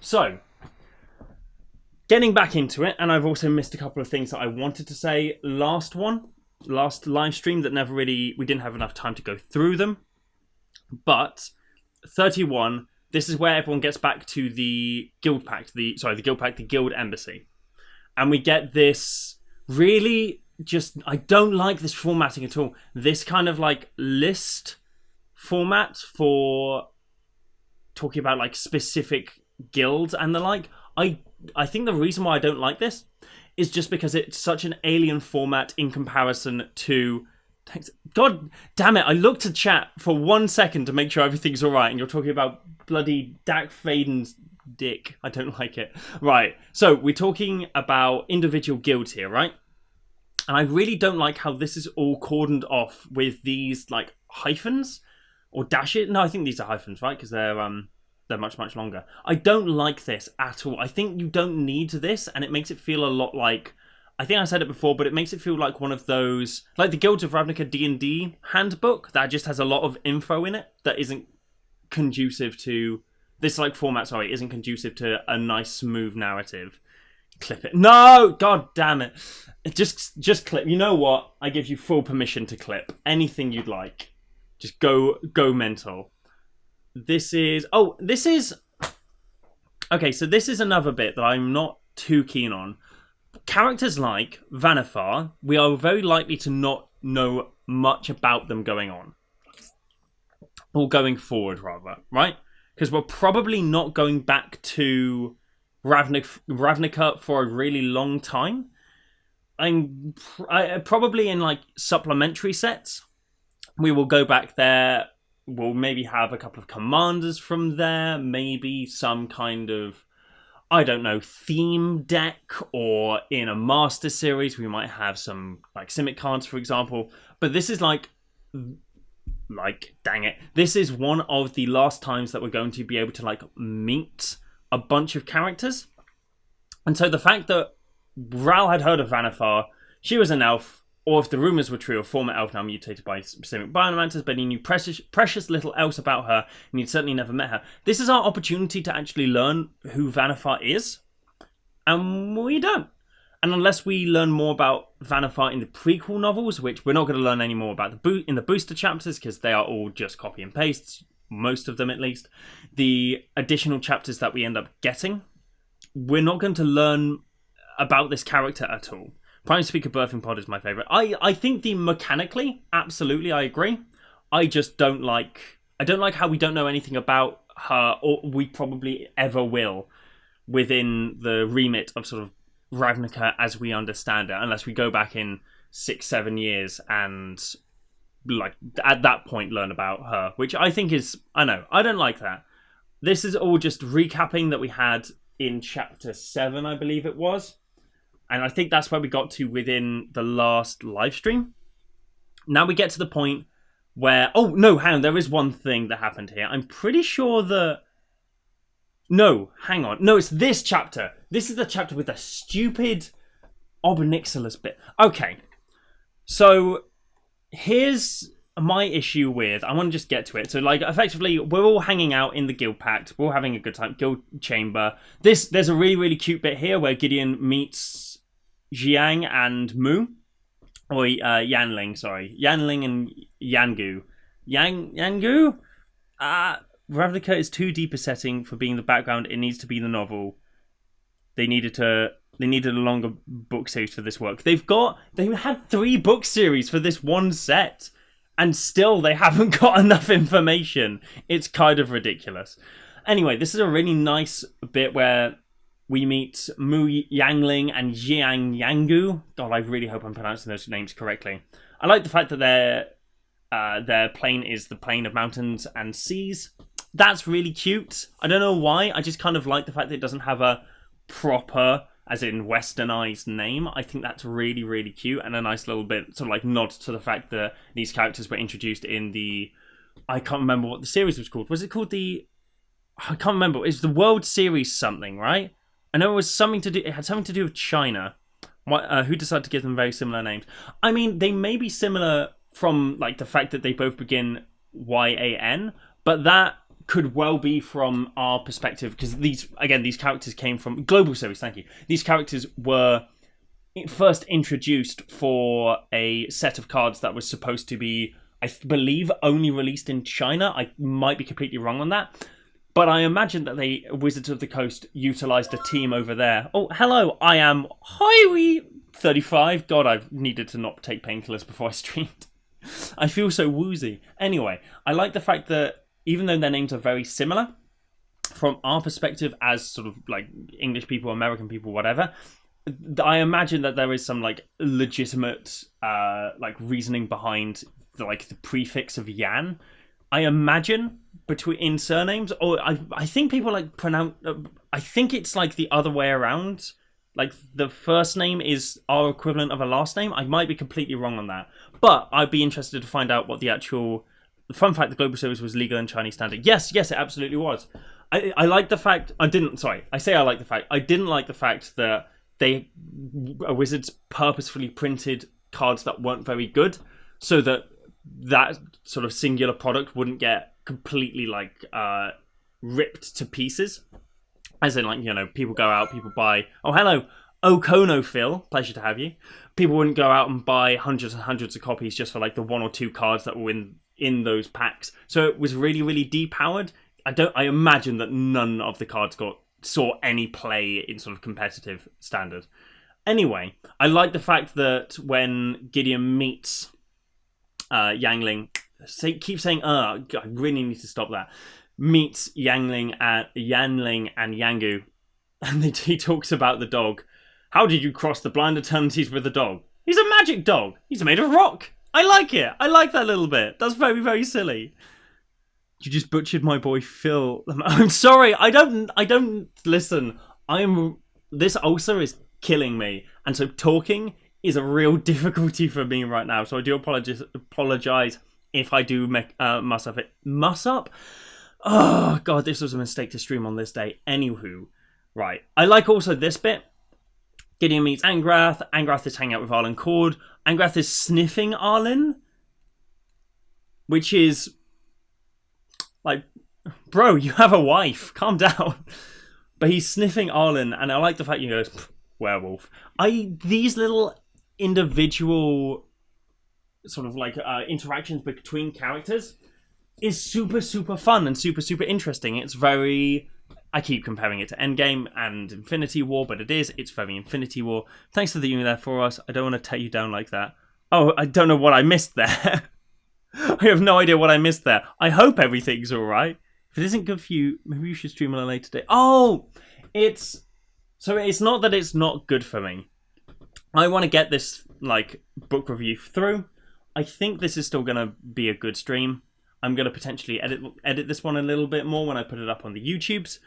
So, getting back into it, and I've also missed a couple of things that I wanted to say last live stream that we didn't have enough time to go through them. But 31, this is where everyone gets back to the Guild Pact, the Guild Embassy. And we get this really I don't like this formatting at all. This kind of like list format for talking about like specific guilds and the like. I think the reason why I don't like this is just because it's such an alien format in comparison to... God damn it, I looked at chat for 1 second to make sure everything's alright, and you're talking about bloody Dak Faden's dick. I don't like it. Right, so we're talking about individual guilds here, right? And I really don't like how this is all cordoned off with these, like, hyphens or dashes. No, I think these are hyphens, right? Because they're much, much longer. I don't like this at all. I think you don't need this, and it makes it feel a lot like... I think I said it before, but it makes it feel like one of those... Like the Guilds of Ravnica D&D handbook that just has a lot of info in it that isn't conducive to... This, like, format, isn't conducive to a nice, smooth narrative. Clip it. No! God damn it. Just clip. You know what? I give you full permission to clip. Anything you'd like. Just go mental. This is... Okay, so this is another bit that I'm not too keen on. Characters like Vanifar, we are very likely to not know much about them going on. Or going forward, rather, right? Because we're probably not going back to Ravnica for a really long time. I probably in like supplementary sets, we will go back there. We'll maybe have a couple of commanders from there, maybe some kind of, I don't know, theme deck, or in a master series we might have some like Simic cards, for example. But this is like dang it, this is one of the last times that we're going to be able to like meet a bunch of characters. And so the fact that Ral had heard of Vanifar, she was an elf, or if the rumours were true, a former elf now mutated by specific biomantas, but he knew precious little else about her, and he'd certainly never met her. This is our opportunity to actually learn who Vanifar is, and we don't. And unless we learn more about Vanifar in the prequel novels, which we're not going to learn any more about in the booster chapters, because they are all just copy and pastes, most of them at least, the additional chapters that we end up getting, we're not going to learn about this character at all. Prime Speaker Birthing Pod is my favourite. I think mechanically, absolutely, I agree. I just don't like how we don't know anything about her, or we probably ever will, within the remit of sort of Ravnica as we understand it, unless we go back in 6-7 years and, like, at that point learn about her, which I think is, I don't like that. This is all just recapping that we had in Chapter 7, I believe it was. And I think that's where we got to within the last live stream. Now we get to the point where... Oh, no, hang on. There is one thing that happened here. I'm pretty sure that... No, hang on. No, it's this chapter. This is the chapter with the stupid Obnixilus bit. Okay. So, here's my issue with... I want to just get to it. So, like, effectively, we're all hanging out in the Guild Pact. We're all having a good time. Guild Chamber. There's a really, really cute bit here where Gideon meets Jiang and Mu. Or Yanling, sorry. Yanling and Yangu. Yangu? Ravnica is too deep a setting for being the background. It needs to be the novel. They needed a longer book series for this work. They had 3 book series for this one set, and still they haven't got enough information. It's kind of ridiculous. Anyway, this is a really nice bit where we meet Mu Yangling and Jiang Yangu. God, I really hope I'm pronouncing those names correctly. I like the fact that their plane is the plane of mountains and seas. That's really cute. I don't know why. I just kind of like the fact that it doesn't have a proper, as in westernized name. I think that's really, really cute, and a nice little bit, sort of like nod to the fact that these characters were introduced in the... I can't remember what the series was called. Was it called the... I can't remember. It's the World Series something, right? I know it was something to do... It had something to do with China. Who decided to give them very similar names? I mean, they may be similar from like the fact that they both begin YAN, but that could well be from our perspective, because these characters came from Global Series. Thank you. These characters were first introduced for a set of cards that was supposed to be, I believe, only released in China. I might be completely wrong on that. But I imagine that Wizards of the Coast utilised a team over there. Oh, hello, I am highly 35. God, I've needed to not take painkillers before I streamed. I feel so woozy. Anyway, I like the fact that even though their names are very similar, from our perspective as sort of like English people, American people, whatever, I imagine that there is some like legitimate like reasoning behind the prefix of Yan. I imagine in surnames, or I think people like pronounce. I think it's like the other way around. Like the first name is our equivalent of a last name. I might be completely wrong on that, but I'd be interested to find out what the actual. Fun fact: the Global Series was legal in Chinese standard. Yes, it absolutely was. I like the fact. I didn't like the fact. I didn't like the fact that Wizards purposefully printed cards that weren't very good, so that sort of singular product wouldn't get completely ripped to pieces. As in, people go out, people buy. Oh, hello, Okono Phil, pleasure to have you. People wouldn't go out and buy hundreds and hundreds of copies just for the one or two cards that were in those packs. So it was really, really depowered. I imagine that none of the cards saw any play in sort of competitive standard. Anyway, I like the fact that when Gideon meets Yangling, keep saying I really need to stop that. Meets Yanling and Yangu, and he talks about the dog. How did you cross the blind eternities with the dog? He's a magic dog. He's made of rock. I like it. I like that little bit. That's very, very silly. You just butchered my boy Phil. I'm sorry. I don't listen. This ulcer is killing me, and so talking is a real difficulty for me right now. So I do apologize if I do muss up. Oh god, this was a mistake to stream on this day. Anywho, right. I like also this bit. Gideon meets Angrath. Angrath is hanging out with Arlen Cord. Angrath is sniffing Arlen, which is like, bro, you have a wife. Calm down. But he's sniffing Arlen, and I like the fact he goes, werewolf. These little individual sort of interactions between characters is super, super fun and super, super interesting. It's very... I keep comparing it to Endgame and Infinity War, but it's very Infinity War. Thanks for being there for us. I don't want to tear you down like that. Oh, I don't know what I missed there. I have no idea what I missed there. I hope everything's alright. If it isn't good for you, maybe you should stream on a later day. Oh! It's not that it's not good for me. I want to get this, book review through. I think this is still going to be a good stream. I'm going to potentially edit this one a little bit more when I put it up on the YouTubes.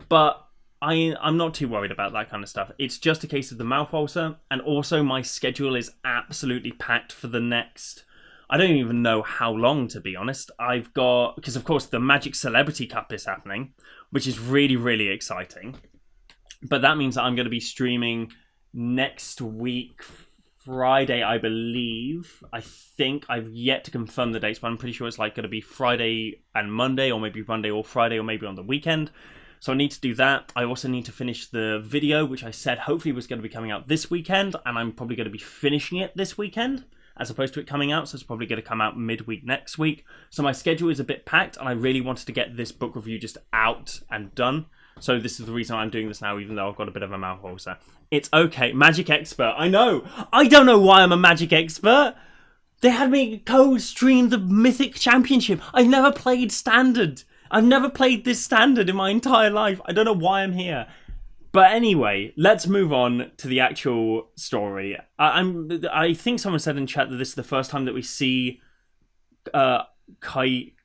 But I'm not too worried about that kind of stuff. It's just a case of the mouth ulcer. And also my schedule is absolutely packed for the next... I don't even know how long, to be honest. I've got... Because, of course, the Magic Celebrity Cup is happening, which is really, really exciting. But that means that I'm going to be streaming next week... Friday, I believe. I think I've yet to confirm the dates, but I'm pretty sure it's going to be Friday and Monday, or maybe Monday or Friday, or maybe on the weekend. So I need to do that. I also need to finish the video, which I said hopefully was going to be coming out this weekend, and I'm probably going to be finishing it this weekend, as opposed to it coming out, so it's probably going to come out midweek next week. So my schedule is a bit packed, and I really wanted to get this book review just out and done. So this is the reason I'm doing this now, even though I've got a bit of a mouth ulcer. It's okay. Magic expert. I know. I don't know why I'm a magic expert. They had me co-stream the Mythic Championship. I've never played Standard. I've never played this Standard in my entire life. I don't know why I'm here. But anyway, let's move on to the actual story. I think someone said in chat that this is the first time that we see Kytheon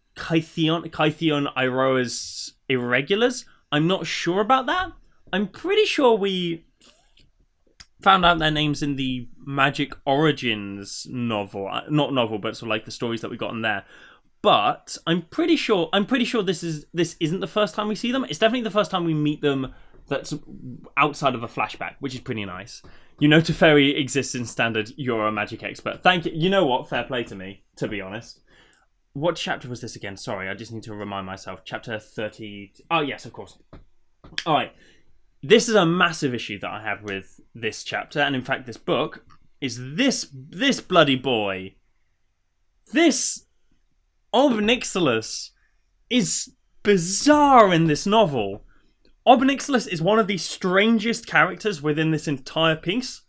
Iroha's irregulars. I'm not sure about that. I'm pretty sure we found out their names in the Magic Origins novel. Not novel, but sort of the stories that we got in there. But I'm pretty sure this isn't the first time we see them. It's definitely the first time we meet them that's outside of a flashback, which is pretty nice. You know Teferi exists in Standard, you're a magic expert. Thank you. You know what? Fair play to me, to be honest. what chapter was this again? Sorry, I just need to remind myself. Chapter 30. Oh, yes, of course. All right. This is a massive issue that I have with this chapter, and in fact, this book, is this bloody boy. This Obnixilis is bizarre in this novel. Obnixilis is one of the strangest characters within this entire piece,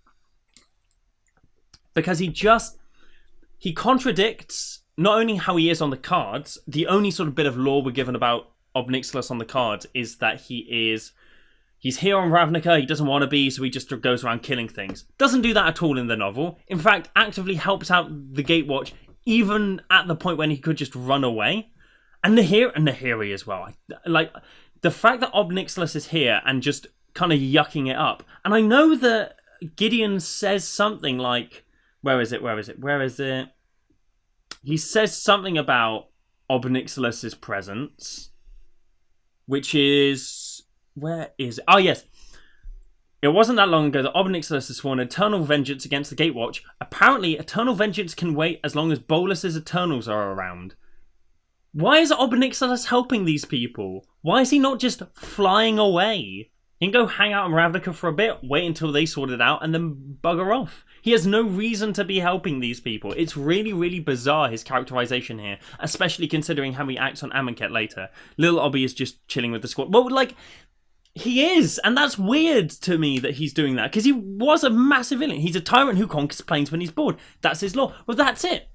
because he contradicts not only how he is on the cards. The only sort of bit of lore we're given about Obnixilis on the cards is that he's here on Ravnica, he doesn't want to be, so he just goes around killing things. Doesn't do that at all in the novel. In fact, actively helps out the Gatewatch, even at the point when he could just run away. And Nahiri as well. Like, the fact that Obnixilis is here and just kind of yucking it up. And I know that Gideon says something like, where is it? He says something about Obnixilis' presence, which is... Where is it? Oh, yes. It wasn't that long ago that Obnixilis has sworn eternal vengeance against the Gatewatch. Apparently, eternal vengeance can wait as long as Bolus's Eternals are around. Why is Obnixilis helping these people? Why is he not just flying away? He can go hang out in Ravnica for a bit, wait until they sort it out, and then bugger off. He has no reason to be helping these people. It's really, really bizarre, his characterization here, especially considering how he acts on Amonkhet later. Little Obby is just chilling with the squad. Well, like... He is, and that's weird to me that he's doing that, because he was a massive villain. He's a tyrant who conquers planes when he's bored. That's his law. Well, that's it.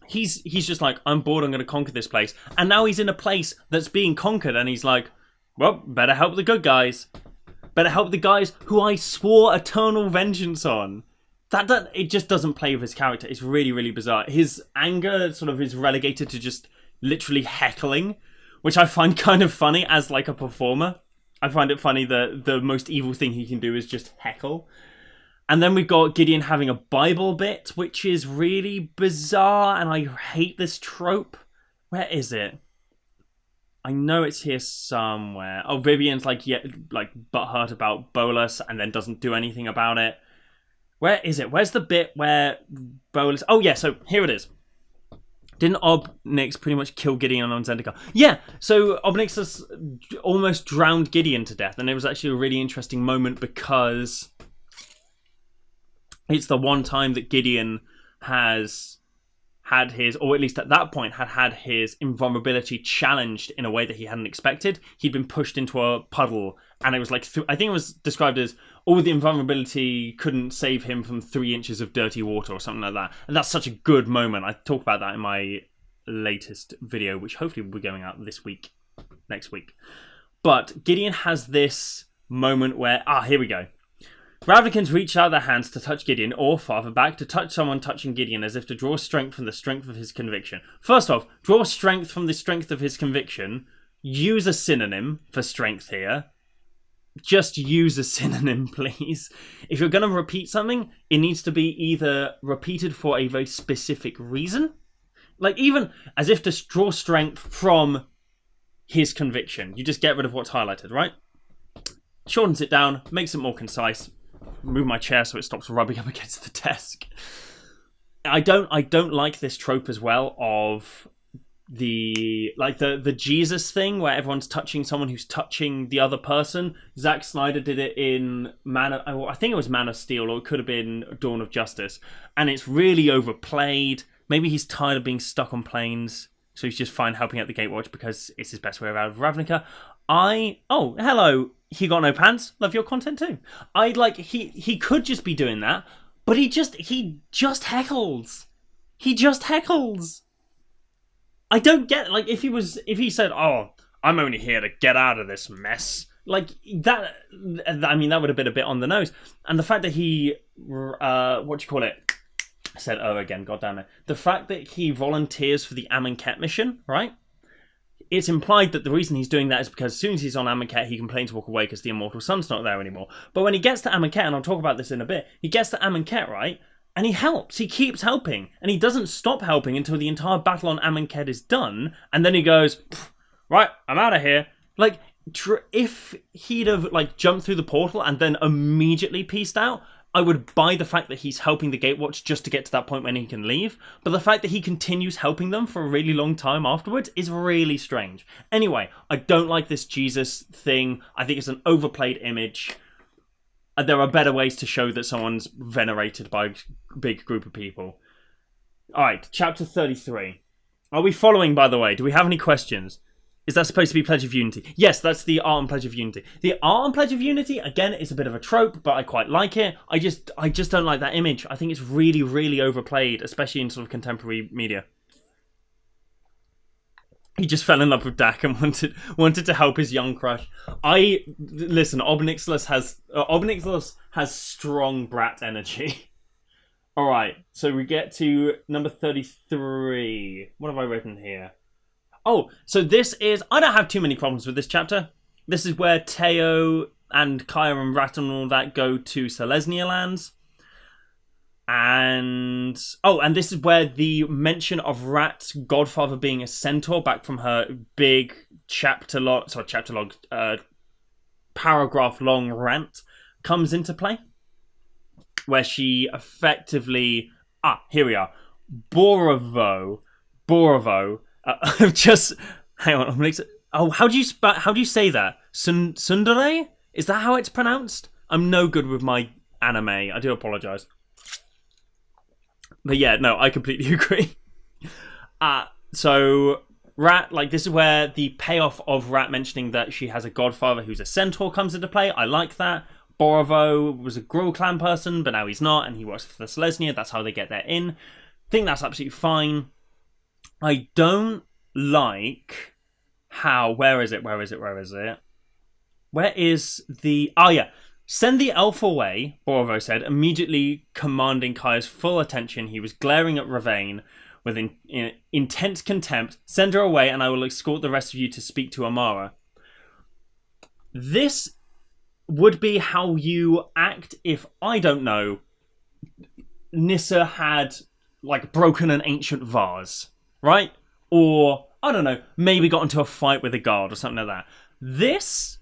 He's just like, I'm bored, I'm going to conquer this place. And now he's in a place that's being conquered, and he's like, well, better help the good guys. Better help the guys who I swore eternal vengeance on. That it just doesn't play with his character. It's really, really bizarre. His anger sort of is relegated to just literally heckling, which I find kind of funny as like a performer. I find it funny that the most evil thing he can do is just heckle. And then we've got Gideon having a Bible bit, which is really bizarre, and I hate this trope. Where is it? I know it's here somewhere. Oh, Vivian's like butthurt about Bolus and then doesn't do anything about it. Where is it? Where's the bit where Bolus... Oh, yeah, so here it is. Didn't Obnix pretty much kill Gideon on Zendikar? Yeah, so Obnixus almost drowned Gideon to death, and it was actually a really interesting moment because it's the one time that Gideon has had his, or at least at that point, had his invulnerability challenged in a way that he hadn't expected. He'd been pushed into a puddle, and it was like, I think it was described as all the invulnerability couldn't save him from 3 inches of dirty water or something like that. And that's such a good moment. I talk about that in my latest video, which hopefully will be going out next week. But Gideon has this moment where, here we go. Ravnicans reach out their hands to touch Gideon, or farther back, to touch someone touching Gideon, as if to draw strength from the strength of his conviction. First off, draw strength from the strength of his conviction. Use a synonym for strength here. Just use a synonym, please. If you're going to repeat something, it needs to be either repeated for a very specific reason, like even as if to draw strength from his conviction. You just get rid of what's highlighted, right? Shortens it down, makes it more concise. Move my chair so it stops rubbing up against the desk. I don't like this trope as well of the Jesus thing where everyone's touching someone who's touching the other person. Zack Snyder did it in I think it was Man of Steel, or it could have been Dawn of Justice, and it's really overplayed. Maybe he's tired of being stuck on planes, so he's just fine helping out the Gatewatch because it's his best way out of Ravnica. Oh, hello, He Got No Pants. Love your content too. He could just be doing that, but he just heckles. He just heckles. I don't get, like, if he said, oh, I'm only here to get out of this mess, like, that, I mean, that would have been a bit on the nose. And the fact that he, said, oh, again, goddammit. The fact that he volunteers for the Amonkhet mission, right? It's implied that the reason he's doing that is because as soon as he's on Amonkhet, he can planeswalk away because the Immortal Sun's not there anymore. But when he gets to Amonkhet, and I'll talk about this in a bit, he gets to Amonkhet, right? And he helps. He keeps helping. And he doesn't stop helping until the entire battle on Amonkhet is done. And then he goes, right, I'm out of here. Like, if he'd have, like, jumped through the portal and then immediately peaced out, I would buy the fact that he's helping the Gatewatch just to get to that point when he can leave, but the fact that he continues helping them for a really long time afterwards is really strange. Anyway, I don't like this Jesus thing. I think it's an overplayed image. There are better ways to show that someone's venerated by a big group of people. Alright, chapter 33. Are we following, by the way? Do we have any questions? Is that supposed to be Pledge of Unity? Yes, that's the art and Pledge of Unity. The art and Pledge of Unity, again, is a bit of a trope, but I quite like it. I just don't like that image. I think it's really, really overplayed, especially in sort of contemporary media. He just fell in love with Dak and wanted to help his young crush. Listen, Obnixless has strong brat energy. Alright, so we get to number 33. What have I written here? Oh, so this is... I don't have too many problems with this chapter. This is where Teo and Kaya and Rat and all that go to Selesnya lands. And... oh, and this is where the mention of Rat's godfather being a centaur back from her big paragraph-long rant comes into play. Where she effectively... here we are. Borovo... just hang on. How do you say that? Sundere? Is that how it's pronounced? I'm no good with my anime. I do apologize. But yeah, no, I completely agree. So Rat, this is where the payoff of Rat mentioning that she has a godfather who's a centaur comes into play. I like that. Borovo was a Gruul clan person, but now he's not, and he works for the Selesnya. That's how they get their in. Think that's absolutely fine. I don't like how... Where is it? Where is the... oh, yeah. Send the elf away, Borovo said, immediately commanding Kaya's full attention. He was glaring at Ravane with intense contempt. Send her away, and I will escort the rest of you to speak to Amara. This would be how you act if, I don't know, Nissa had, broken an ancient vase. Right? Or, I don't know, maybe got into a fight with a guard or something like that. This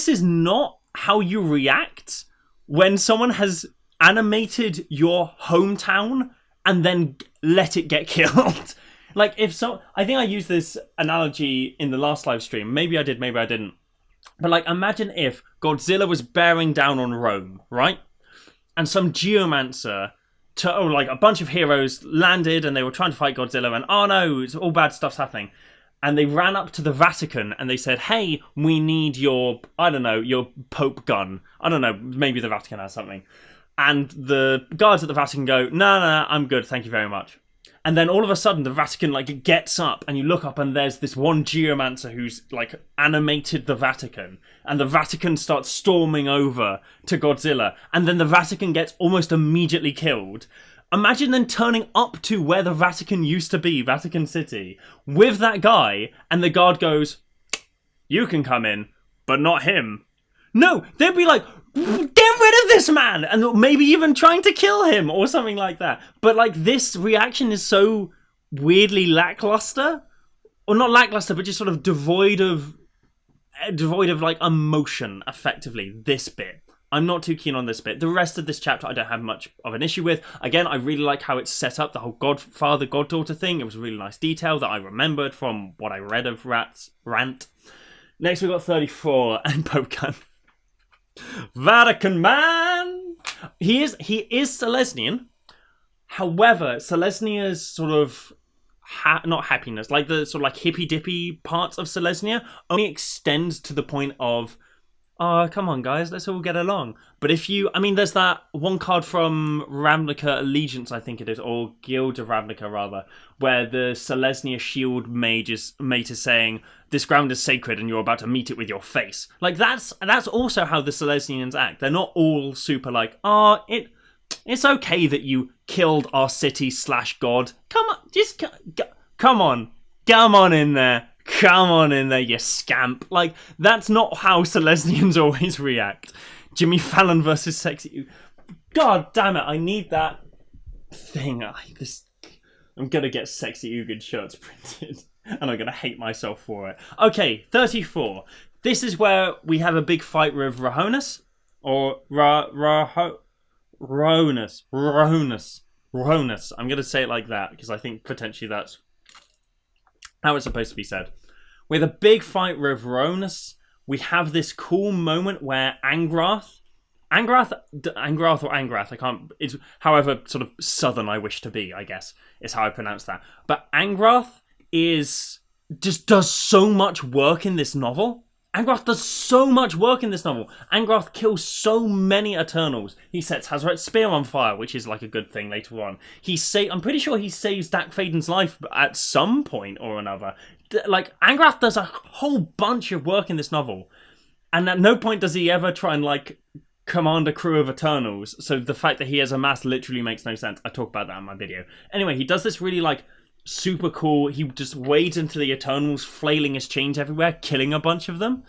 is not how you react when someone has animated your hometown and then let it get killed. I think I used this analogy in the last live stream. Maybe I did, maybe I didn't. But, imagine if Godzilla was bearing down on Rome, right? And some geomancer... a bunch of heroes landed and they were trying to fight Godzilla and oh no, it's all bad stuff's happening. And they ran up to the Vatican and they said, hey, we need your Pope gun. I don't know, maybe the Vatican has something. And the guards at the Vatican go, no, I'm good, thank you very much. And then all of a sudden the Vatican gets up and you look up and there's this one geomancer who's animated the Vatican. And the Vatican starts storming over to Godzilla. And then the Vatican gets almost immediately killed. Imagine then turning up to where the Vatican used to be, Vatican City, with that guy. And the guard goes, you can come in, but not him. No, they'd be like, get rid of this man, and maybe even trying to kill him or something like that. But this reaction is so weirdly lackluster, or not lackluster, but just sort of devoid of emotion. Effectively, this bit I'm not too keen on this bit. The rest of this chapter I don't have much of an issue with. Again, I really like how it's set up, the whole godfather goddaughter thing. It was a really nice detail that I remembered from what I read of Rat's rant. Next we've got 34 and Pope Gun. Vatican man! He is Selesnyan. However, Selesnya's sort of not happiness, the sort of hippy-dippy parts of Selesnya only extends to the point of, oh, come on guys, let's all get along. But there's that one card from Ravnica Allegiance, I think it is, or Guild of Ravnica rather, where the Selesnya shield mate is saying, this ground is sacred and you're about to meet it with your face. That's also how the Selesnyans act. They're not all super it's okay that you killed our city / god. Come on in there. Come on in there, you scamp. That's not how Selesnyans always react. Jimmy Fallon versus Sexy... God damn it, I need that thing. I'm gonna get Sexy Ugin shirts printed. And I'm gonna hate myself for it. Okay, 34. This is where we have a big fight with Rahonas. Or Ronus. I'm going to say it like that because I think potentially that's how it's supposed to be said. With a big fight with Ronus, we have this cool moment where Angrath, I can't, it's however sort of southern I wish to be, I guess, is how I pronounce that. But Angrath just does so much work in this novel. Angrath does so much work in this novel. Angrath kills so many Eternals. He sets Hazoret's spear on fire, which is like a good thing later on. I'm pretty sure he saves Dak Faden's life at some point or another. Like, Angrath does a whole bunch of work in this novel. And at no point does he ever try and, like, command a crew of Eternals. So the fact that he has a mass literally makes no sense. I talk about that in my video. Anyway, he does this really, like, super cool. He just wades into the Eternals, flailing his chains everywhere, killing a bunch of them,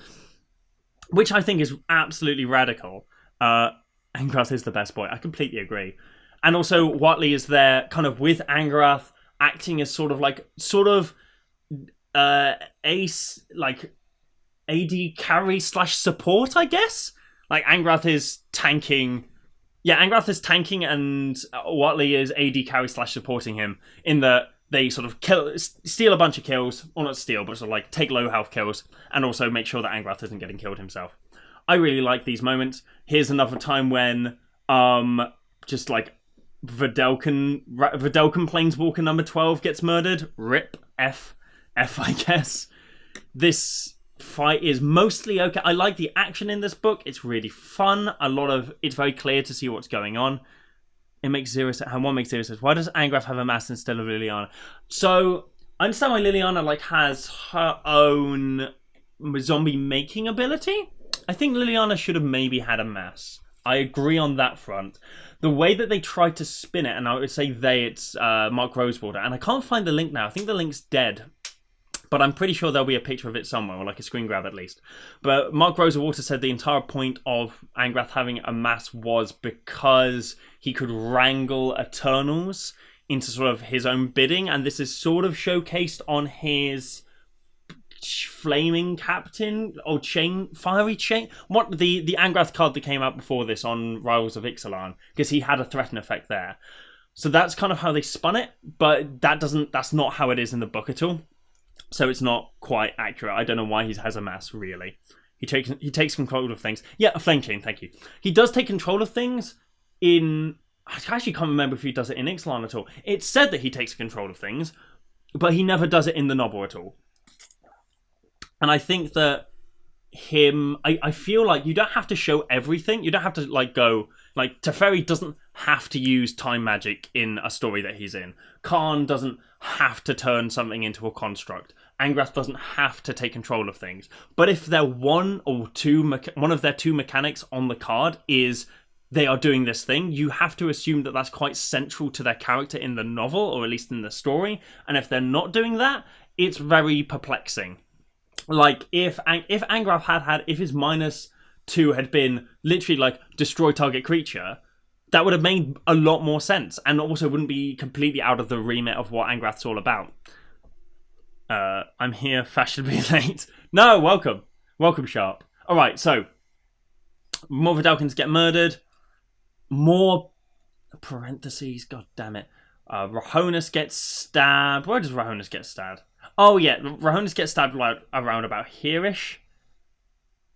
which I think is absolutely radical. Angrath is the best boy. I completely agree. And also, Watley is there, kind of with Angrath, acting as sort of ace, like AD carry / support, I guess. Like Angrath is tanking. Yeah, Angrath is tanking, and Watley is AD carry / supporting him in the. They sort of steal a bunch of kills, or not steal, but sort of like take low health kills, and also make sure that Angrath isn't getting killed himself. I really like these moments. Here's another time when, just like Videlkin Planeswalker number 12 gets murdered. RIP. F, I guess. This fight is mostly okay. I like the action in this book. It's really fun. It's very clear to see what's going on. It makes zero sense. One makes zero sense. Why does Angrath have a mass instead of Liliana? So I understand why Liliana like has her own zombie making ability. I think Liliana should have maybe had a mass. I agree on that front. The way that they tried to spin it, and I would say it's Mark Rosewater, and I can't find the link now. I think the link's dead. But I'm pretty sure there'll be a picture of it somewhere, or like a screen grab at least. But Mark Rosewater said the entire point of Angrath having a mass was because he could wrangle Eternals into sort of his own bidding, and this is sort of showcased on his flaming captain or fiery chain. What the Angrath card that came out before this on Rivals of Ixalan, because he had a threaten effect there. So that's kind of how they spun it, but that's not how it is in the book at all. So it's not quite accurate. I don't know why he has a mass, really. He takes control of things. Yeah, a flame chain, thank you. He does take control of things in... I actually can't remember if he does it in Ixalan at all. It's said that he takes control of things, but he never does it in the novel at all. And I think that I feel like you don't have to show everything. You don't have to go... Like, Teferi doesn't have to use time magic in a story that he's in. Khan doesn't have to turn something into a construct. Angrath doesn't have to take control of things. But if they're one of their two mechanics on the card is they are doing this thing, you have to assume that that's quite central to their character in the novel, or at least in the story. And if they're not doing that, it's very perplexing. Like, if Angrath if his -2 had been literally like destroy target creature, that would have made a lot more sense, and also wouldn't be completely out of the remit of what Angrath's all about. I'm here fashionably late. No, welcome, Sharp. All right, so more Videlkins get murdered. More parentheses. God damn it. Rahonis gets stabbed. Where does Rahonis get stabbed? Oh yeah, Rahonis gets stabbed around about here-ish.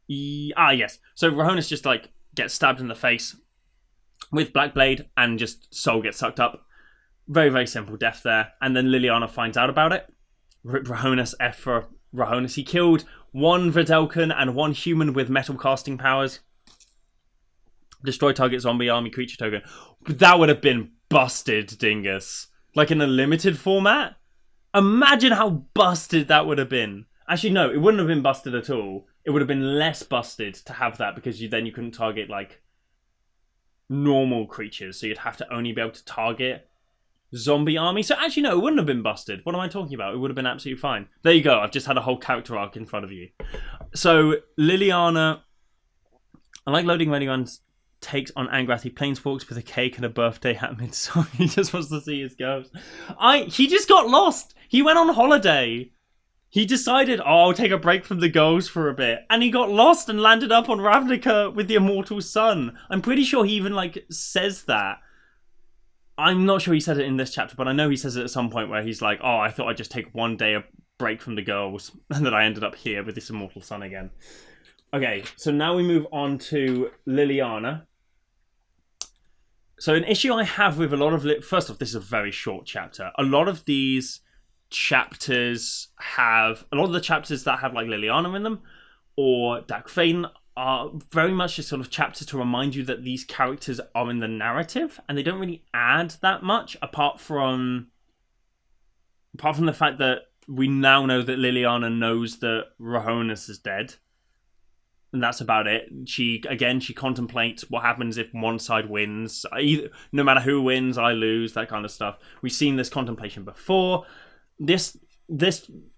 Yes. So Rahonis just like gets stabbed in the face with Blackblade, and just soul gets sucked up. Very, very simple death there. And then Liliana finds out about it. Rahonis, F for Rahonis. He killed one Videlkin and one human with metal casting powers. Destroy target zombie army creature token. That would have been busted, dingus. Like in a limited format? Imagine how busted that would have been. Actually, no, it wouldn't have been busted at all. It would have been less busted to have that, because then you couldn't target like normal creatures, so you'd have to only be able to target zombie army. So actually no, it wouldn't have been busted. What am I talking about? It would have been absolutely fine. There you go. I've just had a whole character arc in front of you. So Liliana, I like loading ready ones, takes on Angrath. He planeswalks with a cake and a birthday hat midsummer. He just wants to see his ghost. He just got lost. He went on holiday. He decided, I'll take a break from the girls for a bit. And he got lost and landed up on Ravnica with the immortal sun. I'm pretty sure he even, says that. I'm not sure he said it in this chapter, but I know he says it at some point where he's like, I thought I'd just take one day a break from the girls. And then I ended up here with this immortal sun again. Okay, so now we move on to Liliana. So an issue I have with a lot of... First off, this is a very short chapter. A lot of these chapters have... A lot of the chapters that have, Liliana in them, or Dark Fane, are very much just sort of chapters to remind you that these characters are in the narrative, and they don't really add that much, apart from the fact that we now know that Liliana knows that Rohonis is dead. And that's about it. She contemplates what happens if one side wins. No matter who wins, I lose, that kind of stuff. We've seen this contemplation before. The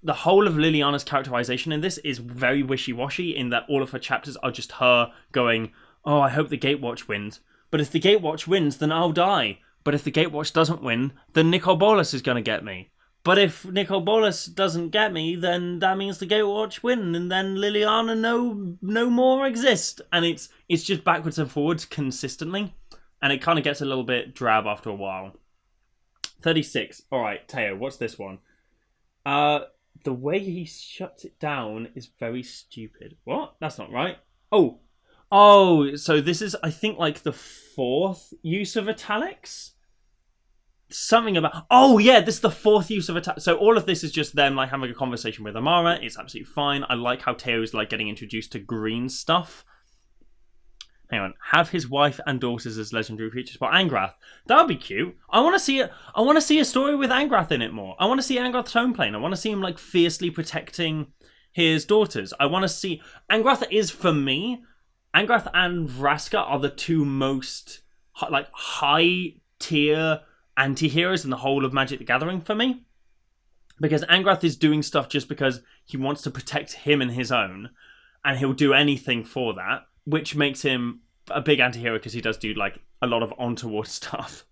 whole of Liliana's characterization in this is very wishy-washy in that all of her chapters are just her going, I hope the Gatewatch wins. But if the Gatewatch wins, then I'll die. But if the Gatewatch doesn't win, then Nicol Bolas is going to get me. But if Nicol Bolas doesn't get me, then that means the Gatewatch win, and then Liliana no more exist. And it's just backwards and forwards consistently, and it kind of gets a little bit drab after a while. 36. All right, Teo, what's this one? The way he shuts it down is very stupid. What? That's not right. Oh, so this is, I think, the fourth use of italics? Something about... this is the fourth use of attack. So all of this is just them having a conversation with Amara. It's absolutely fine. I like how Teo's getting introduced to green stuff. Hang on. Have his wife and daughters as legendary creatures. But Angrath, that would be cute. I want to see it. I want to see a story with Angrath in it more. I want to see Angrath's home plane. I want to see him fiercely protecting his daughters. I want to see... Angrath is, for me, Angrath and Vraska are the two most high tier anti-heroes in the whole of Magic the Gathering for me, because Angrath is doing stuff just because he wants to protect him and his own, and he'll do anything for that, which makes him a big anti-hero because he does do a lot of untoward stuff.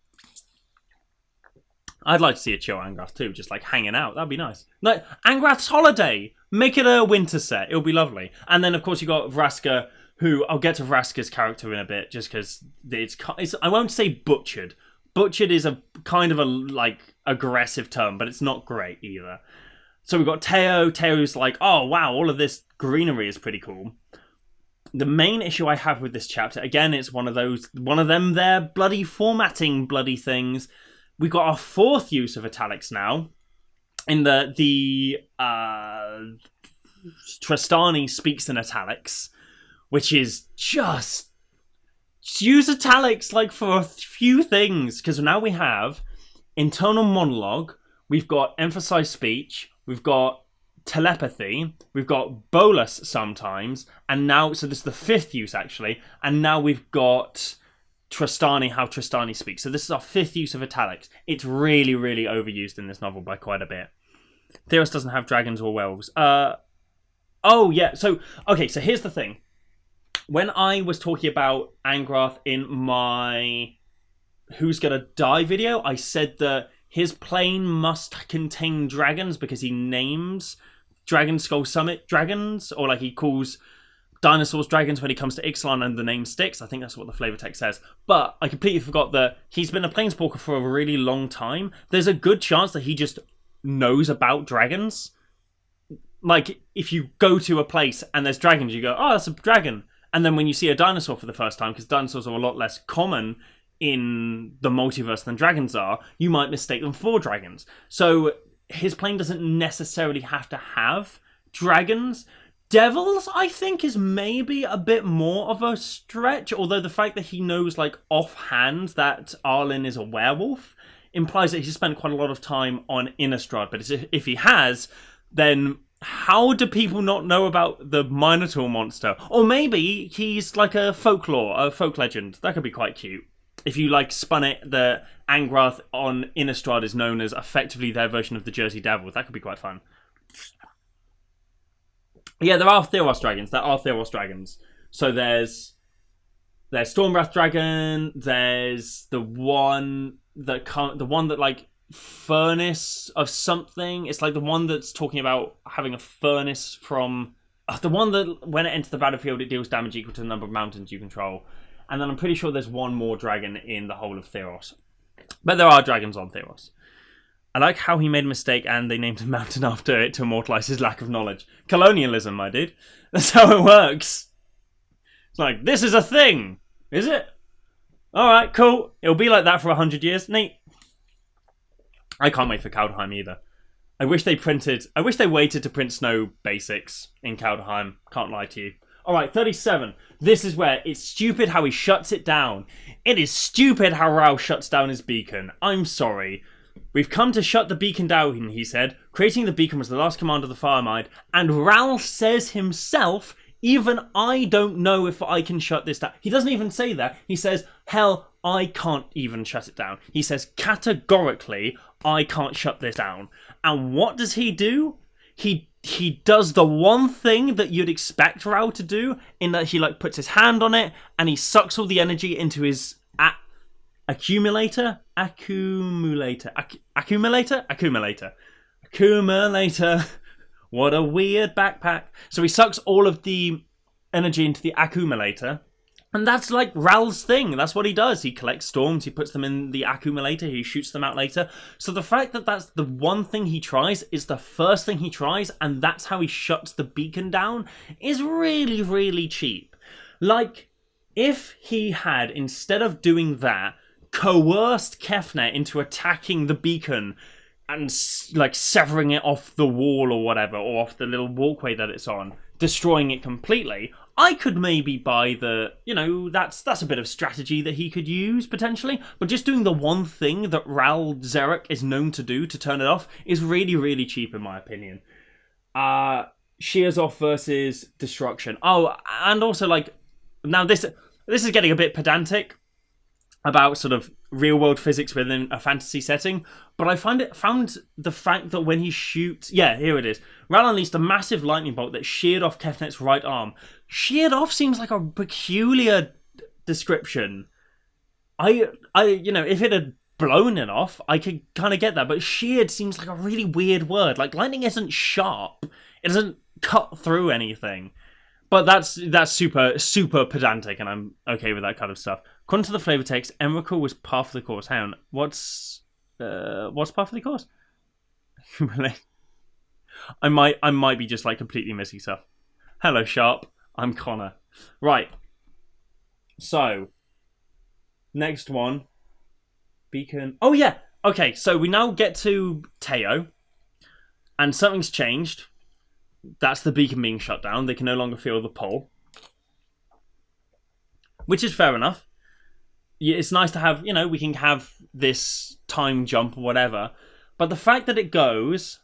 I'd like to see a chill Angrath too, just hanging out. That'd be nice. Angrath's holiday, make it a winter set. It'll be lovely. And then of course you got Vraska, who I'll get to Vraska's character in a bit, just because it's I won't say butchered. Butchered is a kind of a aggressive term, but it's not great either. So we've got Teo. Teo's wow, all of this greenery is pretty cool. The main issue I have with this chapter, again, it's one of them there bloody formatting bloody things. We've got our fourth use of italics now, in the Tristani speaks in italics, which is just use italics for a few things, because now we have internal monologue, we've got emphasized speech, we've got telepathy, we've got bolus sometimes, and now, so this is the fifth use actually, and now we've got Tristani, how Tristani speaks. So this is our fifth use of italics. It's really, really overused in this novel by quite a bit. Theros doesn't have dragons or werewolves. So here's the thing. When I was talking about Angrath in my Who's Gonna Die video, I said that his plane must contain dragons because he names Dragon Skull Summit dragons, or he calls dinosaurs dragons when he comes to Ixalan and the name sticks. I think that's what the flavor text says. But I completely forgot that he's been a planeswalker for a really long time. There's a good chance that he just knows about dragons. If you go to a place and there's dragons, you go, that's a dragon. And then when you see a dinosaur for the first time, because dinosaurs are a lot less common in the multiverse than dragons are, you might mistake them for dragons. So his plane doesn't necessarily have to have dragons. Devils, I think, is maybe a bit more of a stretch, although the fact that he knows offhand that Arlen is a werewolf implies that he's spent quite a lot of time on Innistrad. But if he has, then how do people not know about the Minotaur monster? Or maybe he's a folk legend. That could be quite cute. If you spun it, the Angrath on Innistrad is known as effectively their version of the Jersey Devil. That could be quite fun. Yeah, there are Theros dragons. So there's Stormwrath dragon. There's the one that furnace of something. It's like the one that's talking about having a furnace from... the one that, when it enters the battlefield, it deals damage equal to the number of mountains you control. And then I'm pretty sure there's one more dragon in the whole of Theros. But there are dragons on Theros. I like how he made a mistake and they named a mountain after it to immortalize his lack of knowledge. Colonialism, my dude. That's how it works. It's like, this is a thing. Is it? Alright, cool. It'll be like that for 100 years. Neat. I can't wait for Kaldheim either. I wish they waited to print Snow Basics in Kaldheim. Can't lie to you. Alright, 37. This is where it's stupid how he shuts it down. It is stupid how Ral shuts down his beacon. I'm sorry. We've come to shut the beacon down, he said. Creating the beacon was the last command of the Firemind. And Ral says himself, even I don't know if I can shut this down. He doesn't even say that. He says, hell, I can't even shut it down. He says, categorically, I can't shut this down. And what does he do? He does the one thing that you'd expect Ral to do, in that he like puts his hand on it and he sucks all the energy into his accumulator. What a weird backpack. So he sucks all of the energy into the accumulator. And that's like Ral's thing. That's what he does. He collects storms, he puts them in the accumulator, he shoots them out later. So the fact that that's the one thing he tries, is the first thing he tries, and that's how he shuts the beacon down, is really, really cheap. Like, if he had, instead of doing that, coerced Kefnet into attacking the beacon and like severing it off the wall or whatever, or off the little walkway that it's on, destroying it completely, I could maybe buy the, that's a bit of strategy that he could use, potentially. But just doing the one thing that Ral Zarek is known to do to turn it off is really, really cheap, in my opinion. Shears off versus Destruction. Oh, and also, like, now this is getting a bit pedantic about sort of real-world physics within a fantasy setting, but I found the fact that when he shoots... Yeah, here it is. Ral unleashed a massive lightning bolt that sheared off Kefnet's right arm. Sheared off seems like a peculiar description. If it had blown it off, I could kind of get that, but sheared seems like a really weird word. Like, lightning isn't sharp. It doesn't cut through anything. But that's super, super pedantic, and I'm okay with that kind of stuff. According to the flavor text, Emrakul was par for the course. Hang on, what's par for the course? I might be just like completely missing stuff. Hello, Sharp. I'm Connor. Right. So, next one. Beacon. Oh yeah. Okay. So we now get to Teo, and something's changed. That's the beacon being shut down. They can no longer feel the pull, which is fair enough. Yeah, it's nice to have, we can have this time jump or whatever. But the fact that it goes...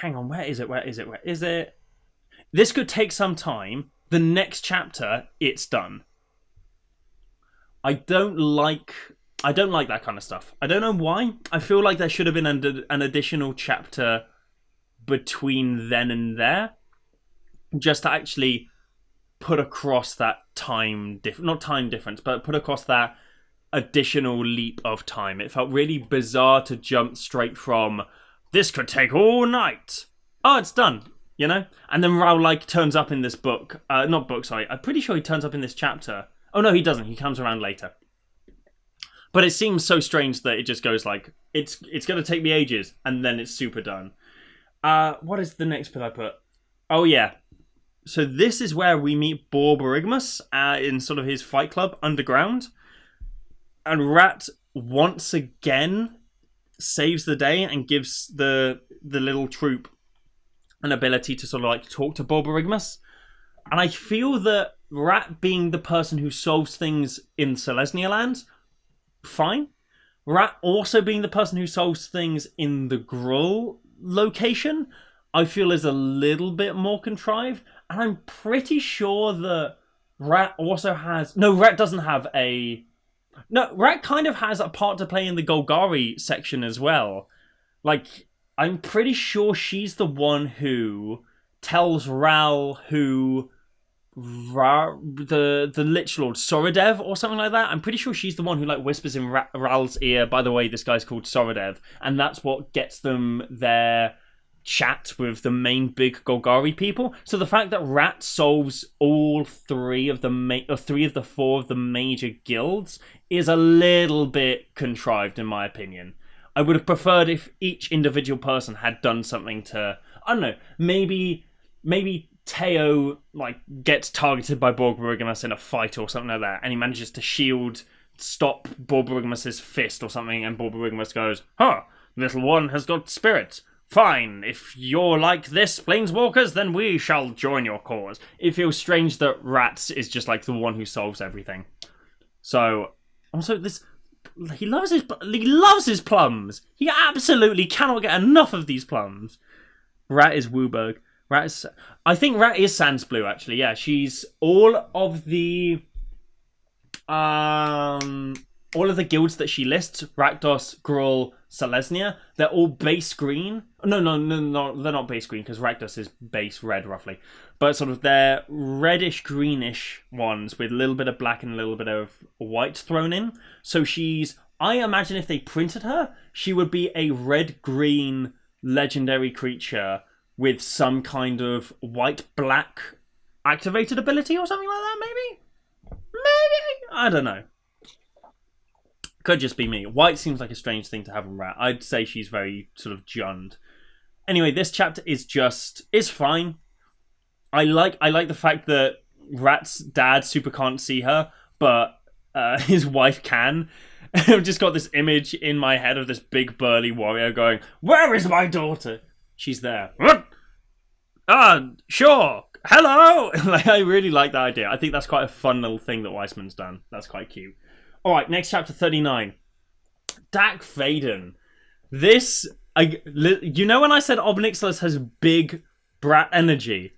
Hang on, where is it? This could take some time. The next chapter, it's done. I don't like that kind of stuff. I don't know why. I feel like there should have been an additional chapter between then and there, just to actually put across that not time difference, but put across that additional leap of time. It felt really bizarre to jump straight from, this could take all night. Oh, it's done, And then Ral, turns up in this book. I'm pretty sure he turns up in this chapter. Oh, no, he doesn't. He comes around later. But it seems so strange that it just goes it's going to take me ages, and then it's super done. What is the next bit I put? Oh, yeah. So this is where we meet Borborygmus in sort of his fight club underground. And Rat once again saves the day and gives the little troop an ability to sort of talk to Borborygmus. And I feel that Rat being the person who solves things in Selesnya lands, fine. Rat also being the person who solves things in the Gruul location, I feel is a little bit more contrived. And I'm pretty sure that Rat also has... No, Rat doesn't have a... No, Rat kind of has a part to play in the Golgari section as well. I'm pretty sure she's the one who tells Ral who the Lich Lord Sorodev or something like that. I'm pretty sure she's the one who like whispers in Ral's ear, by the way, this guy's called Sorodev, and that's what gets them their chat with the main big Golgari people. So the fact that Rat solves all three of the four of the major guilds is a little bit contrived, in my opinion. I would have preferred if each individual person had done something to, I don't know, maybe Teo like gets targeted by Borgorigimus in a fight or something like that, and he manages to stop Borgorigimus's fist or something, and Borgorigimus goes, "Huh, little one has got spirit. Fine, if you're like this, Planeswalkers, then we shall join your cause." It feels strange that Rats is just like the one who solves everything. So, also he loves his plums. He absolutely cannot get enough of these plums. Rat is Wooburg. I think Rat is Sans Blue, actually. Yeah, she's all of the guilds that she lists, Rakdos, Gruul, Selesnya, they're all base green. No, they're not base green, because Rakdos is base red, roughly. But sort of they're reddish-greenish ones with a little bit of black and a little bit of white thrown in. So I imagine if they printed her, she would be a red-green legendary creature with some kind of white-black activated ability or something like that, maybe? Maybe? I don't know. Could just be me. White seems like a strange thing to have in Rat. I'd say she's very sort of Jund. Anyway, this chapter is fine. I like the fact that Rat's dad super can't see her, but his wife can. I've just got this image in my head of this big burly warrior going, "Where is my daughter?" She's there. What? Sure. Hello. Like, I really like that idea. I think that's quite a fun little thing that Weissman's done. That's quite cute. All right, next chapter 39. Dak Faden. You know when I said Obnixilis has big brat energy?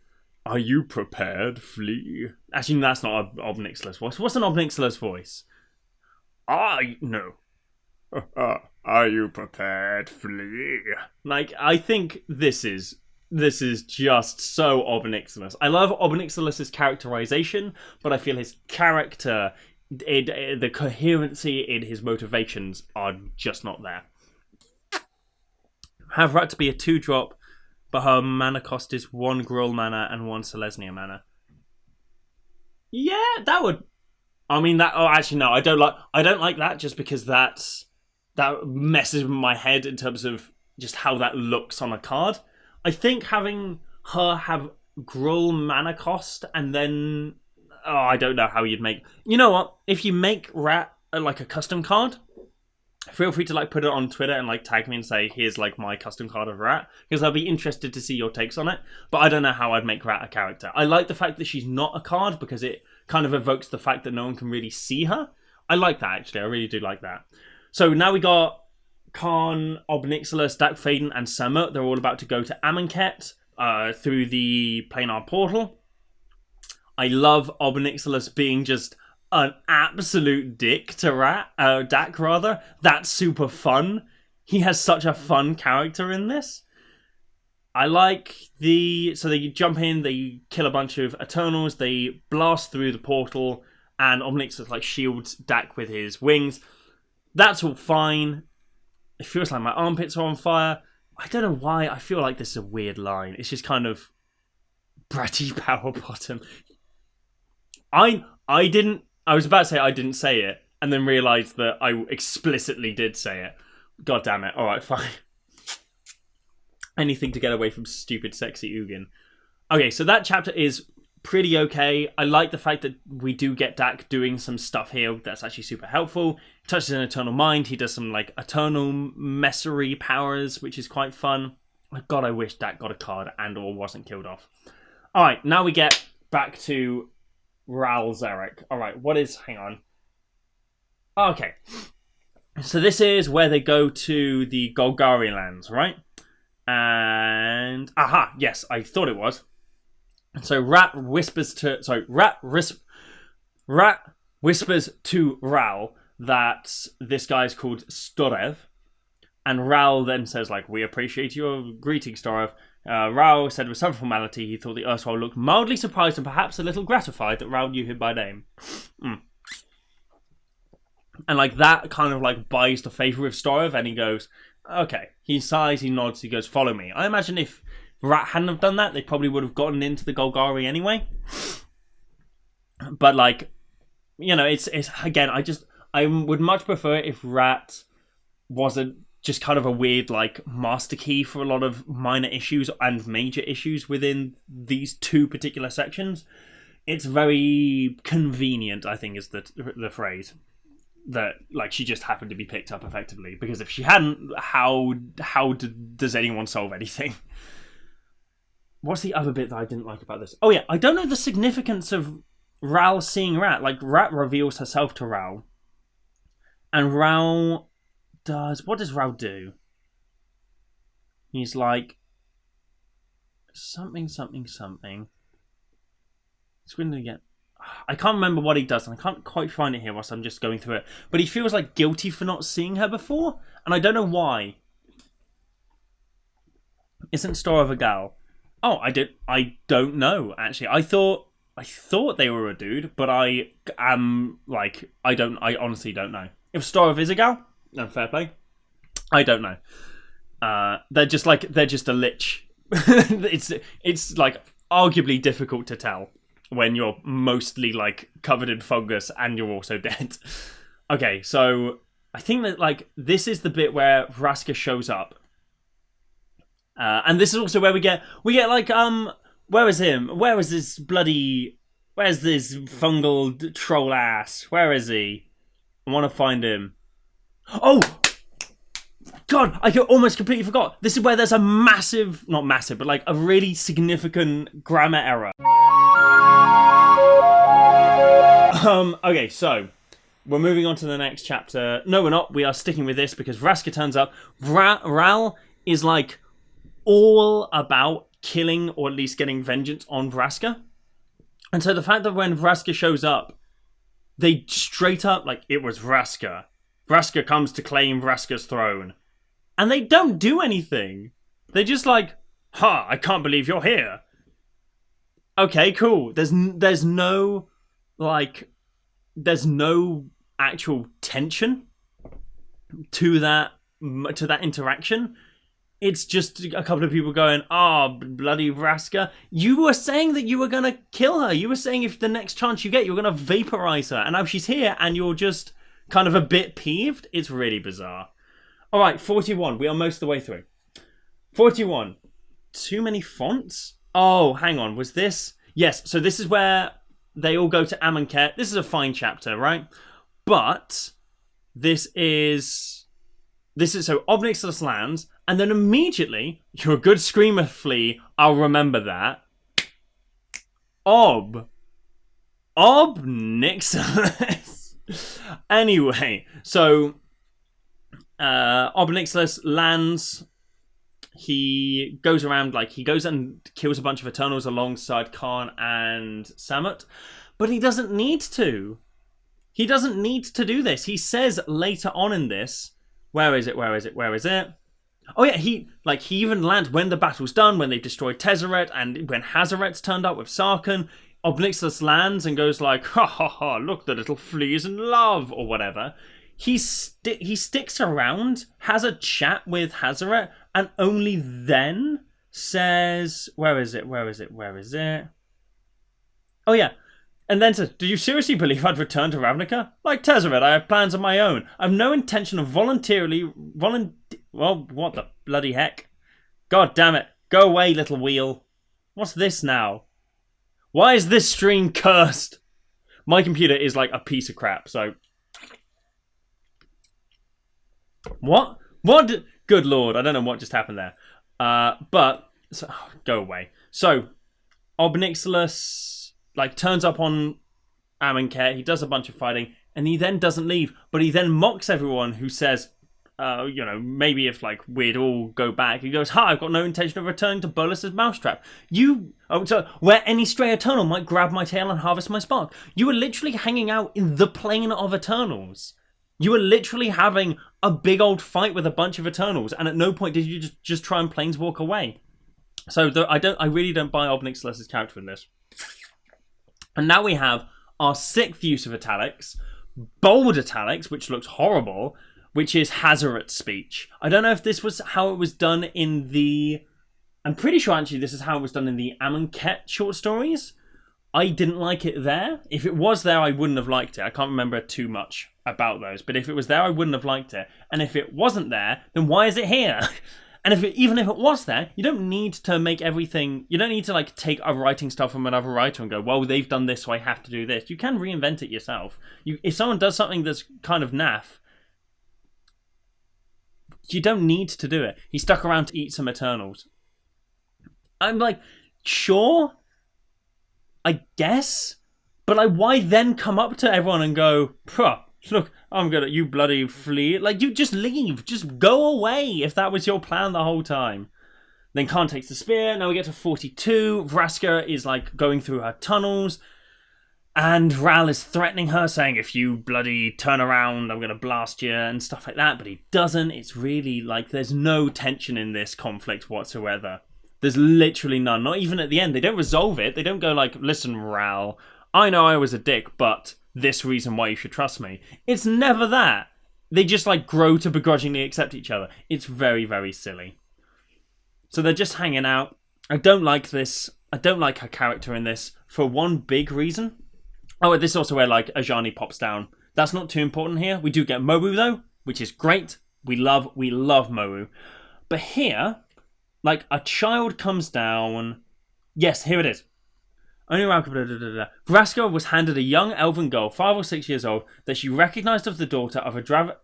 Are you prepared, Flea? Actually, that's not an Obnixilis voice. What's an Obnixilis voice? No. Are you prepared, Flea? Like, I think this is just so Obnixilis. I love Obnixilis' characterization, but I feel his character, the coherency in his motivations are just not there. Have Rat to be a 2-drop, but her mana cost is 1 Gruul mana and 1 Selesnya mana. Yeah, that would. I mean that. Oh, actually, no. I don't like that just because that messes with my head in terms of just how that looks on a card. I think having her have Gruul mana cost and then I don't know how you'd make. You know what? If you make Rat like a custom card, feel free to like put it on Twitter and like tag me and say, "Here's like my custom card of Rat," because I'll be interested to see your takes on it. But I don't know how I'd make Rat a character. I like the fact that she's not a card because it kind of evokes the fact that no one can really see her. I like that, actually. I really do like that. So now we got Khan, Obnixilis, Dak Faden, and Samut. They're all about to go to Amonkhet through the planar portal. I love Obnixilis being just an absolute dick to Dak, rather. That's super fun. He has such a fun character in this. I like so they jump in, they kill a bunch of Eternals, they blast through the portal, and Obnixilis like shields Dak with his wings. That's all fine. It feels like my armpits are on fire. I don't know why. I feel like this is a weird line. It's just kind of bratty power bottom. I was about to say I didn't say it, and then realised that I explicitly did say it. God damn it. Alright, fine. Anything to get away from stupid sexy Ugin. Okay, so that chapter is pretty okay. I like the fact that we do get Dak doing some stuff here that's actually super helpful. He touches an Eternal Mind. He does some like Eternal Messery powers, which is quite fun. God, I wish Dak got a card and or wasn't killed off. Alright, now we get back to Ral Zarek. Alright, hang on. Okay. So this is where they go to the Golgari lands, right? And yes, I thought it was. So Rat whispers to Ral that this guy's called Storev, and Ral then says like, "We appreciate your greeting, Storev. Raoul said with some formality he thought the erstwhile looked mildly surprised and perhaps a little gratified that Raoul knew him by name. And like that kind of like buys the favour of Storov, and he goes, okay. He sighs, he nods, he goes, follow me. I imagine if Rat hadn't have done that, they probably would have gotten into the Golgari anyway. But like, you know, it's again, I would much prefer it if Rat wasn't just kind of a weird like master key for a lot of minor issues and major issues within these two particular sections. It's very convenient, I think, is the phrase. That like she just happened to be picked up effectively, because if she hadn't, how does anyone solve anything? What's the other bit that I didn't like about this? Oh yeah, I don't know the significance of Raoul seeing Rat. Like Rat reveals herself to Raoul, and Raoul does, what does Raoul do? He's like something. Screen again. I can't remember what he does, and I can't quite find it here whilst I'm just going through it. But he feels like guilty for not seeing her before, and I don't know why. Isn't Storov a gal? Oh, I don't know, actually. I thought they were a dude, but I honestly don't know. If Storov is a gal, then fair play. I don't know. They're just a lich. It's like arguably difficult to tell when you're mostly like covered in fungus and you're also dead. Okay, so I think that like this is the bit where Vraska shows up. And this is also where we get like where is him? Where's this fungal troll ass? Where is he? I want to find him. Oh God, I almost completely forgot. This is where there's a massive, not massive, but like a really significant grammar error. Okay, so we're moving on to the next chapter. No, we're not. We are sticking with this because Vraska turns up. Ral is like all about killing or at least getting vengeance on Vraska. And so the fact that when Vraska shows up, they straight up, like, it was Vraska. Vraska comes to claim Vraska's throne. And they don't do anything. They just like, I can't believe you're here. Okay, cool. There's no actual tension to that interaction. It's just a couple of people going, bloody Vraska. You were saying that you were going to kill her. You were saying if the next chance you get, you're going to vaporize her. And now she's here and you're just kind of a bit peeved. It's really bizarre. All right, 41. We are most of the way through. 41. Too many fonts? Oh, hang on. Was this? Yes, so this is where they all go to Amonkhet. This is a fine chapter, right? But this is so Obnixilus lands, and then immediately, you're a good screamer, Flea. I'll remember that. Obnixilus. Anyway, so Obnixilus lands. He goes around, like, he goes and kills a bunch of Eternals alongside Khan and Samut. But he doesn't need to. He doesn't need to do this. He says later on in this, where is it? Oh yeah, he even lands when the battle's done, when they've destroyed Tezzeret, and when Hazaret's turned up with Sarkhan. Obnixilus lands and goes like, ha, look, the little flea's in love, or whatever. He sticks around, has a chat with Hazaret, and only then says, where is it? Oh yeah. And then says, do you seriously believe I'd return to Ravnica? Like Tezzeret, I have plans of my own. I have no intention of well, what the bloody heck? God damn it. Go away, little wheel. What's this now? Why is this stream cursed? My computer is like a piece of crap, so... What? Good lord, I don't know what just happened there. Go away. So, Obnixilus turns up on Amonkhet, he does a bunch of fighting, and he then doesn't leave, but he then mocks everyone who says, maybe if we'd all go back. He goes, I've got no intention of returning to Bolus's mousetrap. Where any stray Eternal might grab my tail and harvest my spark. You were literally hanging out in the plane of Eternals. You were literally having a big old fight with a bunch of Eternals, and at no point did you just try and planeswalk away. So I really don't buy Obnix Celeste's character in this. And now we have our 6th use of italics, bold italics, which looks horrible, which is Hazaret speech. I don't know if this was how it was done in the... I'm pretty sure actually this is how it was done in the Amonkhet short stories. I didn't like it there. If it was there, I wouldn't have liked it. I can't remember too much about those. But if it was there, I wouldn't have liked it. And if it wasn't there, then why is it here? And even if it was there, you don't need to make everything... You don't need to like take a writing style from another writer and go, well, they've done this, so I have to do this. You can reinvent it yourself. If someone does something that's kind of naff, you don't need to do it. He stuck around to eat some Eternals. I'm like, sure, I guess, but like, why then come up to everyone and go, look, I'm gonna, you bloody flea. Like, you just leave. Just go away if that was your plan the whole time. Then Khan takes the spear. Now we get to 42. Vraska is, like, going through her tunnels. And Ral is threatening her, saying, if you bloody turn around, I'm gonna blast you, and stuff like that. But he doesn't. It's really, like, there's no tension in this conflict whatsoever. There's literally none. Not even at the end. They don't resolve it. They don't go, like, listen, Ral, I know I was a dick, but... this reason why you should trust me. It's never that. They just like grow to begrudgingly accept each other. It's very, very silly. So they're just hanging out. I don't like this. I don't like her character in this for one big reason. Oh, this is also where like Ajani pops down. That's not too important here. We do get Mobu though, which is great. We love Mobu. But here, like a child comes down. Yes, here it is. Only around... Vraska was handed a young elven girl, 5 or 6 years old, that she recognised as the daughter of a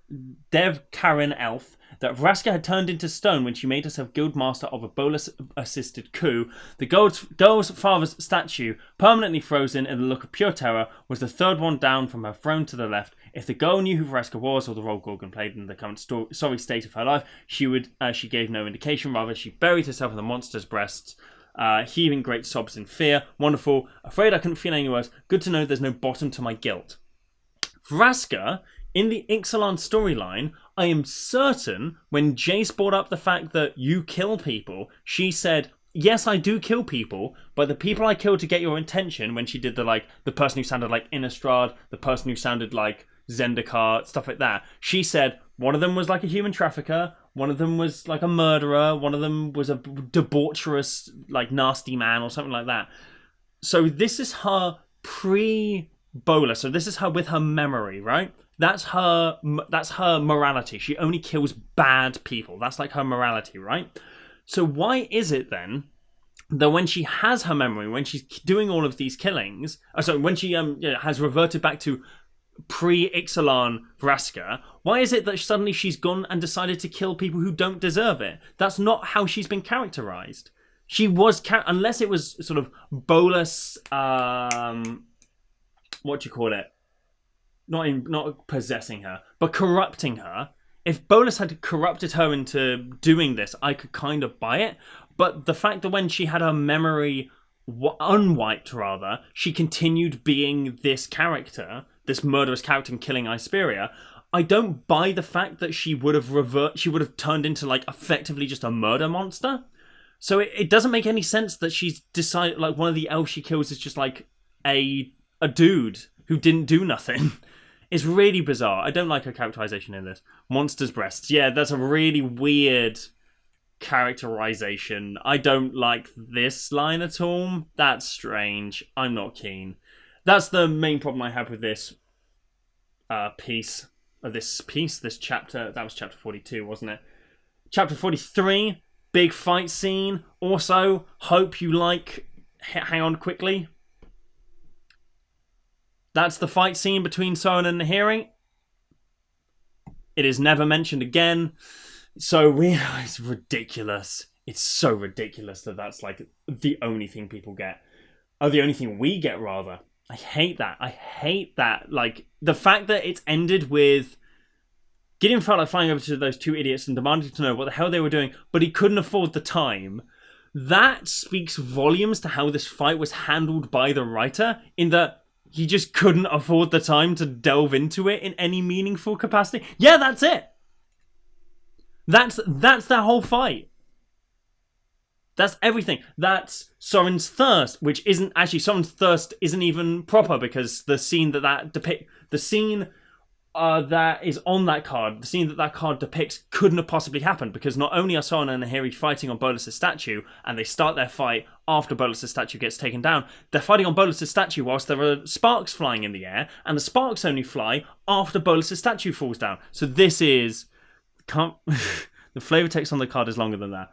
Dev Karen elf that Vraska had turned into stone when she made herself guildmaster of a Bolas-assisted coup. The girl's father's statue, permanently frozen in the look of pure terror, was the 3rd one down from her throne to the left. If the girl knew who Vraska was, or the role Gorgon played in the current sorry state of her life, she gave no indication. Rather, she buried herself in the monster's breasts, heaving great sobs in fear. Wonderful. Afraid I couldn't feel any worse. Good to know there's no bottom to my guilt. Vraska, in the Ixalan storyline, I am certain when Jace brought up the fact that you kill people, she said, yes, I do kill people, but the people I kill to get your attention, when she did the person who sounded like Innistrad, the person who sounded like Zendikar, stuff like that, she said one of them was like a human trafficker, one of them was like a murderer, one of them was a debaucherous, like nasty man or something like that. So this is her pre-Bola. So this is her with her memory, right? That's her morality. She only kills bad people. That's like her morality, right? So why is it then that when she has her memory, when she's doing all of these killings, when she has reverted back to pre-Ixalan Vraska, why is it that suddenly she's gone and decided to kill people who don't deserve it? That's not how she's been characterized. She was, unless it was sort of Bolas, what do you call it? Not possessing her, but corrupting her. If Bolas had corrupted her into doing this, I could kind of buy it. But the fact that when she had her memory unwiped, rather, she continued being this character, this murderous character and killing Isperia, I don't buy the fact that she would have turned into like effectively just a murder monster. So it doesn't make any sense that she's decided like one of the elves she kills is just like a dude who didn't do nothing. It's really bizarre. I don't like her characterization in this. Monster's breasts. Yeah, that's a really weird characterization. I don't like this line at all. That's strange. I'm not keen. That's the main problem I have with this this chapter. That was chapter 42, wasn't it? Chapter 43, big fight scene. Also, hope you like... Hang on quickly. That's the fight scene between Soren and Nahiri. It is never mentioned again. So it's ridiculous. It's so ridiculous that that's like the only thing people get. Or the only thing we get, rather. I hate that. I hate that. Like, the fact that it's ended with Gideon felt like flying over to those two idiots and demanding to know what the hell they were doing, but he couldn't afford the time. That speaks volumes to how this fight was handled by the writer, in that he just couldn't afford the time to delve into it in any meaningful capacity. Yeah, that's it. That's that whole fight. That's everything. That's Soren's thirst, which isn't actually Soren's thirst isn't even proper because the scene that is on that card, the scene that card depicts couldn't have possibly happened because not only are Soren and Nahiri fighting on Bolus's statue, and they start their fight after Bolus's statue gets taken down, they're fighting on Bolus's statue whilst there are sparks flying in the air, and the sparks only fly after Bolus's statue falls down. So this is... the flavor text on the card is longer than that.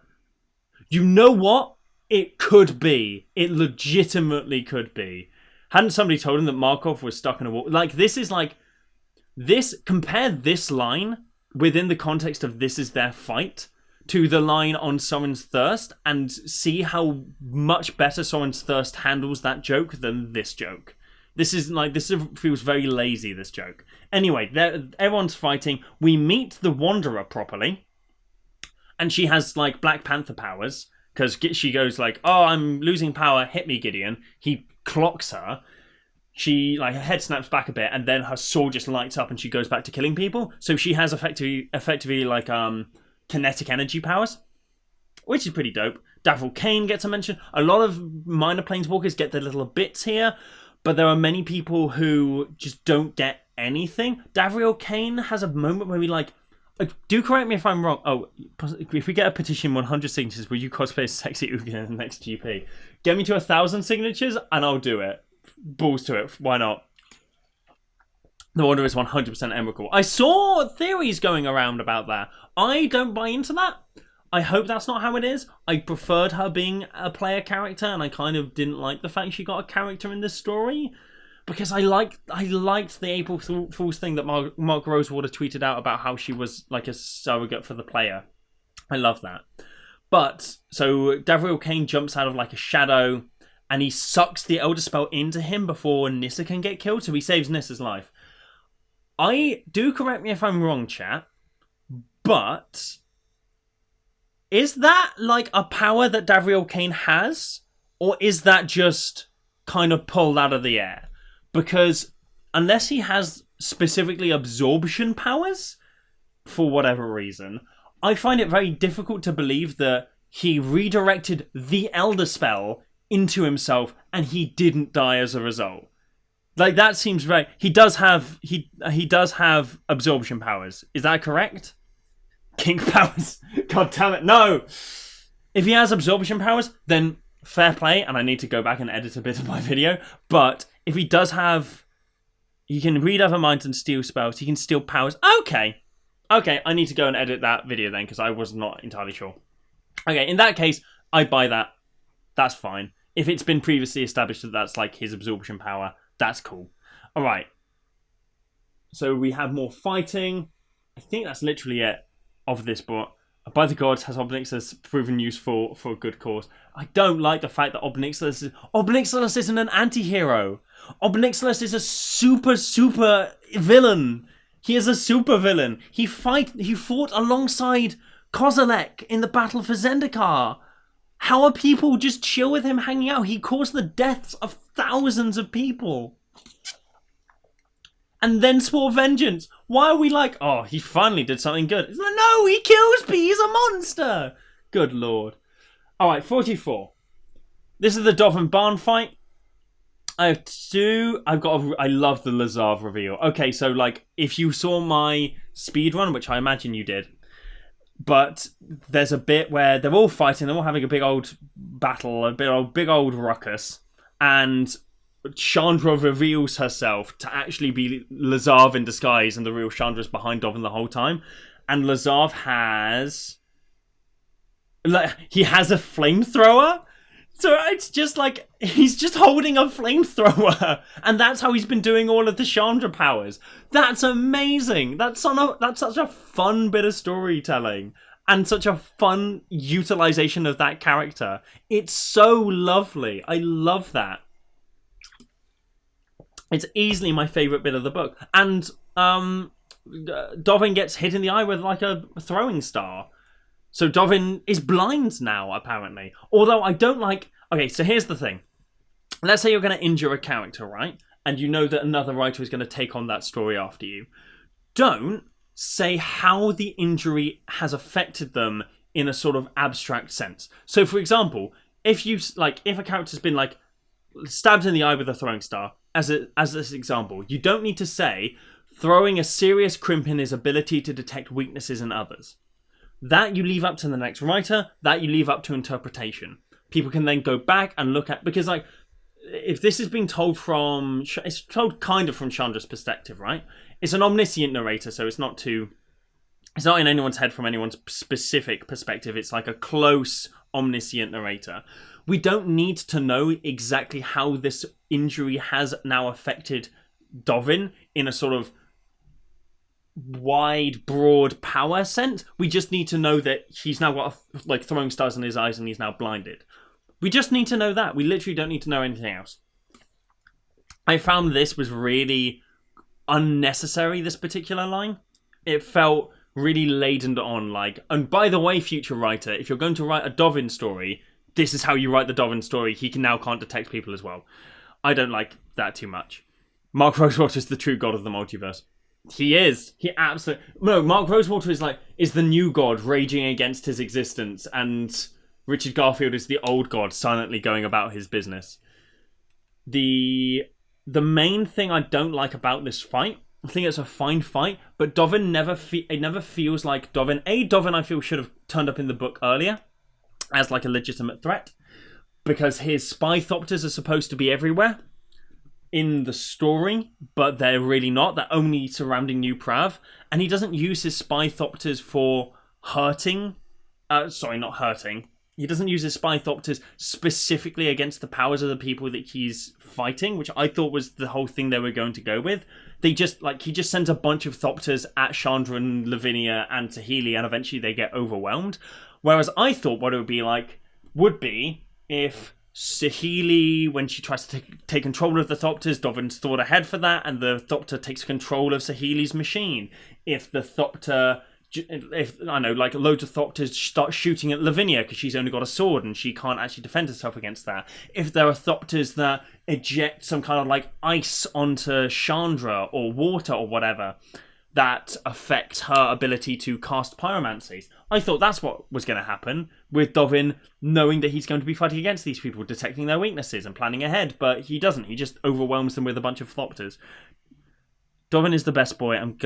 You know what? It could be. It legitimately could be. Hadn't somebody told him that Markov was stuck in a wall? Like, this is like... Compare this line within the context of this is their fight to the line on Soren's thirst and see how much better Soren's thirst handles that joke than this joke. This feels very lazy, this joke. Anyway, everyone's fighting. We meet the Wanderer properly. And she has, like, Black Panther powers. Because she goes, like, oh, I'm losing power. Hit me, Gideon. He clocks her. She, like, her head snaps back a bit. And then her sword just lights up and she goes back to killing people. So she has effectively like, kinetic energy powers. Which is pretty dope. Davril Kane gets a mention. A lot of minor planeswalkers get their little bits here. But there are many people who just don't get anything. Davril Kane has a moment where we, like... Do correct me if I'm wrong. Oh, if we get a petition 100 signatures, will you cosplay as Sexy Ugin in the next GP? Get me to 1,000 signatures and I'll do it. Balls to it. Why not? The Wanderer is 100% Emrakul. I saw theories going around about that. I don't buy into that. I hope that's not how it is. I preferred her being a player character, and I kind of didn't like the fact she got a character in this story. Because I liked the April Fool's thing that Mark Rosewater tweeted out about how she was like a surrogate for the player. I love that. But, so Davril Kane jumps out of like a shadow and he sucks the Elder Spell into him before Nissa can get killed, so he saves Nissa's life. Do correct me if I'm wrong, chat, but is that like a power that Davril Kane has? Or is that just kind of pulled out of the air? Because unless he has specifically absorption powers, for whatever reason, I find it very difficult to believe that he redirected the Elder Spell into himself and he didn't die as a result. Like, that seems very... He does have absorption powers. Is that correct? Kink powers. God damn it, no! If he has absorption powers, then fair play, and I need to go back and edit a bit of my video, but... If he does have... He can read other minds and steal spells. He can steal powers. Okay, I need to go and edit that video then, because I was not entirely sure. Okay, in that case, I buy that. That's fine. If it's been previously established that that's like his absorption power, that's cool. Alright. So we have more fighting. I think that's literally it of this book. By the gods, has Obnixilis proven useful for a good cause? I don't like the fact that Obnixilis isn't an anti-hero. Obnixilis is a super villain. He is a super villain. He fought alongside Kozilek in the battle for Zendikar. How are people just chill with him hanging out? He caused the deaths of thousands of people. And then swore vengeance. Why are we like, oh, he finally did something good? It's like, no, he kills me. He's a monster. Good lord. All right, 44. This is the Dolphin barn fight. I have two. I love the Lazav reveal. Okay, so like, if you saw my speedrun, which I imagine you did, but there's a bit where they're all fighting, they're all having a big old battle, a big old ruckus, and Chandra reveals herself to actually be Lazav in disguise, and the real Chandra's behind Dolphin the whole time. And Lazav has... he has a flamethrower? So it's just like, he's just holding a flamethrower. And that's how he's been doing all of the Chandra powers. That's amazing. That's such a fun bit of storytelling. And such a fun utilization of that character. It's so lovely. I love that. It's easily my favourite bit of the book. And Dolphin gets hit in the eye with like a throwing star. So Dolphin is blind now, apparently. Although I don't like... Okay, so here's the thing. Let's say you're going to injure a character, right? And you know that another writer is going to take on that story after you. Don't say how the injury has affected them in a sort of abstract sense. So, for example, if a character's been like stabbed in the eye with a throwing star, as this example, you don't need to say throwing a serious crimp in his ability to detect weaknesses in others. That you leave up to the next writer. That you leave up to interpretation. People can then go back and look at, because like, if this is being told it's told kind of from Chandra's perspective, right? It's an omniscient narrator, so it's not in anyone's head from anyone's specific perspective. It's like a close, omniscient narrator. We don't need to know exactly how this injury has now affected Dolphin in a sort of wide, broad power sense. We just need to know that he's now got like throwing stars in his eyes and he's now blinded. We just need to know that. We literally don't need to know anything else. I found this was really unnecessary, this particular line. It felt really laden on, like, and by the way, future writer, if you're going to write a Dolphin story, this is how you write the Dolphin story. He can't detect people as well. I don't like that too much. Mark Rosewater is the true god of the multiverse. He is. He absolutely... No, Mark Rosewater is the new god raging against his existence, and Richard Garfield is the old god silently going about his business. The main thing I don't like about this fight, I think it's a fine fight, but Dolphin it never feels like Dolphin. Dolphin I feel should have turned up in the book earlier as like a legitimate threat, because his spy thopters are supposed to be everywhere in the story, but they're really not. They're only surrounding New Prav, and he doesn't use his spy thopters for hurting. Not hurting. He doesn't use his spy thopters specifically against the powers of the people that he's fighting, which I thought was the whole thing they were going to go with. He just sends a bunch of thopters at Chandra and Lavinia and Saheeli, and eventually they get overwhelmed. Whereas I thought what it would be if Saheeli, when she tries to take control of the thopters, Dolphin's thought ahead for that, and the thopter takes control of Saheeli's machine. If loads of thopters start shooting at Lavinia because she's only got a sword and she can't actually defend herself against that. If there are thopters that eject some kind of like ice onto Chandra or water or whatever that affects her ability to cast pyromancies. I thought that's what was going to happen with Dolphin knowing that he's going to be fighting against these people, detecting their weaknesses and planning ahead, but he doesn't. He just overwhelms them with a bunch of thopters. Dolphin is the best boy. I'm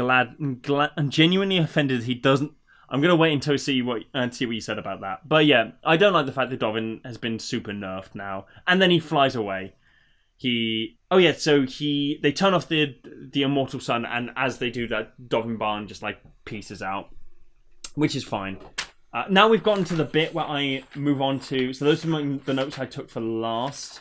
genuinely offended he doesn't. I'm going to wait until see what you said about that. But yeah, I don't like the fact that Dolphin has been super nerfed now. And then he flies away. They turn off the immortal sun, and as they do that, Dolphin Barn just like pieces out, which is fine. Now we've gotten to the bit where I move on to... So those are the notes I took for last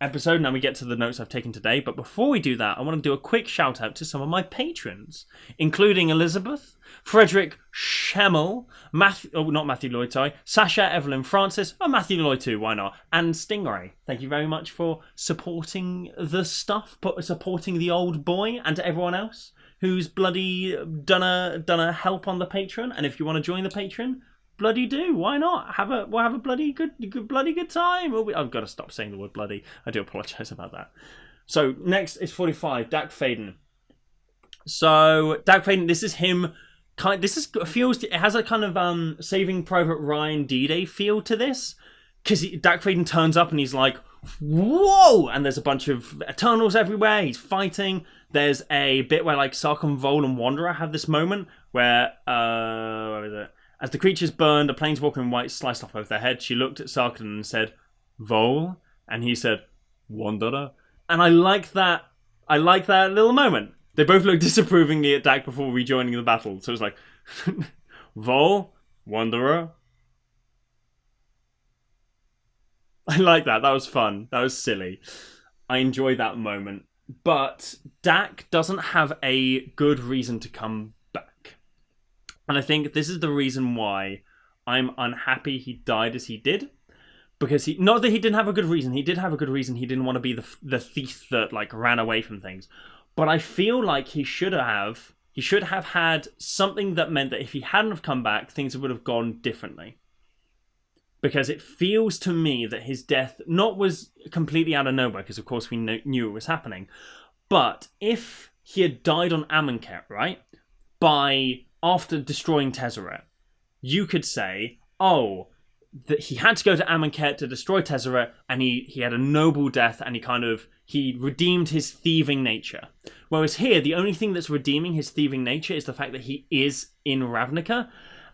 episode. Now we get to the notes I've taken today. But before we do that, I want to do a quick shout out to some of my patrons, including Elizabeth, Frederick Schemmel, Matthew Lloyd, sorry, Sasha, Evelyn Francis, Matthew Lloyd too, why not, and Stingray. Thank you very much for supporting the stuff, supporting the old boy, and to everyone else who's bloody done a help on the Patreon. And if you want to join the Patreon, bloody do. Why not? We'll have a bloody good time. I've got to stop saying the word bloody. I do apologise about that. So next is 45, Dak Faden. So Dak Faden, this is him. It has a kind of Saving Private Ryan D-Day feel to this, because Dak Faden turns up and he's like, whoa! And there's a bunch of Eternals everywhere. He's fighting. There's a bit where like Sarkhan, Vol, and Wanderer have this moment where where is it? As the creatures burned, a planeswalker in white sliced off over their head. She looked at Sarkhan and said, Vol? And he said, Wanderer? And I like that little moment. They both looked disapprovingly at Dak before rejoining the battle. So it was like, Vol? Wanderer? I like that. That was fun. That was silly. I enjoyed that moment. But Dak doesn't have a good reason to come back. And I think this is the reason why I'm unhappy he died as he did. Because not that he didn't have a good reason. He did have a good reason. He didn't want to be the thief that like ran away from things. But I feel like he should have had something that meant that if he hadn't have come back, things would have gone differently. Because it feels to me that his death was completely out of nowhere, because of course we knew it was happening. But if he had died on Amonkhet, right, after destroying Tezzeret, you could say, oh, that he had to go to Amonkhet to destroy Tezzeret, and he had a noble death, and he redeemed his thieving nature. Whereas here, the only thing that's redeeming his thieving nature is the fact that he is in Ravnica,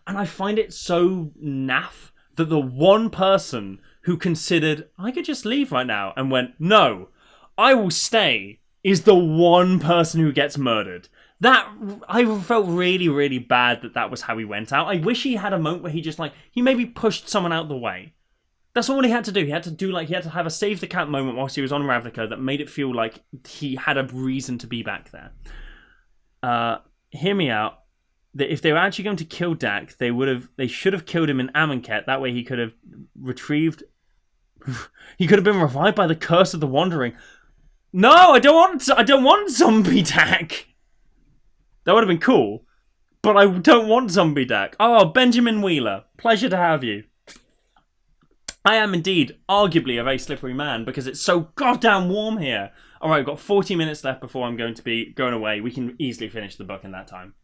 and I find it so naff that the one person who considered, I could just leave right now, and went, no, I will stay, is the one person who gets murdered. That, I felt really, really bad that was how he went out. I wish he had a moment where he maybe pushed someone out the way. That's all he had to do. He had to have a save the cat moment whilst he was on Ravnica that made it feel like he had a reason to be back there. Hear me out. That if they were actually going to kill Dak, they should have killed him in Amonkhet. That way he could have retrieved. He could have been revived by the curse of the Wandering. No, I don't want zombie Dak. That would have been cool, but I don't want zombie Dak. Oh, Benjamin Wheeler, pleasure to have you. I am indeed arguably a very slippery man because it's so goddamn warm here. All right, I've got 40 minutes left before I'm going to be going away. We can easily finish the book in that time.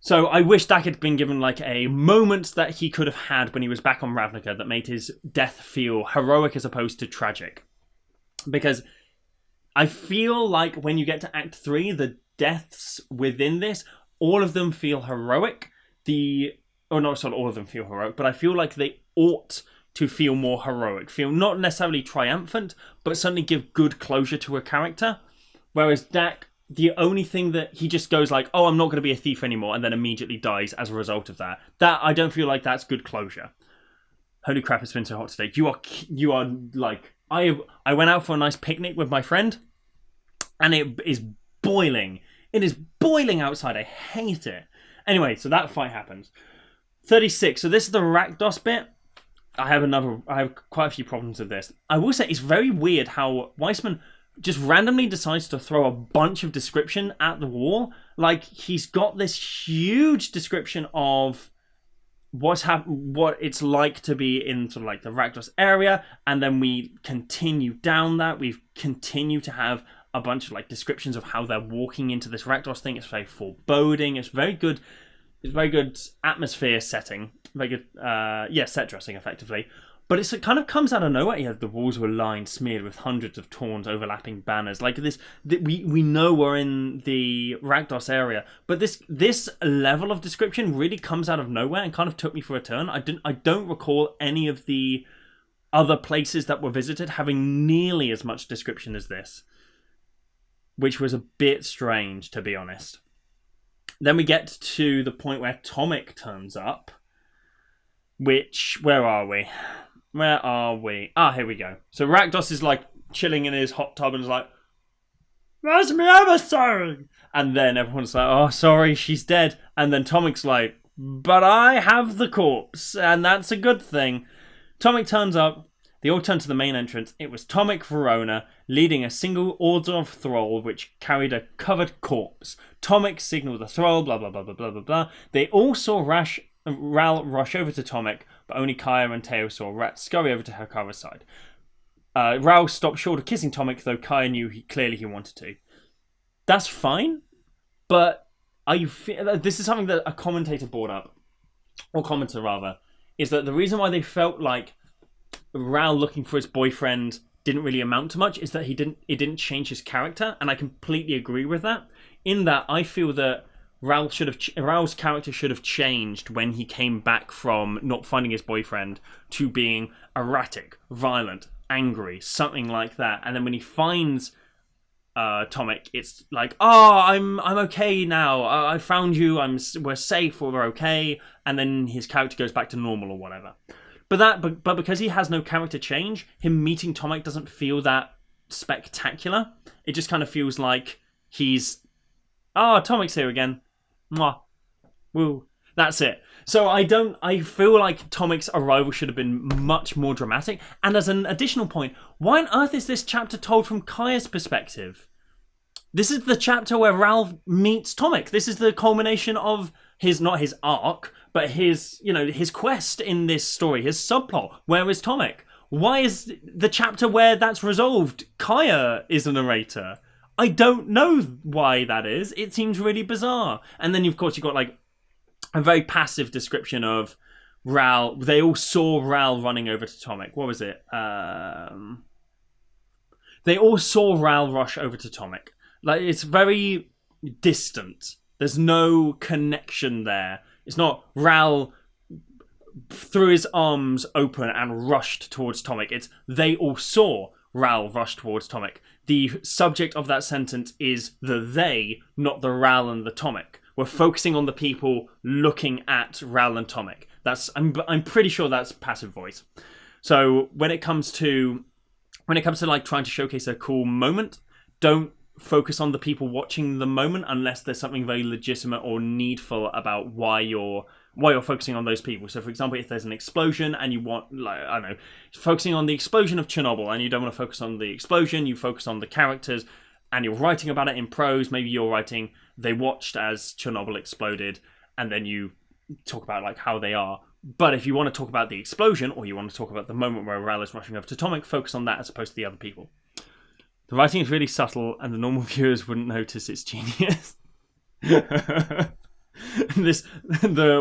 So I wish Dak had been given a moment that he could have had when he was back on Ravnica that made his death feel heroic as opposed to tragic. Because I feel like when you get to Act 3, the deaths within this, all of them feel heroic. Not all of them feel heroic, but I feel like they ought to feel more heroic. Feel not necessarily triumphant, but certainly give good closure to a character. Whereas Dak, the only thing that he just goes oh, I'm not going to be a thief anymore, and then immediately dies as a result of that. That I don't feel like that's good closure. Holy crap, it's been so hot today. You are I went out for a nice picnic with my friend, and it is boiling. It is boiling outside. I hate it. Anyway, so that fight happens. 36. So this is the Rakdos bit. I have quite a few problems with this. I will say it's very weird how Weissman just randomly decides to throw a bunch of description at the wall. He's got this huge description of what it's like to be in sort of the Rakdos area, and then we continue down that. We continue to have a bunch of descriptions of how they're walking into this Rakdos thing. It's very foreboding. It's very good. It's very good atmosphere setting. Very good, set dressing effectively. But it kind of comes out of nowhere. Yeah, the walls were lined, smeared with hundreds of torn, overlapping banners. We know we're in the Rakdos area, but this level of description really comes out of nowhere and kind of took me for a turn. I don't recall any of the other places that were visited having nearly as much description as this, which was a bit strange, to be honest. Then we get to the point where Tomek turns up, where are we? Where are we? Here we go. So Rakdos is chilling in his hot tub and is "Where's my emissary?" And then everyone's "Oh, sorry, she's dead." And then Tomek's "But I have the corpse, and that's a good thing." Tomek turns up. They all turn to the main entrance. It was Tomek Verona leading a single order of thrall which carried a covered corpse. Tomek signaled the thrall, blah, blah, blah, blah, blah, blah, blah. They all saw Ral rush over to Tomek, but only Kaya and Teo saw Rat scurry over to Hakara's side. Ral stopped short of kissing Tomek, though Kaya knew clearly he wanted to. That's fine, but this is something that a commentator brought up, or commenter rather, is that the reason why they felt like Ral looking for his boyfriend didn't really amount to much is that it didn't change his character, and I completely agree with that. In that, I feel that Ral's character should have changed when he came back from not finding his boyfriend to being erratic, violent, angry, something like that. And then when he finds Tomek, it's I'm okay now. I found you. We're safe. We're okay. And then his character goes back to normal or whatever. But because he has no character change, him meeting Tomek doesn't feel that spectacular. It just kind of feels like he's, Tomek's here again. Mwah. Woo. That's it. So I feel like Tomek's arrival should have been much more dramatic. And as an additional point, why on earth is this chapter told from Kaya's perspective? This is the chapter where Ralph meets Tomek. This is the culmination of not his arc, but his quest in this story, his subplot. Where is Tomek? Why is the chapter where that's resolved, Kaya is the narrator? I don't know why that is. It seems really bizarre. And then, of course, you've got a very passive description of Ral. They all saw Ral running over to Tomek. What was it? They all saw Ral rush over to Tomek. Like, it's very distant. There's no connection there. It's not Ral threw his arms open and rushed towards Tomek. It's they all saw Ral rush towards Tomek. The subject of that sentence is the they, not the Ral and the Tomek. We're focusing on the people looking at Ral and Tomek. I'm pretty sure that's passive voice. So when it comes to like trying to showcase a cool moment, don't focus on the people watching the moment unless there's something very legitimate or needful about why you're focusing on those people. So for example, if there's an explosion and you want, like, I don't know, focusing on the explosion of Chernobyl and you don't want to focus on the explosion, you focus on the characters and you're writing about it in prose. Maybe you're writing, they watched as Chernobyl exploded, and then you talk about like how they are. But if you want to talk about the explosion, or you want to talk about the moment where Ral is rushing over to Tomek, focus on that as opposed to the other people. The writing is really subtle, and the normal viewers wouldn't notice its genius. The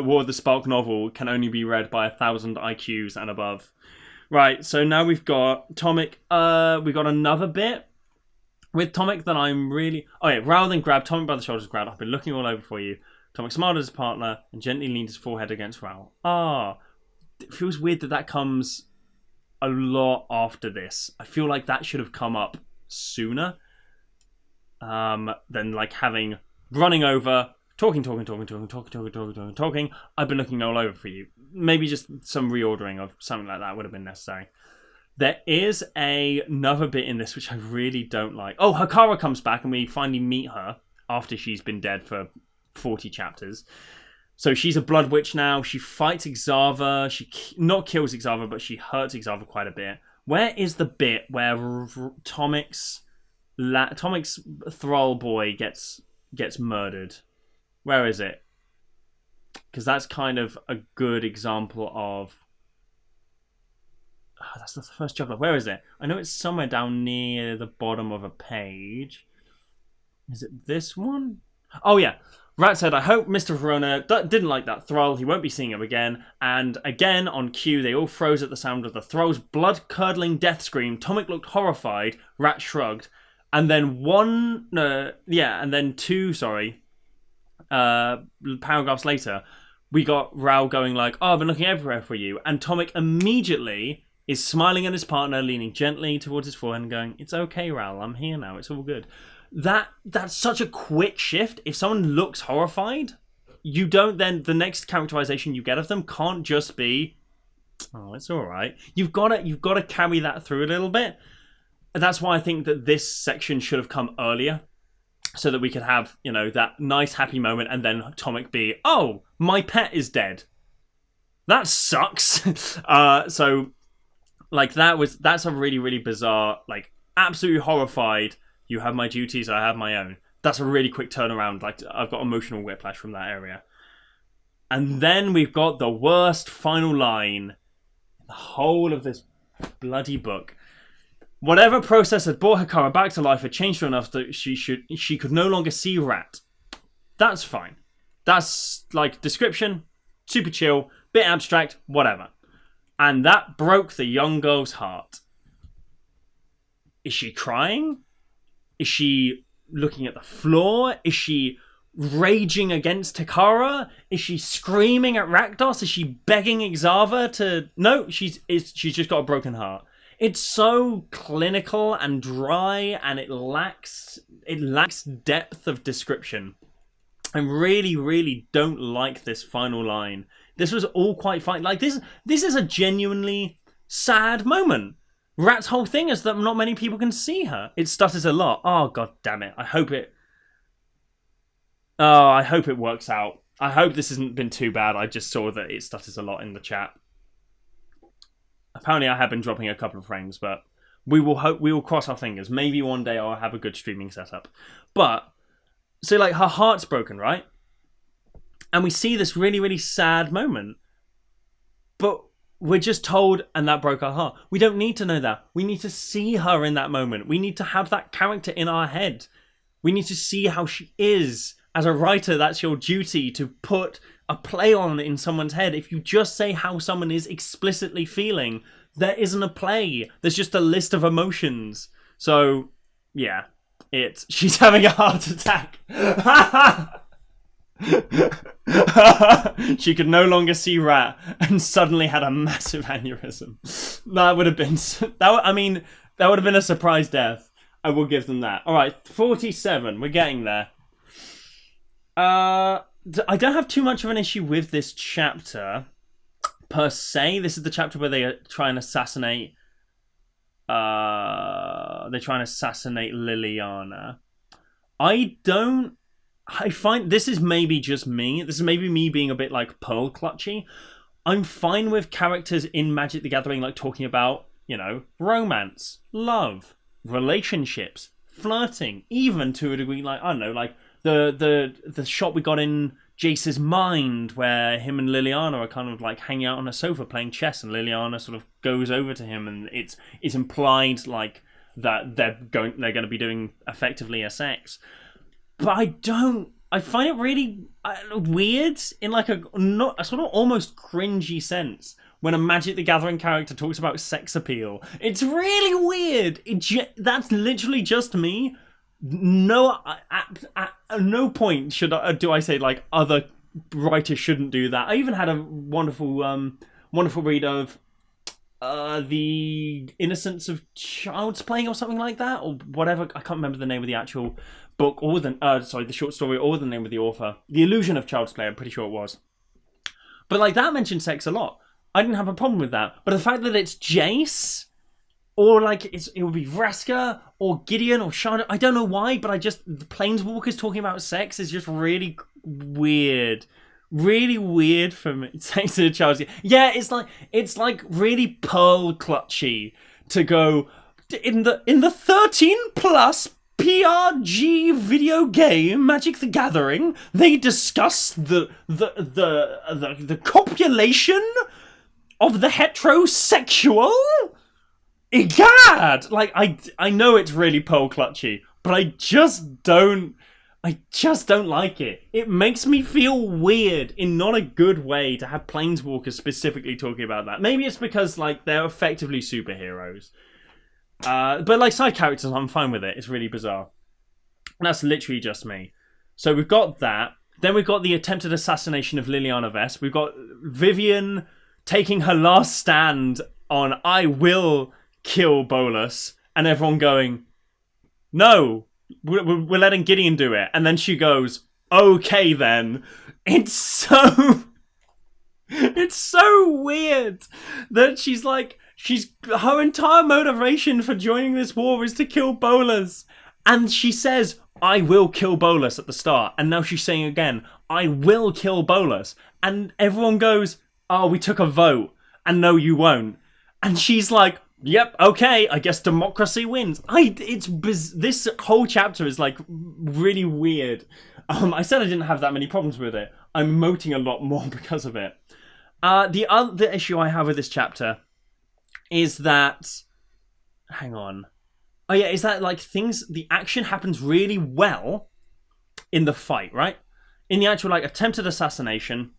War of the Spark novel can only be read by 1,000 IQs and above. Right, so now we've got Tomek. We got another bit with Tomek that I'm really... Oh yeah, Ral then grabbed Tomek by the shoulders, grabbed. I've been looking all over for you. Tomek smiled at his partner and gently leaned his forehead against Ral. It feels weird that comes a lot after this. I feel like that should have come up sooner than like running over, talking. I've been looking all over for you. Maybe just some reordering of something like that would have been necessary. There is another bit in this which I really don't like. Oh, Hakara comes back and we finally meet her after she's been dead for 40 chapters. So she's a blood witch now. She fights Ixava. She not kills Ixava, but she hurts Ixava quite a bit. Where is the bit where Tomek's thrall boy gets murdered? Where is it? Because that's kind of a good example of... Oh, that's the first juggler. Where is it? I know it's somewhere down near the bottom of a page. Is it this one? Oh yeah. Rat said, I hope Mr. Verona didn't like that thrall. He won't be seeing him again. And again, on cue, they all froze at the sound of the thrall's blood-curdling death scream. Tomek looked horrified. Rat shrugged. And then two paragraphs later, we got Ral going like, I've been looking everywhere for you. And Tomek immediately is smiling at his partner, leaning gently towards his forehead and going, it's okay, Ral, I'm here now. It's all good. That's such a quick shift. If someone looks horrified, you don't then, the next characterization you get of them can't just be, oh, it's all right. You've got to carry that through a little bit. And that's why I think that this section should have come earlier, so that we could have, that nice happy moment, and then Tomek be, oh, my pet is dead. That sucks. So like that's a really, really bizarre, like absolutely horrified. You have my duties, I have my own. That's a really quick turnaround. Like, I've got emotional whiplash from that area. And then we've got the worst final line in the whole of this bloody book. Whatever process had brought Hakara back to life had changed her enough that she could no longer see Rat. That's fine. That's, like, description, super chill, bit abstract, whatever. And that broke the young girl's heart. Is she crying? Is she looking at the floor? Is she raging against Takara? Is she screaming at Rakdos? Is she begging Ixava to... No, she's just got a broken heart. It's so clinical and dry, and it lacks depth of description. I really, really don't like this final line. This was all quite fine. Like, this is a genuinely sad moment. Rat's whole thing is that not many people can see her. It stutters a lot. Oh, god damn it. I hope it works out. I hope this hasn't been too bad. I just saw that it stutters a lot in the chat. Apparently I have been dropping a couple of frames, but we will cross our fingers. Maybe one day I'll have a good streaming setup. But, so like her heart's broken, right? And we see this really, really sad moment. But we're just told, and that broke our heart. We don't need to know that. We need to see her in that moment. We need to have that character in our head. We need to see how she is as a writer, that's your duty to put a play on in someone's head. If you just say how someone is explicitly feeling, there isn't a play. There's just a list of emotions. So, yeah, she's having a heart attack. She could no longer see Rat and suddenly had a massive aneurysm. That would have been that would have been a surprise death. I will give them that. All right, 47. We're getting there. I don't have too much of an issue with this chapter per se. This is the chapter where they try and assassinate. They try and assassinate Liliana. I find this is maybe just me. This is maybe me being a bit like pearl clutchy. I'm fine with characters in Magic the Gathering like talking about, romance, love, relationships, flirting, even to a degree like, I don't know, like the shot we got in Jace's mind where him and Liliana are kind of like hanging out on a sofa playing chess, and Liliana sort of goes over to him, and it's implied like that they're going to be doing effectively a sex. But I find it really weird in like a sort of almost cringy sense when a Magic the Gathering character talks about sex appeal. It's really weird. That's literally just me. No, at no point do I say like other writers shouldn't do that. I even had a wonderful read of The Innocence of Child's Playing or something like that, or whatever. I can't remember the name of the actual book or the short story or the name of the author. The Illusion of Child's Play, I'm pretty sure it was. But like that mentioned sex a lot. I didn't have a problem with that. But the fact that it's Jace, or like it would be Vraska or Gideon or Charlotte, I don't know why, but the Planeswalkers talking about sex is just really weird. Really weird for me. Thanks to the Charles. Yeah, it's like really pearl clutchy to go in the 13 plus PRG video game Magic the Gathering. They discuss the copulation of the heterosexual. Egad! Like I know it's really pearl clutchy, but I just don't like it. It makes me feel weird in not a good way to have Planeswalkers specifically talking about that. Maybe it's because like they're effectively superheroes. But like side characters, I'm fine with it. It's really bizarre. And that's literally just me. So we've got that. Then we've got the attempted assassination of Liliana Vess. We've got Vivian taking her last stand on I will kill Bolas, and everyone going, no, we're letting Gideon do it. And then she goes, okay then. It's so weird that her entire motivation for joining this war is to kill Bolas. And she says, I will kill Bolas at the start. And now she's saying again, I will kill Bolas. And everyone goes, oh, we took a vote. And no, you won't. And she's like, yep, okay, I guess democracy wins. This whole chapter is like really weird. I said I didn't have that many problems with it. I'm emoting a lot more because of it. The other issue I have with this chapter is that, hang on. Oh yeah, is that like the action happens really well in the fight, right? In the actual like attempted assassination,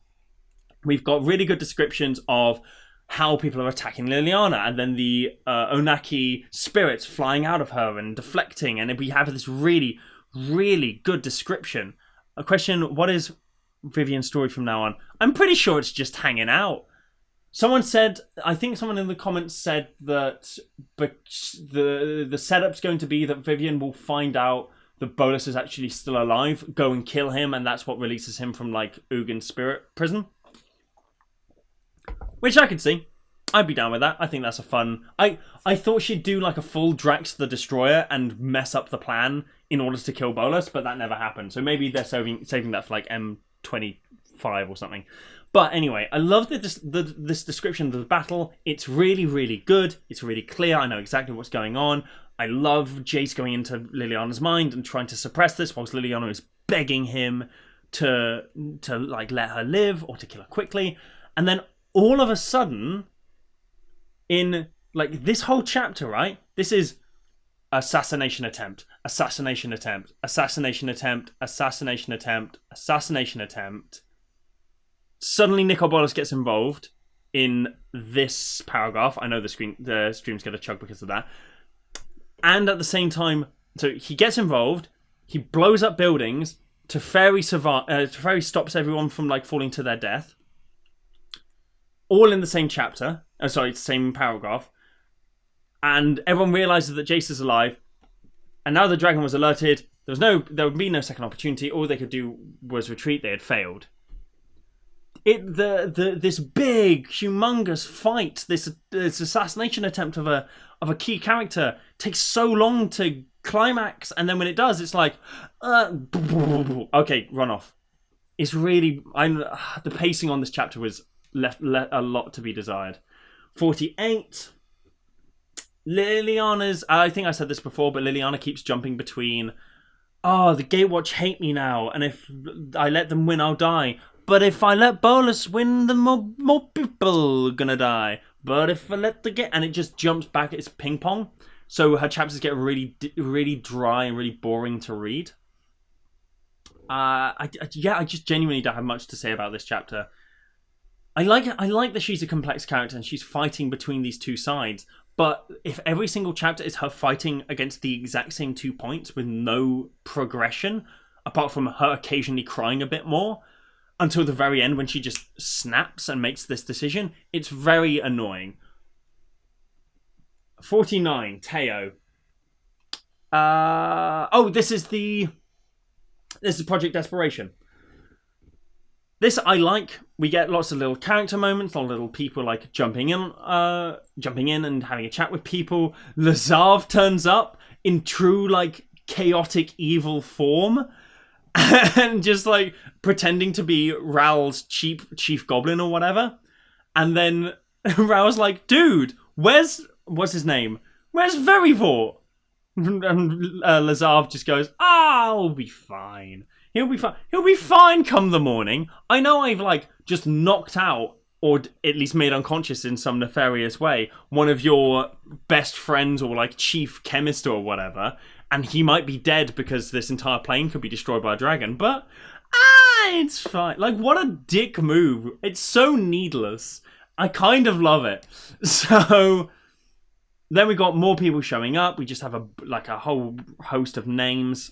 we've got really good descriptions of how people are attacking Liliana, and then the Onaki spirits flying out of her and deflecting, and we have this really, really good description. A question, what is Vivian's story from now on? I'm pretty sure it's just hanging out. Someone said, I think someone in the comments said that the setup's going to be that Vivian will find out that Bolas is actually still alive, go and kill him, and that's what releases him from like Ugin's spirit prison. Which I could see. I'd be down with that. I think that's a fun... I thought she'd do like a full Drax the Destroyer and mess up the plan in order to kill Bolas, but that never happened. So maybe they're saving that for like M25 or something. But anyway, I love this description of the battle. It's really, really good. It's really clear. I know exactly what's going on. I love Jace going into Liliana's mind and trying to suppress this whilst Liliana is begging him to like let her live or to kill her quickly. And then all of a sudden, in like this whole chapter, right? This is assassination attempt, assassination attempt, assassination attempt, assassination attempt, assassination attempt. Suddenly Nicol Bolas gets involved in this paragraph. I know the stream's going to chug because of that. And at the same time, so he gets involved, he blows up buildings, Teferi stops everyone from like falling to their death. All in the same chapter. Same paragraph. And everyone realizes that Jace is alive. And now the dragon was alerted. There would be no second opportunity. All they could do was retreat. They had failed. This big, humongous fight, this assassination attempt of a key character takes so long to climax, and then when it does, it's like, okay, run off. It's really, the pacing on this chapter was left a lot to be desired. 48. Liliana's, I think I said this before, but Liliana keeps jumping between, the Gatewatch hate me now, and if I let them win, I'll die. But if I let Bolas win, then more people are gonna die. But if I let and it just jumps back, it's ping pong. So her chapters get really, really dry and really boring to read. I just genuinely don't have much to say about this chapter. I like that she's a complex character and she's fighting between these two sides. But if every single chapter is her fighting against the exact same 2 points with no progression, apart from her occasionally crying a bit more, until the very end when she just snaps and makes this decision, it's very annoying. 49, Teo. This is Project Desperation. This I like. We get lots of little character moments, a lot of little people like jumping in and having a chat with people. Lazav turns up in true like chaotic evil form. And just like pretending to be Raoul's chief goblin or whatever. And then Raoul's like, dude, what's his name? Where's Verivore? And Lazav just goes, I'll be fine. He'll be fine. He'll be fine come the morning. I know I've like just knocked out, or at least made unconscious in some nefarious way, one of your best friends or like chief chemist or whatever. And he might be dead because this entire plane could be destroyed by a dragon. But, it's fine. Like, what a dick move. It's so needless. I kind of love it. So, then we got more people showing up. We just have a whole host of names.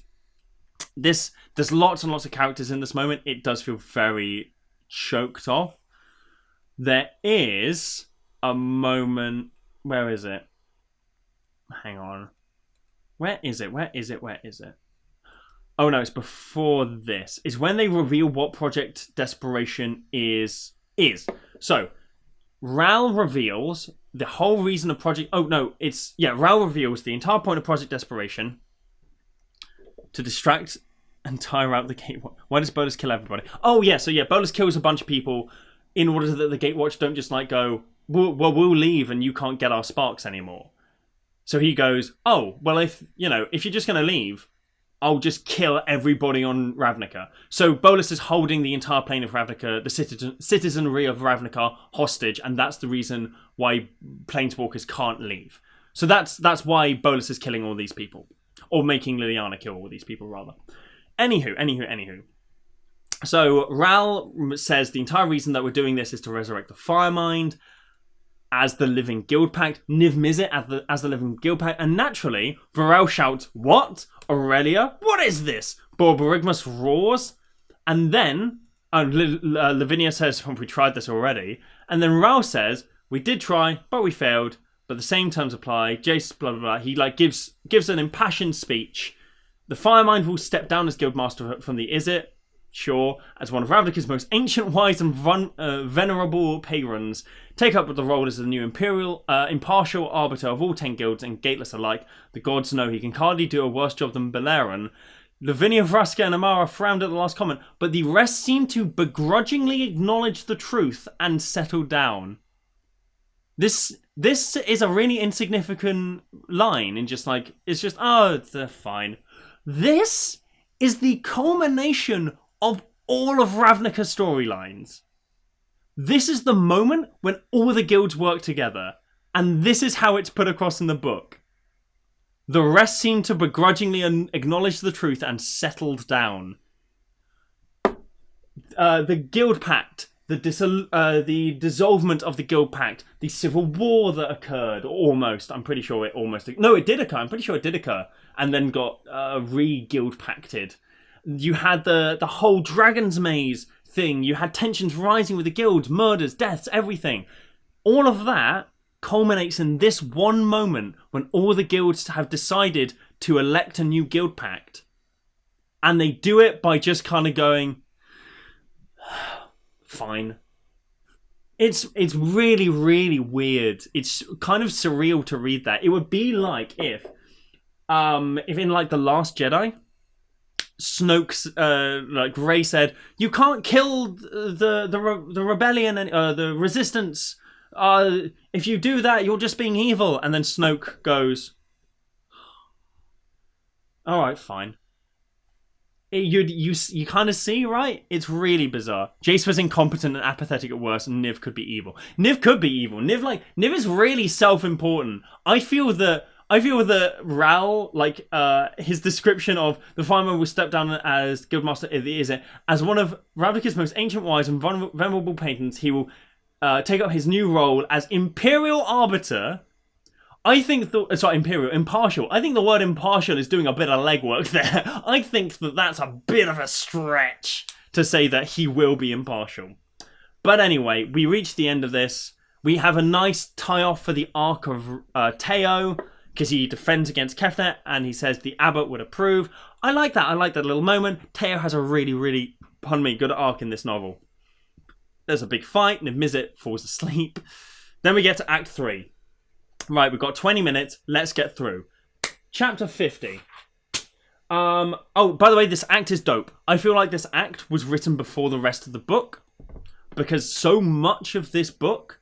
There's lots and lots of characters in this moment. It does feel very choked off. There is a moment... Where is it? Hang on. Where is it? Oh no, it's before this. It's when they reveal what Project Desperation is. So, Raoul reveals the whole reason of Project... Raoul reveals the entire point of Project Desperation to distract and tire out the Gatewatch. Why does Bolas kill everybody? Bolas kills a bunch of people in order that the Gatewatch don't just like go, we'll leave and you can't get our sparks anymore. So he goes, if you're just going to leave, I'll just kill everybody on Ravnica. So Bolas is holding the entire plane of Ravnica, the citizenry of Ravnica, hostage, and that's the reason why Planeswalkers can't leave. So that's why Bolas is killing all these people. Or making Liliana kill all these people, rather. Anywho. So Raoul says the entire reason that we're doing this is to resurrect the Firemind as the Living Guild Pact, Niv Mizzet as the Living Guild Pact, and naturally, Varel shouts, what? Aurelia? What is this? Borborygmus roars, and then Lavinia says, we tried this already, and then Raoul says, we did try, but we failed, but the same terms apply, Jace, blah, blah, blah. He gives an impassioned speech. The Firemind will step down as Guildmaster from the Izzet, sure, as one of Ravnica's most ancient, wise, and venerable patrons, take up the role as the new impartial arbiter of all 10 guilds and gateless alike. The gods know he can hardly do a worse job than Beleren. Lavinia, Vraska, and Amara frowned at the last comment, but the rest seemed to begrudgingly acknowledge the truth and settle down. This is a really insignificant line, and it's they're fine. This is the culmination of all of Ravnica's storylines. This is the moment when all the guilds work together, and this is how it's put across in the book. The rest seemed to begrudgingly acknowledge the truth and settled down. The Guild Pact, the dissolvement of the Guild Pact, the civil war that occurred, almost. I'm pretty sure it almost... No, it did occur. I'm pretty sure it did occur. And then got re-Guild Pacted. You had the whole Dragon's Maze thing. You had tensions rising with the guilds, murders, deaths, everything. All of that culminates in this one moment when all the guilds have decided to elect a new Guild Pact. And they do it by just kind of going... Fine. It's really, really weird. It's kind of surreal to read that. It would be like if in like The Last Jedi, Snoke's like Rey said, "You can't kill the rebellion and the resistance. If you do that, you're just being evil." And then Snoke goes, "All right, fine." You kind of see, right? It's really bizarre. Jace was incompetent and apathetic at worst, and Niv could be evil. Niv could be evil. Niv is really self-important. I feel that Ral, like, his description of the fireman will step down as Guildmaster is it as one of Ravnica's most ancient, wise, and venerable patrons. He will take up his new role as Imperial Arbiter. I think impartial. I think the word impartial is doing a bit of legwork there. I think that's a bit of a stretch to say that he will be impartial. But anyway, we reach the end of this. We have a nice tie-off for the arc of Teo, because he defends against Kefnet, and he says the abbot would approve. I like that. I like that little moment. Teo has a really, really, pardon me, good arc in this novel. There's a big fight, Niv Mizzet falls asleep. Then we get to Act 3. Right, we've got 20 minutes. Let's get through. Chapter 50. Oh, by the way, this act is dope. I feel like this act was written before the rest of the book, because so much of this book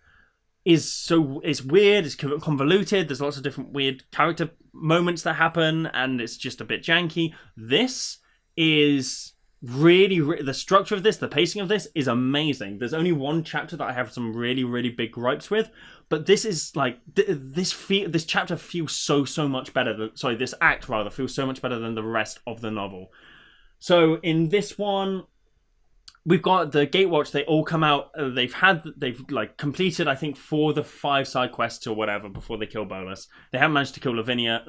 it's weird, it's convoluted, there's lots of different weird character moments that happen, and it's just a bit janky. This is really, the structure of this, the pacing of this is amazing. There's only one chapter that I have some really, really big gripes with, but this is like, this chapter feels so much better than, this act rather feels so much better than the rest of the novel. So in this one, we've got the Gatewatch. They all come out. They've like completed, I think, 4 of the 5 side quests or whatever before they kill Bolus. They haven't managed to kill Liliana,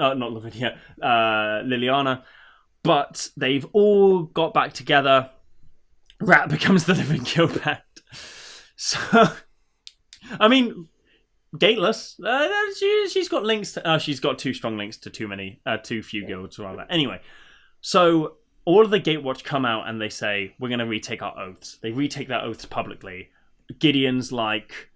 but they've all got back together. Rat becomes the living Guild Pact. So, I mean, Gateless. She's got links to. She's got too strong links to too few guilds rather. Anyway, so all of the Gatewatch come out and they say, we're going to retake our oaths. They retake their oaths publicly. Gideon's like,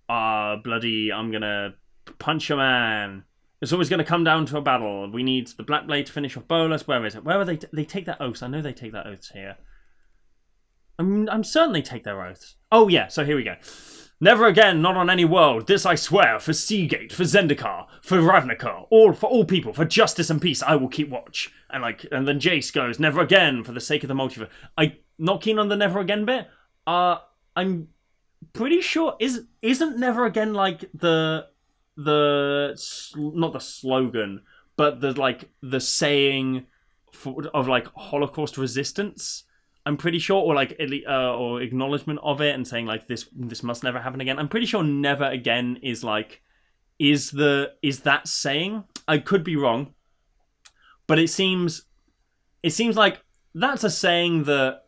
bloody, I'm going to punch a man. It's always going to come down to a battle. We need the Black Blade to finish off Bolus. Where is it? Where are they? They take their oaths. I know they take their oaths here. I'm certain they take their oaths. Oh, yeah. So here we go. Never again, not on any world. This I swear, for Seagate, for Zendikar, for Ravnica, for all people, for justice and peace, I will keep watch. And then Jace goes, never again, for the sake of the multiverse. I'm not keen on the never again bit. I'm pretty sure isn't never again like the not the slogan, but the saying of like Holocaust resistance. I'm pretty sure, or or acknowledgement of it, and saying like this must never happen again. I'm pretty sure never again is that saying. I could be wrong, but it seems like that's a saying that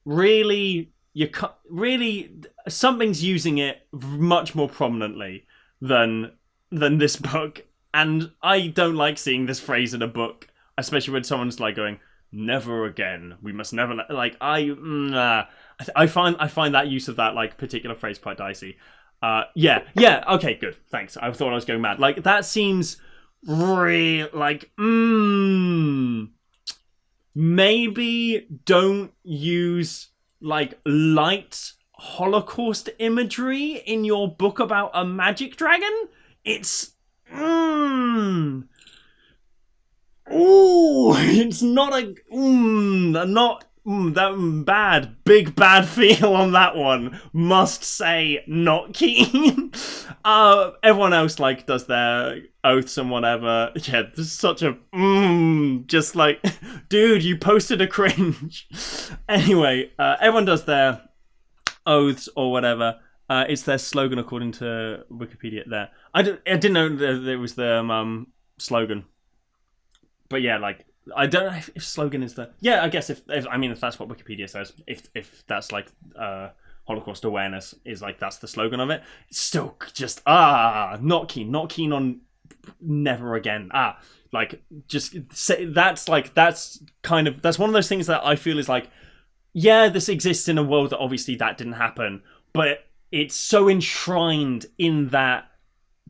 really something's using it much more prominently than this book, and I don't like seeing this phrase in a book, especially when someone's like going, never again. We must never I find that use of that like particular phrase quite dicey. Yeah. Okay, good. Thanks. I thought I was going mad. Like that seems real. Like maybe don't use like light Holocaust imagery in your book about a magic dragon. It's Ooh, it's not Bad, big bad feel on that one. Must say, not keen. Everyone else like does their oaths and whatever. Yeah, this is such a just like, dude, you posted a cringe. Anyway, everyone does their oaths or whatever. It's their slogan according to Wikipedia. There, I didn't know that it was the slogan, but yeah, like. I don't know if slogan is the... Yeah, I guess if that's what Wikipedia says, if that's like Holocaust awareness is like that's the slogan of it, it's still just not keen on never again. Like just say that's one of those things that I feel is like, yeah, this exists in a world that obviously that didn't happen, but it's so enshrined in that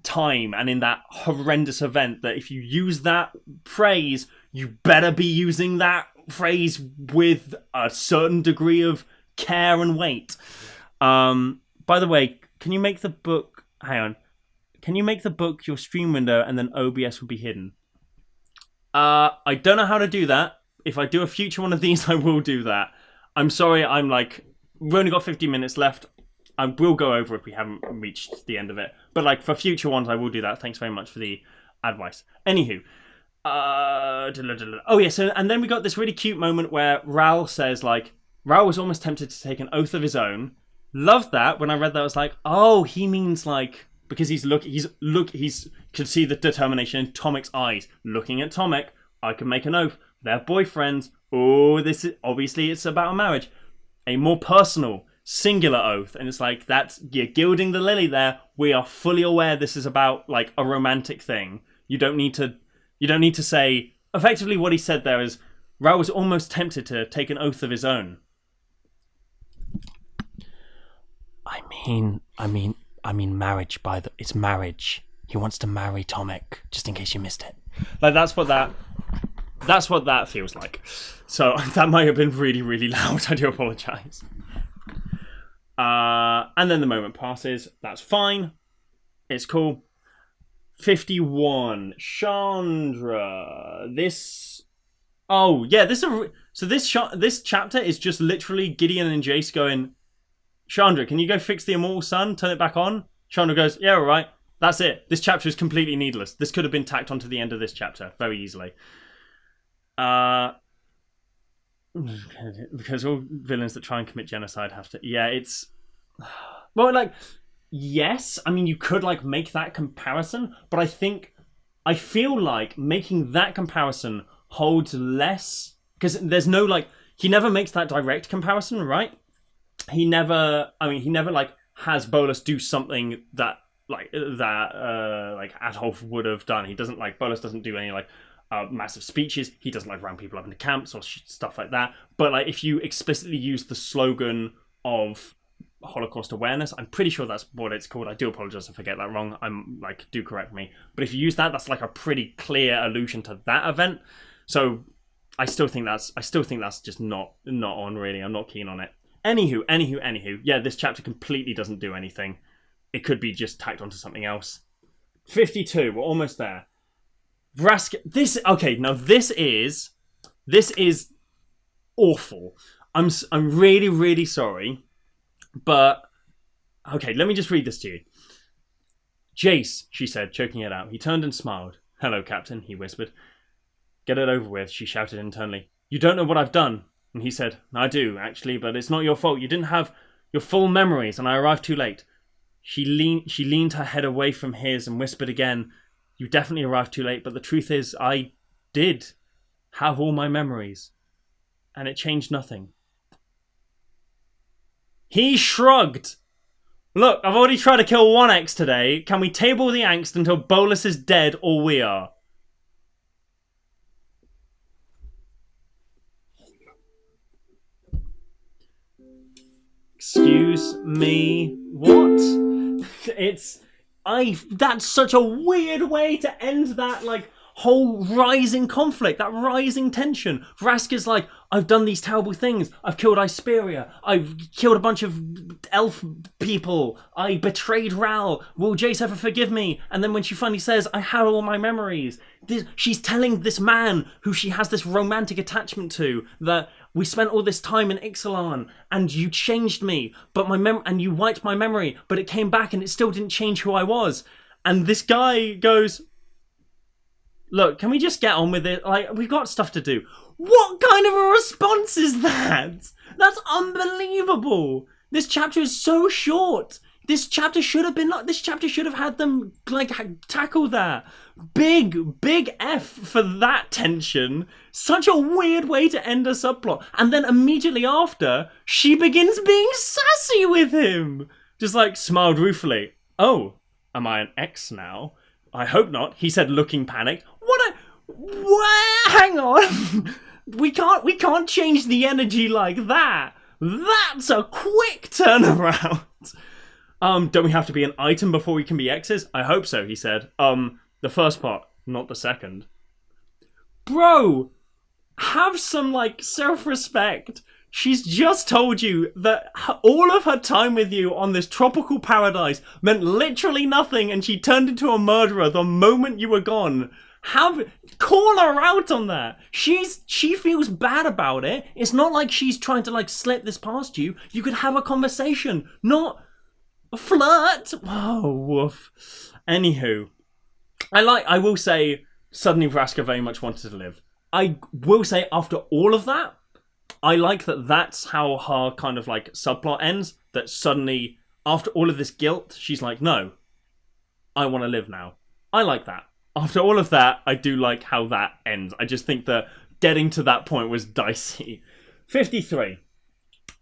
time and in that horrendous event that if you use that phrase, you better be using that phrase with a certain degree of care and weight. By the way, can you make the book... Hang on. Can you make the book your stream window and then OBS will be hidden? I don't know how to do that. If I do a future one of these, I will do that. I'm sorry, we've only got 50 minutes left. I will go over if we haven't reached the end of it. But like for future ones, I will do that. Thanks very much for the advice. Anywho. Oh yeah, so and then we got this really cute moment where Ral says like Ral was almost tempted to take an oath of his own. Loved that. When I read that, I was like, oh, he means like because he's could see the determination in Tomek's eyes. Looking at Tomek, I can make an oath. They're boyfriends. Oh, this is obviously it's about a marriage. A more personal, singular oath, and it's like you're gilding the lily there. We are fully aware this is about like a romantic thing. You don't need to say... Effectively what he said there is, Rao was almost tempted to take an oath of his own. I mean marriage it's marriage. He wants to marry Tomek, just in case you missed it. Like that's what that feels like. So that might have been really, really loud. I do apologise. And then the moment passes. That's fine. It's cool. 51. Chandra. This chapter is just literally Gideon and Jace going, Chandra, can you go fix the immortal sun? Turn it back on? Chandra goes, yeah, all right. That's it. This chapter is completely needless. This could have been tacked onto the end of this chapter very easily. Because all villains that try and commit genocide have to... Yeah, it's... Well, like... Yes, I mean, you could, like, make that comparison, but I feel like making that comparison holds less, because there's no, like, he never makes that direct comparison, right? He never, like, has Bolus do something that Adolf would have done. He doesn't, like, Bolus doesn't do any, like, massive speeches. He doesn't, like, round people up into camps or stuff like that. But, like, if you explicitly use the slogan of Holocaust awareness, I'm pretty sure that's what it's called. I do apologize if I get that wrong. I'm like, do correct me. But if you use that, that's like a pretty clear allusion to that event. So I still think that's just not on really. I'm not keen on it. Anywho. Yeah, this chapter completely doesn't do anything. It could be just tacked onto something else. 52. We're almost there. Vraska. This is awful. I'm really, really sorry. But, okay, let me just read this to you. Jace, she said, choking it out. He turned and smiled. Hello, Captain, he whispered. Get it over with, she shouted internally. You don't know what I've done. And he said, I do, actually, but it's not your fault. You didn't have your full memories, and I arrived too late. She leaned her head away from his and whispered again, you definitely arrived too late, but the truth is, I did have all my memories. And it changed nothing. He shrugged. Look, I've already tried to kill 1X today. Can we table the angst until Bolus is dead or we are? Excuse me. What? That's such a weird way to end that. Like, whole rising conflict, that rising tension. Vraska's like, I've done these terrible things. I've killed Isperia. I've killed a bunch of elf people. I betrayed Ral. Will Jace ever forgive me? And then when she finally says, I had all my memories, she's telling this man who she has this romantic attachment to that we spent all this time in Ixalan and you changed me, but and you wiped my memory, but it came back and it still didn't change who I was. And this guy goes, look, can we just get on with it? Like, we've got stuff to do. What kind of a response is that? That's unbelievable. This chapter is so short. This chapter should have had them, like, tackle that. Big F for that tension. Such a weird way to end a subplot. And then immediately after, she begins being sassy with him. Just, like, smiled ruefully. Oh, am I an ex now? I hope not, he said, looking panicked. Hang on. We can't change the energy like that. That's a quick turnaround. Don't we have to be an item before we can be exes? I hope so, he said. The first part, not the second. Bro, have some, like, self-respect. She's just told you that all of her time with you on this tropical paradise meant literally nothing, and she turned into a murderer the moment you were gone. Call her out on that. She feels bad about it. It's not like she's trying to, like, slip this past you. You could have a conversation, not a flirt. Oh, woof. Anywho, I will say, suddenly Vraska very much wanted to live. I will say, after all of that, I like that that's how her kind of, like, subplot ends. That suddenly, after all of this guilt, she's like, no, I want to live now. I like that. After all of that, I do like how that ends. I just think that getting to that point was dicey. 53.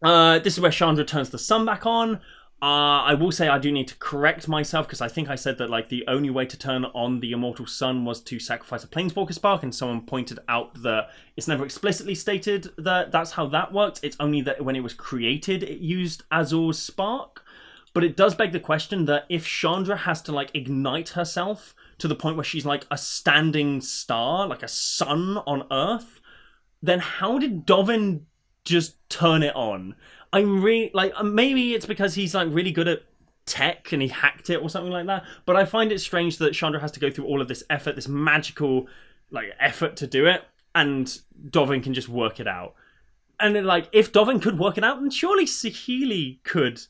This is where Chandra turns the sun back on. I will say I do need to correct myself, because I think I said that, like, the only way to turn on the immortal sun was to sacrifice a planeswalker spark, and someone pointed out that it's never explicitly stated that that's how that worked. It's only that when it was created, it used Azur's spark. But it does beg the question that if Chandra has to, like, ignite herself to the point where she's like a standing star, like a sun on Earth, then how did Dolphin just turn it on? I'm really, like, maybe it's because he's, like, really good at tech and he hacked it or something like that, but I find it strange that Chandra has to go through all of this effort, this magical, like, effort to do it, and Dolphin can just work it out. And then, like, if Dolphin could work it out, then surely Saheeli could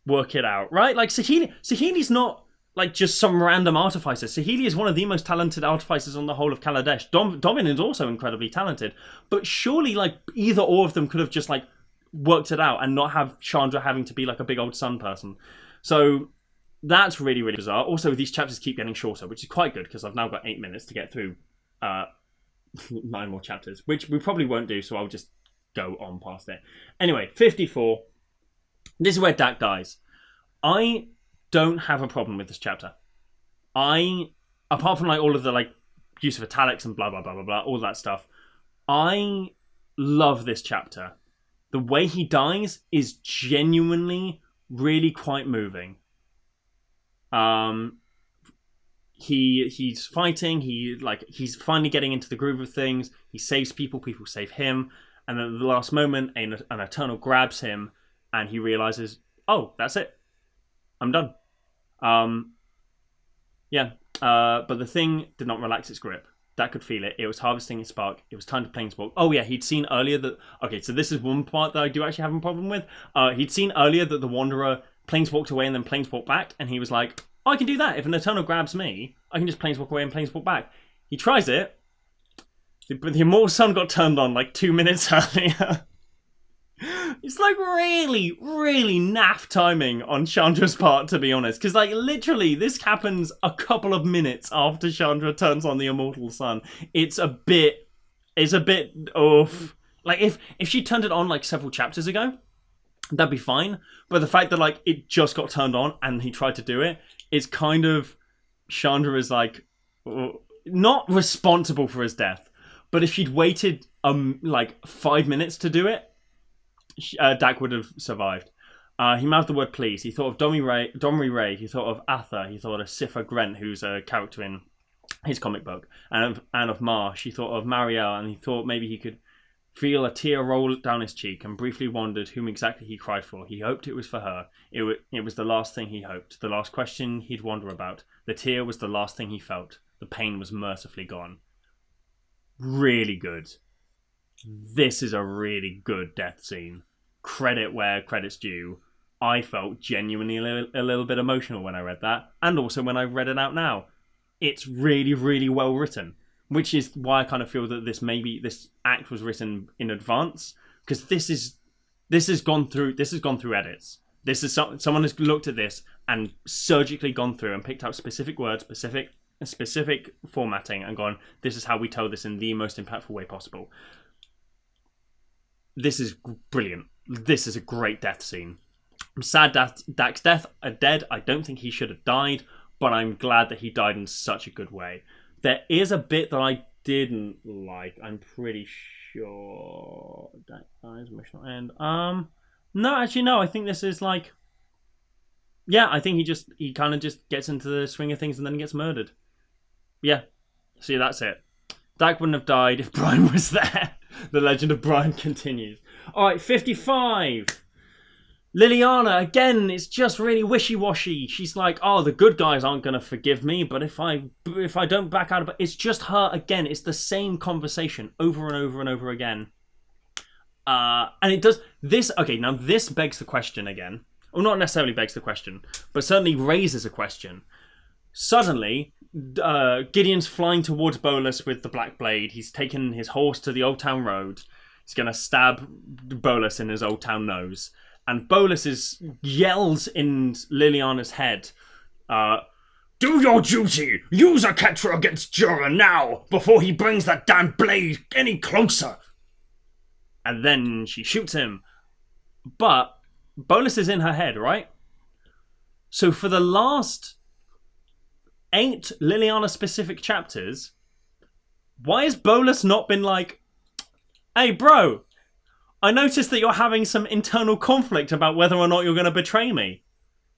work it out, right? Like, Saheeli's not, like, just some random artificer. Saheeli is one of the most talented artificers on the whole of Kaladesh. Dolphin is also incredibly talented, but surely, like, either or of them could have just, like, worked it out and not have Chandra having to be, like, a big old sun person. So that's really, really bizarre. Also, these chapters keep getting shorter, which is quite good, because I've now got 8 minutes to get through 9 more chapters, which we probably won't do, so I'll just go on past it. Anyway, 54. This is where Dak dies. I don't have a problem with this chapter. Apart from, like, all of the, like, use of italics and blah, blah, blah, blah, blah, all that stuff, I love this chapter. The way he dies is genuinely really quite moving. He's fighting, he's finally getting into the groove of things, he saves people, people save him, and then at the last moment, an Eternal grabs him, and he realizes, oh, that's it. I'm done. But the thing did not relax its grip. That could feel it. It was harvesting its spark. It was time to planeswalk. Oh yeah, he'd seen earlier that... Okay, so this is one part that I do actually have a problem with. He'd seen earlier that the Wanderer planeswalked away and then planeswalked back, and he was like, oh, I can do that. If an Eternal grabs me, I can just planeswalk away and planeswalk back. He tries it, but the Immortal Sun got turned on like 2 minutes earlier. It's like really, really naff timing on Chandra's part, to be honest. Because, like, literally, this happens a couple of minutes after Chandra turns on the Immortal Sun. It's a bit oof. Like, if she turned it on, like, several chapters ago, that'd be fine. But the fact that, like, it just got turned on and he tried to do it, it's kind of... Chandra is, like, not responsible for his death. But if she'd waited, like, 5 minutes to do it, Dak would have survived. He mouthed the word please. He thought of Domri Ray. He thought of Atha. He thought of Sifra Grent, who's a character in his comic book, and of Marsh. He thought of Marielle, and he thought maybe he could feel a tear roll down his cheek, and briefly wondered whom exactly he cried for. He hoped it was for her. It was the last thing he hoped, the last question he'd wonder about. The tear was the last thing he felt. The pain was mercifully gone. Really good. This is a really good death scene. Credit where credit's due. I felt genuinely a little bit emotional when I read that, and also when I read it out now. It's really, really well written, which is why I kind of feel that this act was written in advance, because this has gone through edits. This is someone has looked at this and surgically gone through and picked out specific words, specific formatting, and gone, this is how we tell this in the most impactful way possible. This is brilliant. This is a great death scene. I'm sad Dak's dead. I don't think he should have died, but I'm glad that he died in such a good way. There is a bit that I didn't like. I'm pretty sure Dak dies, emotional end. No, actually, no. I think this is like, yeah. I think he kind of just gets into the swing of things and then gets murdered. Yeah. See, that's it. Dak wouldn't have died if Brian was there. The legend of Brian continues. All right, 55. Liliana, again, it's just really wishy-washy. She's like, oh, the good guys aren't going to forgive me, but if I don't back out of it, it's just her again. It's the same conversation over and over and over again. And it does this. Okay, now this begs the question again. Well, not necessarily begs the question, but certainly raises a question. Suddenly, Gideon's flying towards Bolus with the Black Blade. He's taken his horse to the Old Town Road. He's going to stab Bolus in his Old Town nose. And Bolus yells in Liliana's head, do your duty! Use a Ketra against Jura now, before he brings that damn blade any closer! And then she shoots him. But Bolus is in her head, right? So for the last 8 Liliana-specific chapters, why has Bolus not been like, hey, bro, I noticed that you're having some internal conflict about whether or not you're going to betray me.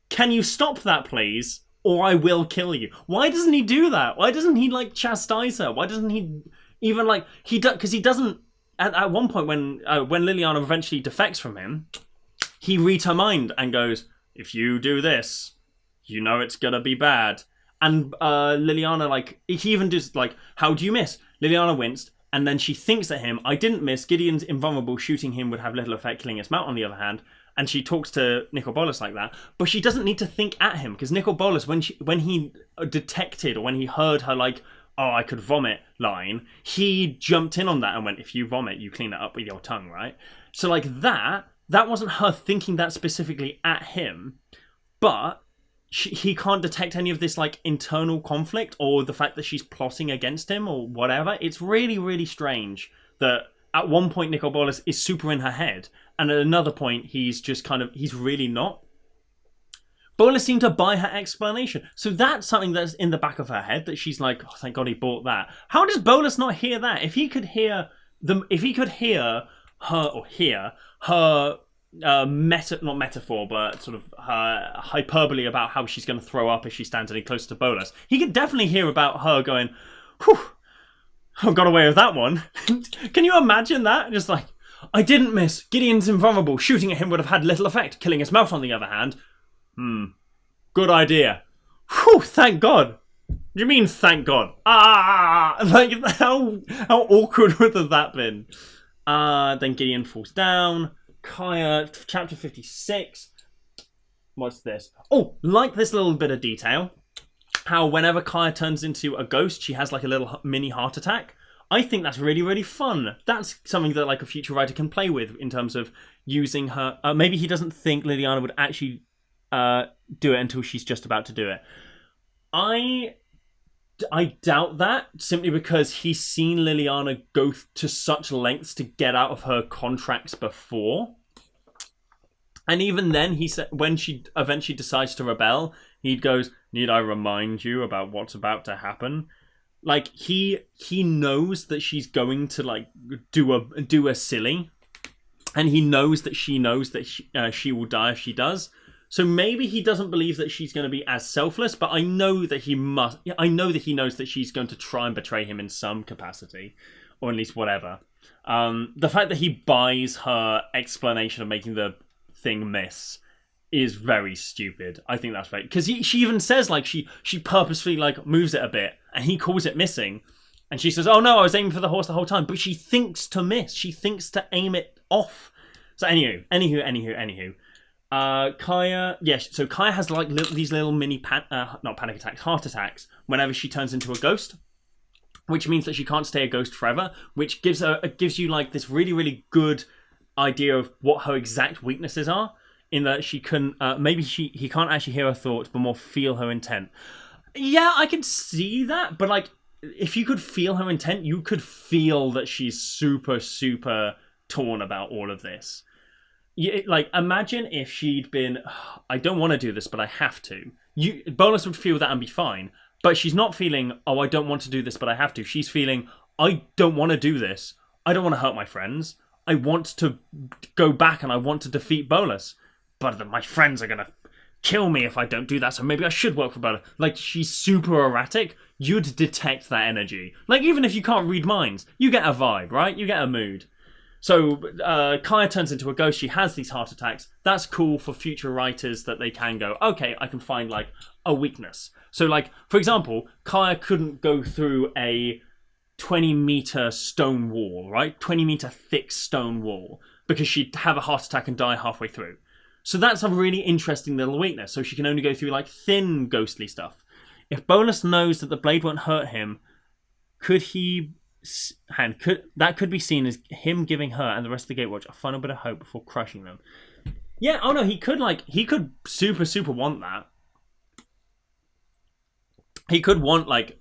Can you stop that, please? Or I will kill you. Why doesn't he do that? Why doesn't he, like, chastise her? Why doesn't he even, like... Because he doesn't... At one point, when Liliana eventually defects from him, he reads her mind and goes, if you do this, you know it's going to be bad. And Liliana, like... He even does, like, how do you miss? Liliana winced. And then she thinks at him, I didn't miss. Gideon's invulnerable. Shooting him would have little effect. Killing his mount, on the other hand. And she talks to Nicol Bolas like that. But she doesn't need to think at him. Because Nicol Bolas, when he detected, or when he heard her like, oh, I could vomit line, he jumped in on that and went, if you vomit, you clean it up with your tongue, right? So like that wasn't her thinking that specifically at him. But he can't detect any of this like internal conflict or the fact that she's plotting against him or whatever. It's really, really strange that at one point Nicol Bolas is super in her head, and at another point he's really not. Bolas seemed to buy her explanation. So that's something that's in the back of her head that she's like, oh, thank God he bought that. How does Bolas not hear that? If he could hear her not metaphor, but sort of hyperbole about how she's going to throw up if she stands any closer to Bolas. He could definitely hear about her going, whew, I got away with that one. Can you imagine that? Just like, I didn't miss. Gideon's invulnerable. Shooting at him would have had little effect. Killing his mouth, on the other hand. Good idea. Whew, thank God. Do you mean thank God? Like, how awkward would have that been? Then Gideon falls down. Kaya, chapter 56. What's this? Oh, like this little bit of detail. How whenever Kaya turns into a ghost, she has like a little mini heart attack. I think that's really, really fun. That's something that like a future writer can play with in terms of using her. Maybe he doesn't think Liliana would actually do it until she's just about to do it. I doubt that, simply because he's seen Liliana go to such lengths to get out of her contracts before. And even then, he said, when she eventually decides to rebel, he goes, need I remind you about what's about to happen? Like, he knows that she's going to, like, do a silly. And he knows that she knows that she will die if she does. So maybe he doesn't believe that she's going to be as selfless, but I know that he must. I know that he knows that she's going to try and betray him in some capacity, or at least whatever. The fact that he buys her explanation of making the thing miss is very stupid. I think that's right, because she even says like she purposefully like moves it a bit, and he calls it missing, and she says, "Oh no, I was aiming for the horse the whole time," but she thinks to miss. She thinks to aim it off. So anywho. Kaya, so Kaya has like these little mini not panic attacks, heart attacks whenever she turns into a ghost, which means that she can't stay a ghost forever, which gives you like this really, really good idea of what her exact weaknesses are, in that she can he can't actually hear her thoughts but more feel her intent. Yeah, I can see that, but like if you could feel her intent, you could feel that she's super, super torn about all of this. Like, imagine if she'd been, I don't want to do this, but I have to. Bolus would feel that and be fine. But she's not feeling, oh, I don't want to do this, but I have to. She's feeling, I don't want to do this. I don't want to hurt my friends. I want to go back and I want to defeat Bolus. But my friends are going to kill me if I don't do that, so maybe I should work for Bolus. Like, she's super erratic. You'd detect that energy. Like, even if you can't read minds, you get a vibe, right? You get a mood. So Kaya turns into a ghost. She has these heart attacks. That's cool for future writers, that they can go, okay, I can find like a weakness. So like, for example, Kaya couldn't go through a 20-meter stone wall, right? 20-meter thick stone wall, because she'd have a heart attack and die halfway through. So that's a really interesting little weakness. So she can only go through like thin ghostly stuff. If Bolus knows that the blade won't hurt him, could be seen as him giving her and the rest of the Gatewatch a final bit of hope before crushing them. Yeah, oh no, he could super, super want that. He could want like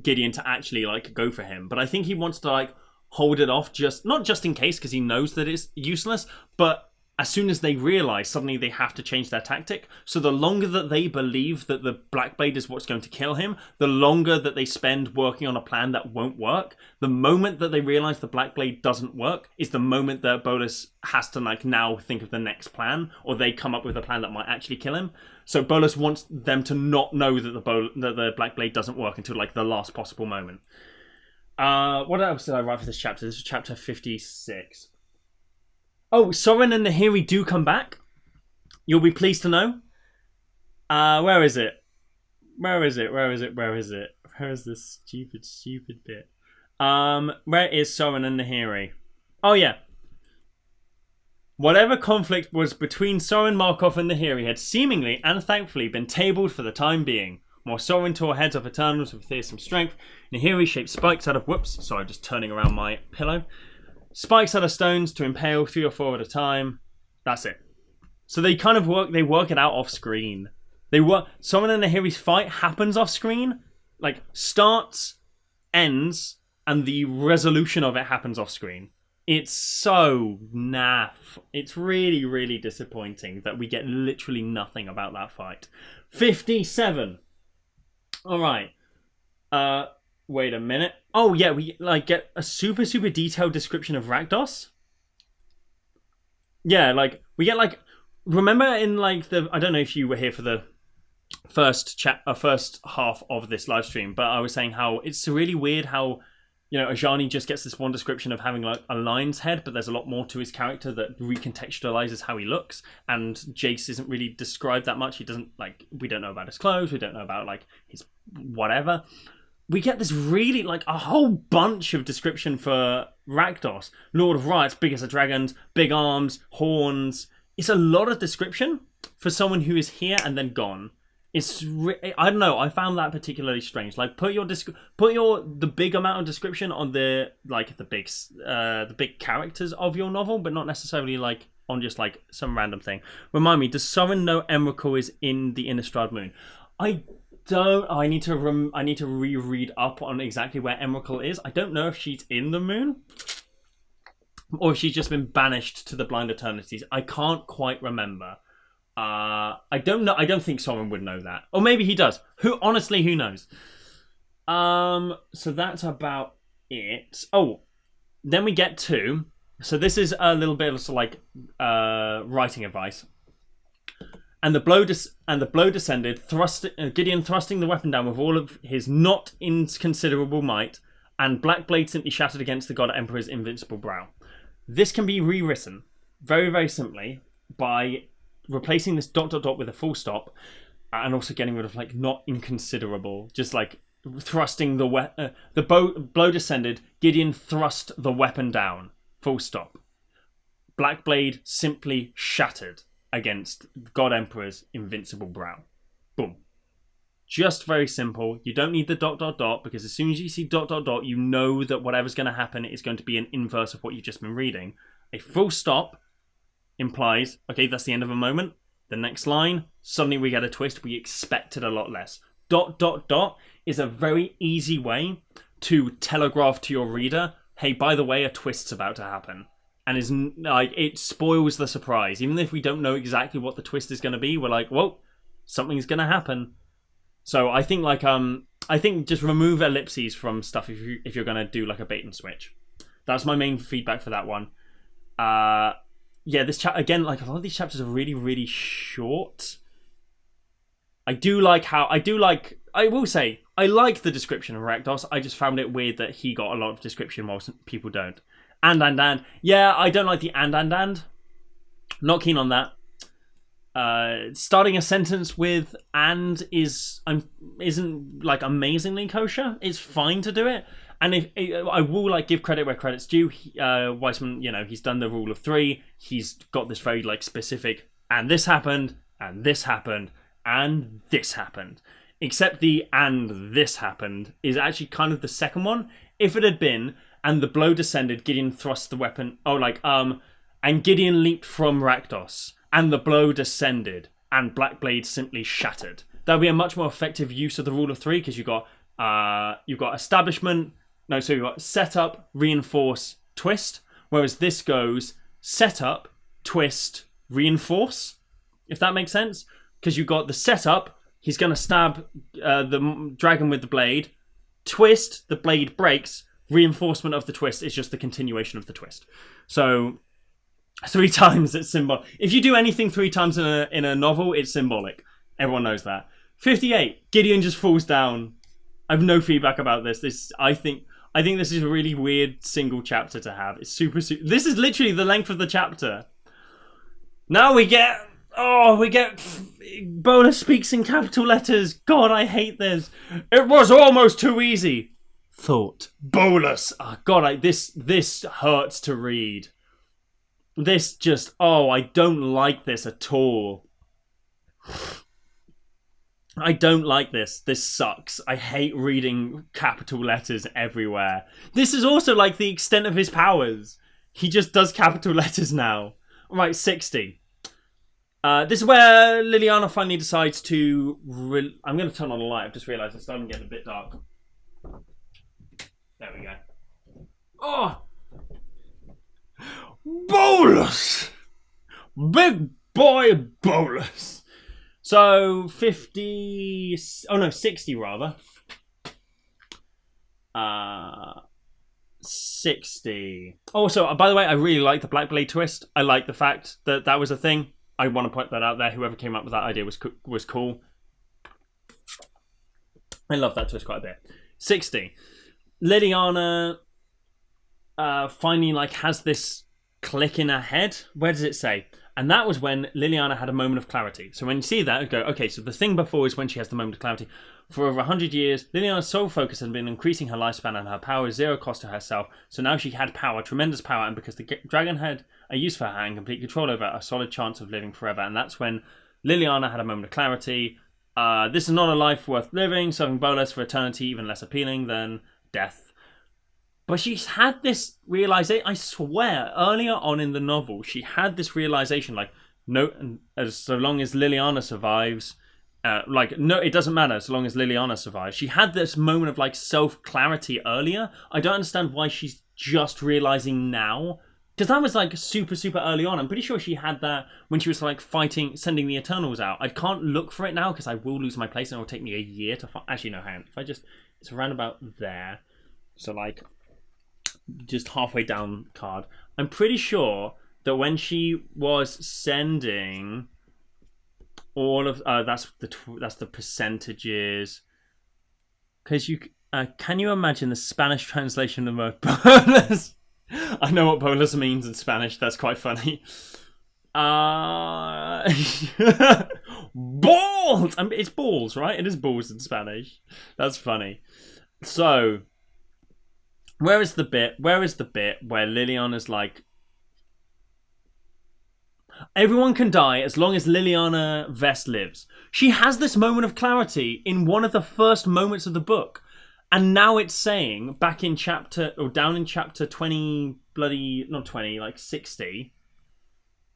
Gideon to actually like go for him, but I think he wants to like hold it off, not just in case, because he knows that it's useless, but as soon as they realise, suddenly they have to change their tactic. So the longer that they believe that the Blackblade is what's going to kill him, the longer that they spend working on a plan that won't work. The moment that they realise the Blackblade doesn't work is the moment that Bolus has to like now think of the next plan, or they come up with a plan that might actually kill him. So Bolus wants them to not know that the Blackblade doesn't work until like the last possible moment. What else did I write for this chapter? This is chapter 56. Oh, Soren and Nahiri do come back. You'll be pleased to know. Where is it? Where is this stupid bit? Where is Soren and Nahiri? Oh, yeah. Whatever conflict was between Soren, Markov, and Nahiri had seemingly and thankfully been tabled for the time being. While Soren tore heads off Eternals with fearsome strength, Nahiri shaped spikes out of... Whoops, sorry, just turning around my pillow. Spikes out of stones to impale 3 or 4 at a time. That's it. So they kind of work it out off screen. Someone and Nahiri's fight happens off screen. Like, starts, ends, and the resolution of it happens off screen. It's so naff. It's really, really disappointing that we get literally nothing about that fight. 57. Alright. Wait a minute. Oh yeah, we like get a super, super detailed description of Rakdos. Yeah, like we get like, remember in like I don't know if you were here for the first half of this live stream, but I was saying how it's really weird how, you know, Ajani just gets this one description of having like a lion's head, but there's a lot more to his character that recontextualizes how he looks, and Jace isn't really described that much. He doesn't like, we don't know about his clothes, we don't know about like his whatever. We get this really, like, a whole bunch of description for Rakdos. Lord of Riots, big as a dragon, big arms, horns. It's a lot of description for someone who is here and then gone. I don't know, I found that particularly strange. Like, put the big amount of description on the big characters of your novel, but not necessarily, like, on just, like, some random thing. Remind me, does Soren know Emrakul is in the Innistrad Moon? I need to reread up on exactly where Emrakul is. I don't know if she's in the moon or if she's just been banished to the Blind Eternities. I can't quite remember. I don't know. I don't think Soren would know that, or maybe he does. Who knows? So that's about it. Oh, then we get to. So this is a little bit of like writing advice. and the blow descended, Gideon thrusting the weapon down with all of his not inconsiderable might, and Black Blade simply shattered against the God Emperor's invincible brow. This can be rewritten very, very simply by replacing this ... with a full stop, and also getting rid of like not inconsiderable, just like thrusting the blow descended, Gideon thrust the weapon down, full stop. Black Blade simply shattered against God Emperor's invincible brow. Boom. Just very simple. You don't need the ... because as soon as you see ... you know that whatever's going to happen is going to be an inverse of what you've just been reading. A full stop implies, okay, that's the end of a moment. The next line, suddenly we get a twist we expected a lot less. ... is a very easy way to telegraph to your reader, hey, by the way, a twist's about to happen. And is like, it spoils the surprise. Even if we don't know exactly what the twist is going to be, we're like, whoa, something's going to happen. So I think just remove ellipses from stuff if you're going to do like a bait and switch. That's my main feedback for that one. This again, like a lot of these chapters are really, really short. I will say, I like the description of Rakdos. I just found it weird that he got a lot of description while people don't. And. Yeah, I don't like the and. Not keen on that. Starting a sentence with and isn't like amazingly kosher. It's fine to do it. And I will like give credit where credit's due. Weissman, he's done the rule of 3. He's got this very like specific, and this happened, and this happened, and this happened. Except the and this happened is actually kind of the second one. If it had been, and the blow descended, Gideon thrust the weapon, and Gideon leaped from Rakdos, and the blow descended, and Black Blade simply shattered. That would be a much more effective use of the rule of 3, because you've got you've got setup, reinforce, twist, whereas this goes setup, twist, reinforce, if that makes sense. Because you've got the setup, he's going to stab the dragon with the blade, twist, the blade breaks, reinforcement of the twist is just the continuation of the twist. So 3 times it's symbolic. If you do anything 3 times in a novel, it's symbolic. Everyone knows that. 58, Gideon just falls down. I have no feedback about this. I think this is a really weird single chapter to have. It's super. This is literally the length of the chapter. Now we get Bola speaks in capital letters. God, I hate this. It was almost too easy. Thought. Bolus. Oh, God, this hurts to read. This just, I don't like this at all. I don't like this. This sucks. I hate reading capital letters everywhere. This is also like the extent of his powers. He just does capital letters now. All right, 60. This is where Liliana finally decides to... I'm going to turn on the light. I've just realised it's starting to get a bit dark. There we go. Oh! Bolus! Big boy Bolus! So, 50... Oh, no, 60 rather. 60. Oh, so, by the way, I really like the Black Blade twist. I like the fact that that was a thing. I want to put that out there. Whoever came up with that idea was cool. I love that twist quite a bit. 60. Liliana finally has this click in her head. Where does it say? And that was when Liliana had a moment of clarity. So when you see that, you go, okay, so the thing before is when she has the moment of clarity. For over 100 years, Liliana's sole focus had been increasing her lifespan and her power is 0 cost to herself. So now she had power, tremendous power, and because the dragon had a use for her and complete control over it, a solid chance of living forever. And that's when Liliana had a moment of clarity. This is not a life worth living, serving Bolas for eternity, even less appealing than death. But she's had this realization, I swear, earlier on in the novel, she had this realization, so long as Liliana survives, no, it doesn't matter so long as Liliana survives. She had this moment of self-clarity earlier. I don't understand why she's just realizing now. Because that was super, super early on. I'm pretty sure she had that when she was fighting, sending the Eternals out. I can't look for it now because I will lose my place and it will take me a year to find. Actually, no, hang on. It's around about there. So just halfway down card. I'm pretty sure that when she was sending all of that's the percentages. Because can you imagine the Spanish translation of the word bolus? I know what bolus means in Spanish. That's quite funny. Balls. It's balls, right? It is balls in Spanish. That's funny. So, where is the bit where Liliana's like, everyone can die as long as Liliana Vess lives. She has this moment of clarity in one of the first moments of the book. And now it's saying, back in down in chapter 20, not 20, like 60,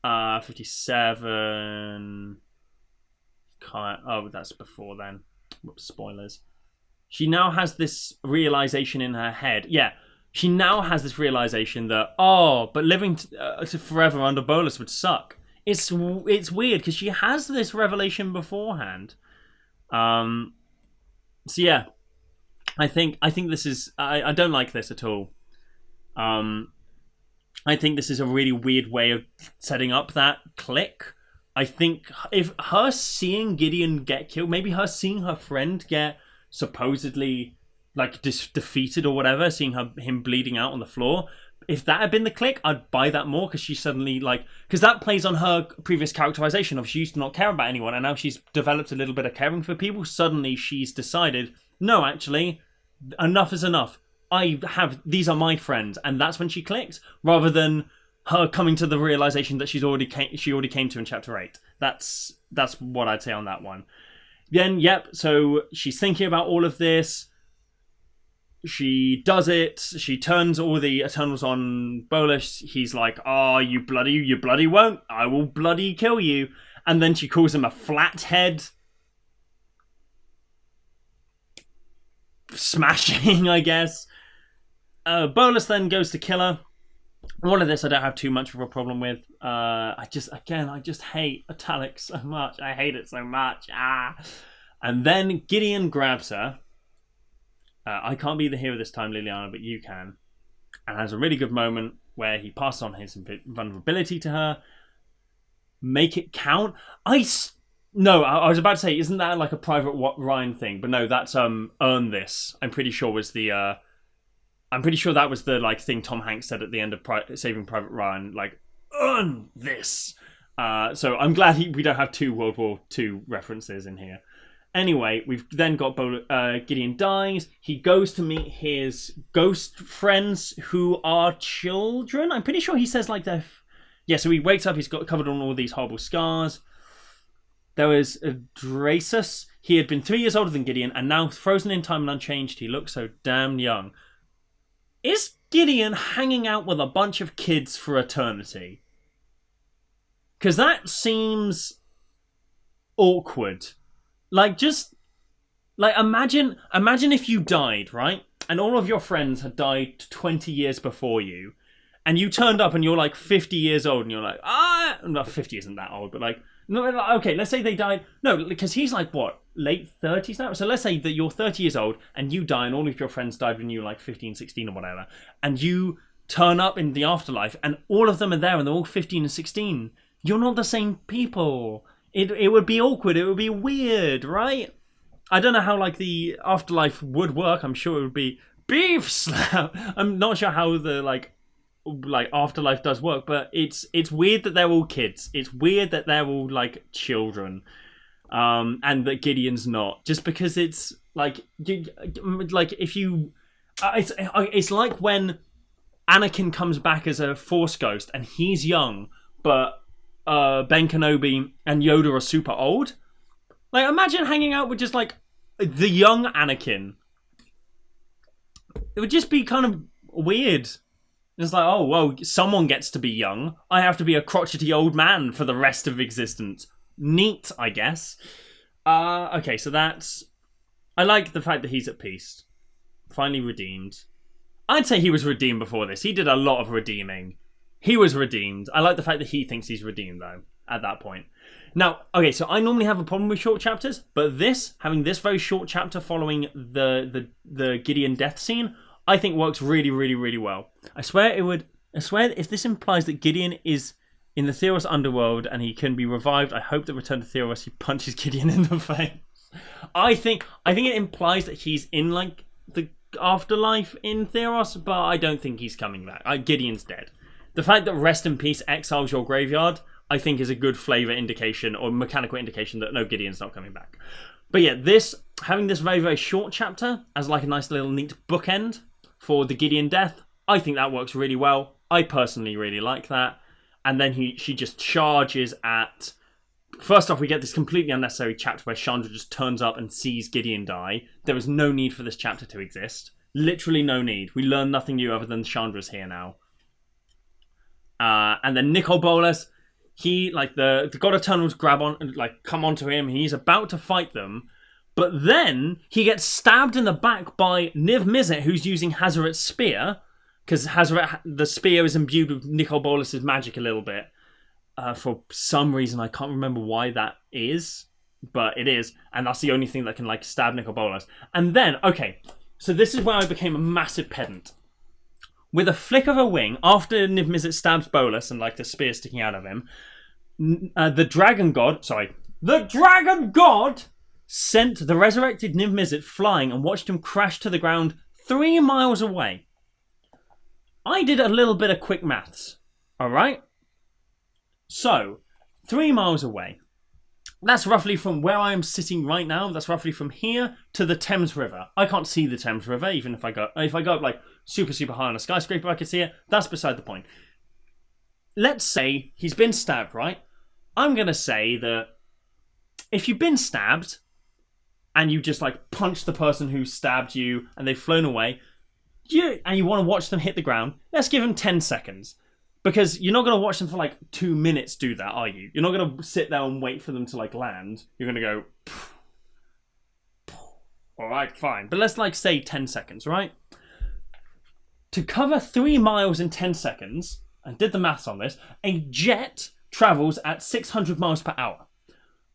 57, that's before then. Whoops, spoilers. She now has this realization in her head. Yeah, she now has this realization that, but living forever under bolus would suck. It's weird because she has this revelation beforehand. So yeah, I think this is I don't like this at all. I think this is a really weird way of setting up that click. I think if her seeing Gideon get killed, maybe her seeing her friend get supposedly like defeated or whatever, seeing him bleeding out on the floor, if that had been the click, I'd buy that more, because she's suddenly because that plays on her previous characterization of she used to not care about anyone, and now she's developed a little bit of caring for people. Suddenly she's decided, no, actually, enough is enough. These are my friends, and that's when she clicked, rather than her coming to the realization that she already came to in chapter 8. That's what I'd say on that one. Then, so she's thinking about all of this. She does it. She turns all the Eternals on Bolus. He's like, you bloody won't. I will bloody kill you. And then she calls him a flathead. Smashing, I guess. Bolus then goes to kill her. All of this I don't have too much of a problem with. I just hate Italics so much. I hate it so much. And then Gideon grabs her. I can't be the hero this time, Liliana, but you can. And has a really good moment where he passes on his vulnerability to her. Make it count. No, I was about to say, isn't that like a Private Ryan thing? But no, that's earn this. I'm pretty sure that was the like thing Tom Hanks said at the end of Saving Private Ryan, like, earn this. So I'm glad we don't have two World War II references in here. Anyway, we've then got Gideon dies. He goes to meet his ghost friends who are children. I'm pretty sure he says like they're... Yeah, so he wakes up, he's got covered on all these horrible scars. There was Drasus. He had been 3 years older than Gideon, and now frozen in time and unchanged, he looks so damn young. Is Gideon hanging out with a bunch of kids for eternity? Because that seems awkward. Imagine if you died, right? And all of your friends had died 20 years before you, and you turned up and you're like 50 years old, and you're like, no, 50 isn't that old, but like, no, okay, let's say they died. No, because he's like, what, late 30s now? So let's say that you're 30 years old and you die and all of your friends died when you were like 15, 16 or whatever. And you turn up in the afterlife and all of them are there and they're all 15 and 16. You're not the same people. It would be awkward. It would be weird, right? I don't know how like the afterlife would work. I'm sure it would be beef slap. I'm not sure how the like afterlife does work, but it's weird that they're all kids. It's weird that they're all like children, and that Gideon's not. Just because it's like if you, it's like when Anakin comes back as a Force ghost and he's young, but Ben Kenobi and Yoda are super old. Like, imagine hanging out with just like the young Anakin. It would just be kind of weird. It's like, oh, well, someone gets to be young. I have to be a crotchety old man for the rest of existence. Neat, I guess. Okay, so that's... I like the fact that he's at peace. Finally redeemed. I'd say he was redeemed before this. He did a lot of redeeming. He was redeemed. I like the fact that he thinks he's redeemed, though, at that point. Now, okay, so I normally have a problem with short chapters, but having this very short chapter following the Gideon death scene, I think works really, really, really well. I swear if this implies that Gideon is in the Theros underworld and he can be revived. I hope that Return to Theros he punches Gideon in the face. I think it implies that he's in like the afterlife in Theros, but I don't think he's coming back. Gideon's dead. The fact that Rest in Peace exiles your graveyard, I think is a good flavor indication or mechanical indication that no, Gideon's not coming back. But yeah, having this very, very short chapter as like a nice little neat bookend for the Gideon death, I think that works really well. I personally really like that. And then she just charges at... First off, we get this completely unnecessary chapter where Chandra just turns up and sees Gideon die. There was no need for this chapter to exist. Literally no need. We learn nothing new other than Chandra's here now. And then Nicol Bolas, he, like, the God Eternals come onto him. He's about to fight them. But then he gets stabbed in the back by Niv Mizzet, who's using Hazoret's spear. Because the spear is imbued with Nicol Bolas' magic a little bit. For some reason, I can't remember why that is. But it is. And that's the only thing that can, like, stab Nicol Bolas. And then, okay. So this is where I became a massive pedant. With a flick of a wing, after Niv Mizzet stabs Bolas and like the spear sticking out of him, the Dragon God sent the resurrected Niv Mizzet flying and watched him crash to the ground 3 miles away. I did a little bit of quick maths, alright? So, 3 miles away. That's roughly from where I am sitting right now. That's roughly from here to the Thames River. I can't see the Thames River, even if I go up like super, super high on a skyscraper, I could see it. That's beside the point. Let's say he's been stabbed, right? I'm going to say that if you've been stabbed and you just like punch the person who stabbed you and they've flown away, and you want to watch them hit the ground, let's give them 10 seconds. Because you're not going to watch them for like 2 minutes do that, are you? You're not going to sit there and wait for them to like land. You're going to go... Alright, fine. But let's like say 10 seconds, right? To cover 3 miles in 10 seconds, and did the maths on this, a jet travels at 600 miles per hour.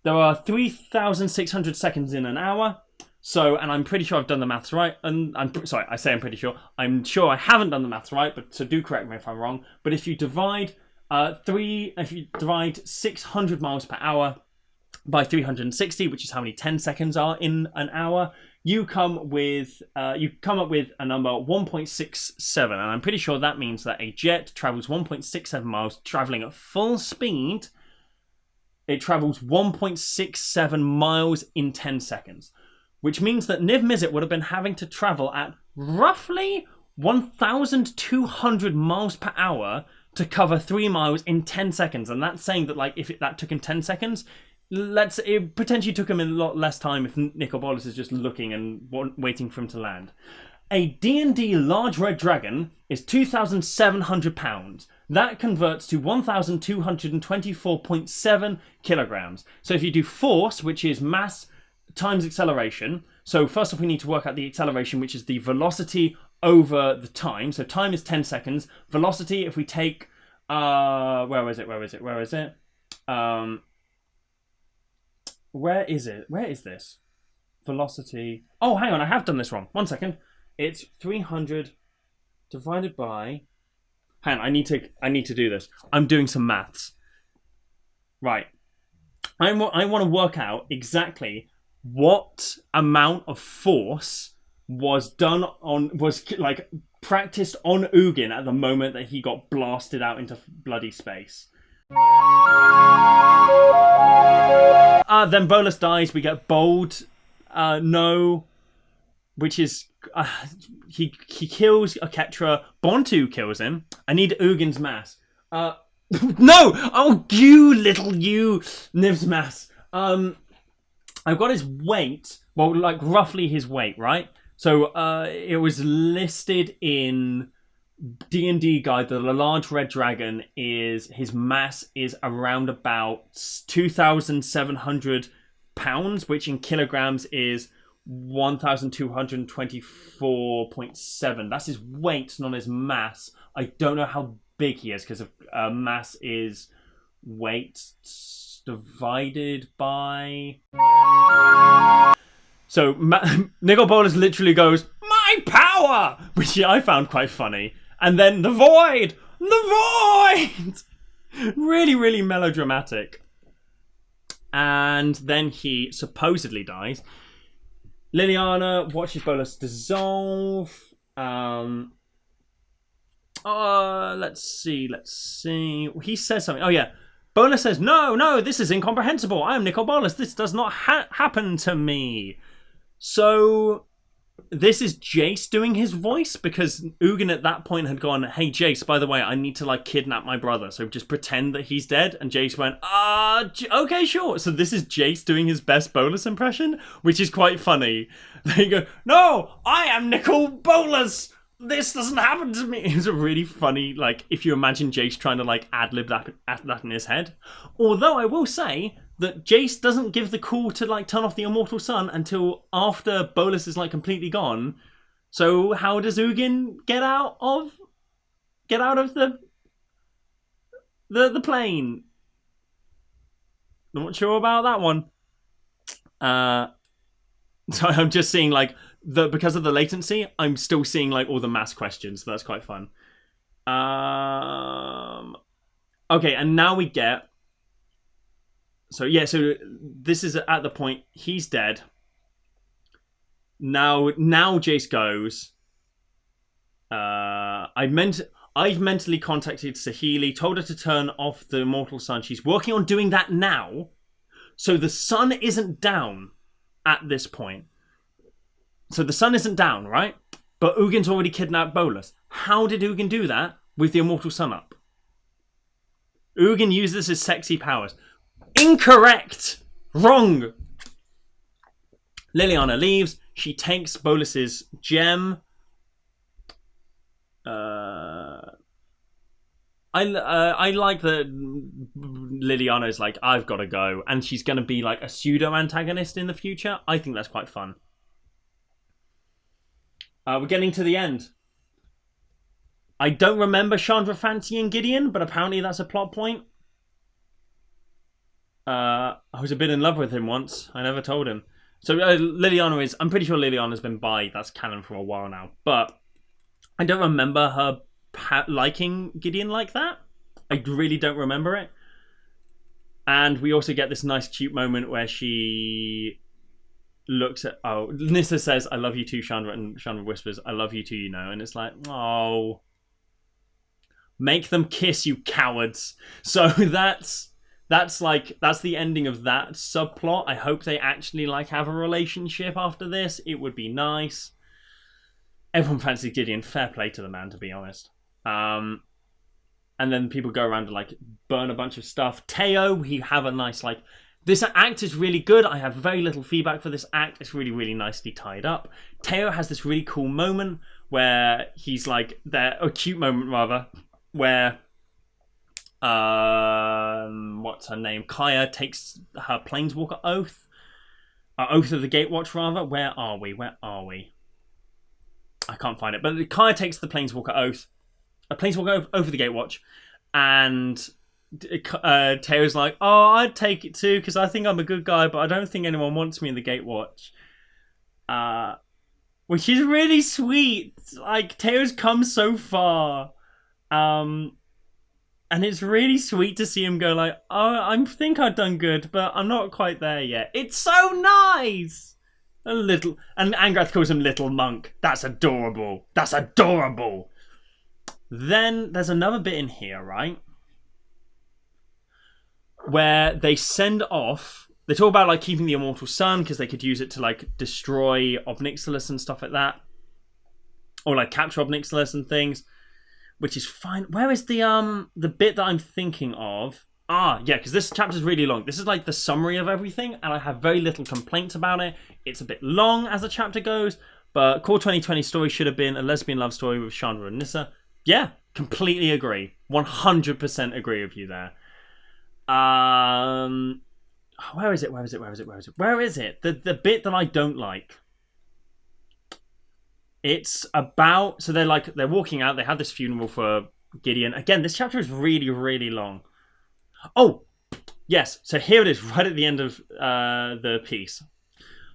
There are 3,600 seconds in an hour. So, and I'm pretty sure I've done the maths right. And I'm pretty sure. I'm sure I haven't done the maths right, but so do correct me if I'm wrong. But if you divide 600 miles per hour by 360, which is how many 10 seconds are in an hour, you come up with a number 1.67, and I'm pretty sure that means that a jet travels 1.67 miles, traveling at full speed. It travels 1.67 miles in 10 seconds. Which means that Niv Mizzet would have been having to travel at roughly 1,200 miles per hour to cover 3 miles in 10 seconds. And that's saying that, like, if that took him 10 seconds, it potentially took him a lot less time if Nicol Bolas is just looking and waiting for him to land. A D&D large red dragon is 2,700 pounds. That converts to 1,224.7 kilograms. So if you do force, which is mass times acceleration. So first off, we need to work out the acceleration, which is the velocity over the time. So time is 10 seconds. Velocity, if we take... Where is it? Where is this? Velocity... Oh, hang on, I have done this wrong. 1 second. It's 300 divided by... Hang on, I need to do this. I'm doing some maths. Right. I want to work out exactly what amount of force was practiced on Ugin at the moment that he got blasted out into bloody space. Then Bolas dies. We get bold. No, which is he kills Aketra. Bontu kills him. I need Ugin's mass. No! Oh, you Niv's mass. I've got his weight. Well, like roughly his weight, right? So it was listed in D&D Guide that the large red dragon his mass is around about 2,700 pounds, which in kilograms is 1,224.7. That's his weight, not his mass. I don't know how big he is because mass is weight divided by... So Nicol Bolas literally goes, "My power!" which I found quite funny. And then the void! Really, really melodramatic. And then he supposedly dies. Liliana watches Bolas dissolve. Let's see. He says something. Oh, yeah. Bolas says, no, this is incomprehensible. I am Nicol Bolas. This does not happen to me. So this is Jace doing his voice, because Ugin at that point had gone, hey, Jace, by the way, I need to, like, kidnap my brother, so just pretend that he's dead. And Jace went, okay, sure. So this is Jace doing his best Bolas impression, which is quite funny. They go, no, I am Nicol Bolas. This doesn't happen to me. It was a really funny, like, if you imagine Jace trying to, like, ad-lib that in his head. Although I will say that Jace doesn't give the call to, like, turn off the immortal sun until after Bolas is, like, completely gone. So how does Ugin get out of the plane? Not sure about that one. So I'm just seeing, like, because of the latency, I'm still seeing, like, all the mass questions. So that's quite fun. Okay, and now we get... So this is at the point he's dead. Now Jace goes. I've mentally contacted Saheeli, told her to turn off the immortal sun. She's working on doing that now. So the sun isn't down at this point. So the sun isn't down, right? But Ugin's already kidnapped Bolas. How did Ugin do that with the immortal sun up? Ugin uses his sexy powers. Incorrect! Wrong! Liliana leaves. She takes Bolas's gem. I like that Liliana is like, I've got to go. And she's going to be like a pseudo-antagonist in the future. I think that's quite fun. We're getting to the end. I don't remember Chandra fancying Gideon, but apparently that's a plot point. I was a bit in love with him once. I never told him. So Liliana is... I'm pretty sure Liliana's been bi. That's canon for a while now. But I don't remember her liking Gideon like that. I really don't remember it. And we also get this nice cute moment where she looks at... Oh, Nissa says, I love you too, Chandra. And Chandra whispers, I love you too, you know. And it's like, oh... Make them kiss, you cowards. So that's the ending of that subplot. I hope they actually like have a relationship after this. It would be nice. Everyone fancies Gideon. Fair play to the man, to be honest. And then people go around and like burn a bunch of stuff. Teo, we have a nice like... This act is really good. I have very little feedback for this act. It's really, really nicely tied up. Teo has this really cool moment where he's like... A cute moment, rather, where... what's her name? Kaya takes her Planeswalker oath. Oath of the Gatewatch, rather. Where are we? I can't find it. But Kaya takes the Planeswalker oath. A Planeswalker oath of the Gatewatch. And Teo's like, oh, I'd take it too, because I think I'm a good guy, but I don't think anyone wants me in the Gatewatch. Which is really sweet. Like, Teo's come so far. And it's really sweet to see him go like, oh, I think I've done good, but I'm not quite there yet. It's so nice! A little... And Angrath calls him Little Monk. That's adorable. That's adorable! Then there's another bit in here, right? Where they send off... They talk about like keeping the Immortal Sun because they could use it to like destroy Obnixilis and stuff like that. Or like capture Obnixilis and things. Which is fine. Where is the bit that I'm thinking of? Yeah, because this chapter is really long. This is like the summary of everything, and I have very little complaints about it. It's a bit long as the chapter goes, but Core 2020 story should have been a lesbian love story with Chandra and Nissa. Yeah, completely agree. 100% agree with you there. Where is it? The bit that I don't like. It's about... So they're walking out. They have this funeral for Gideon. Again, this chapter is really, really long. Oh, yes. So here it is, right at the end of the piece.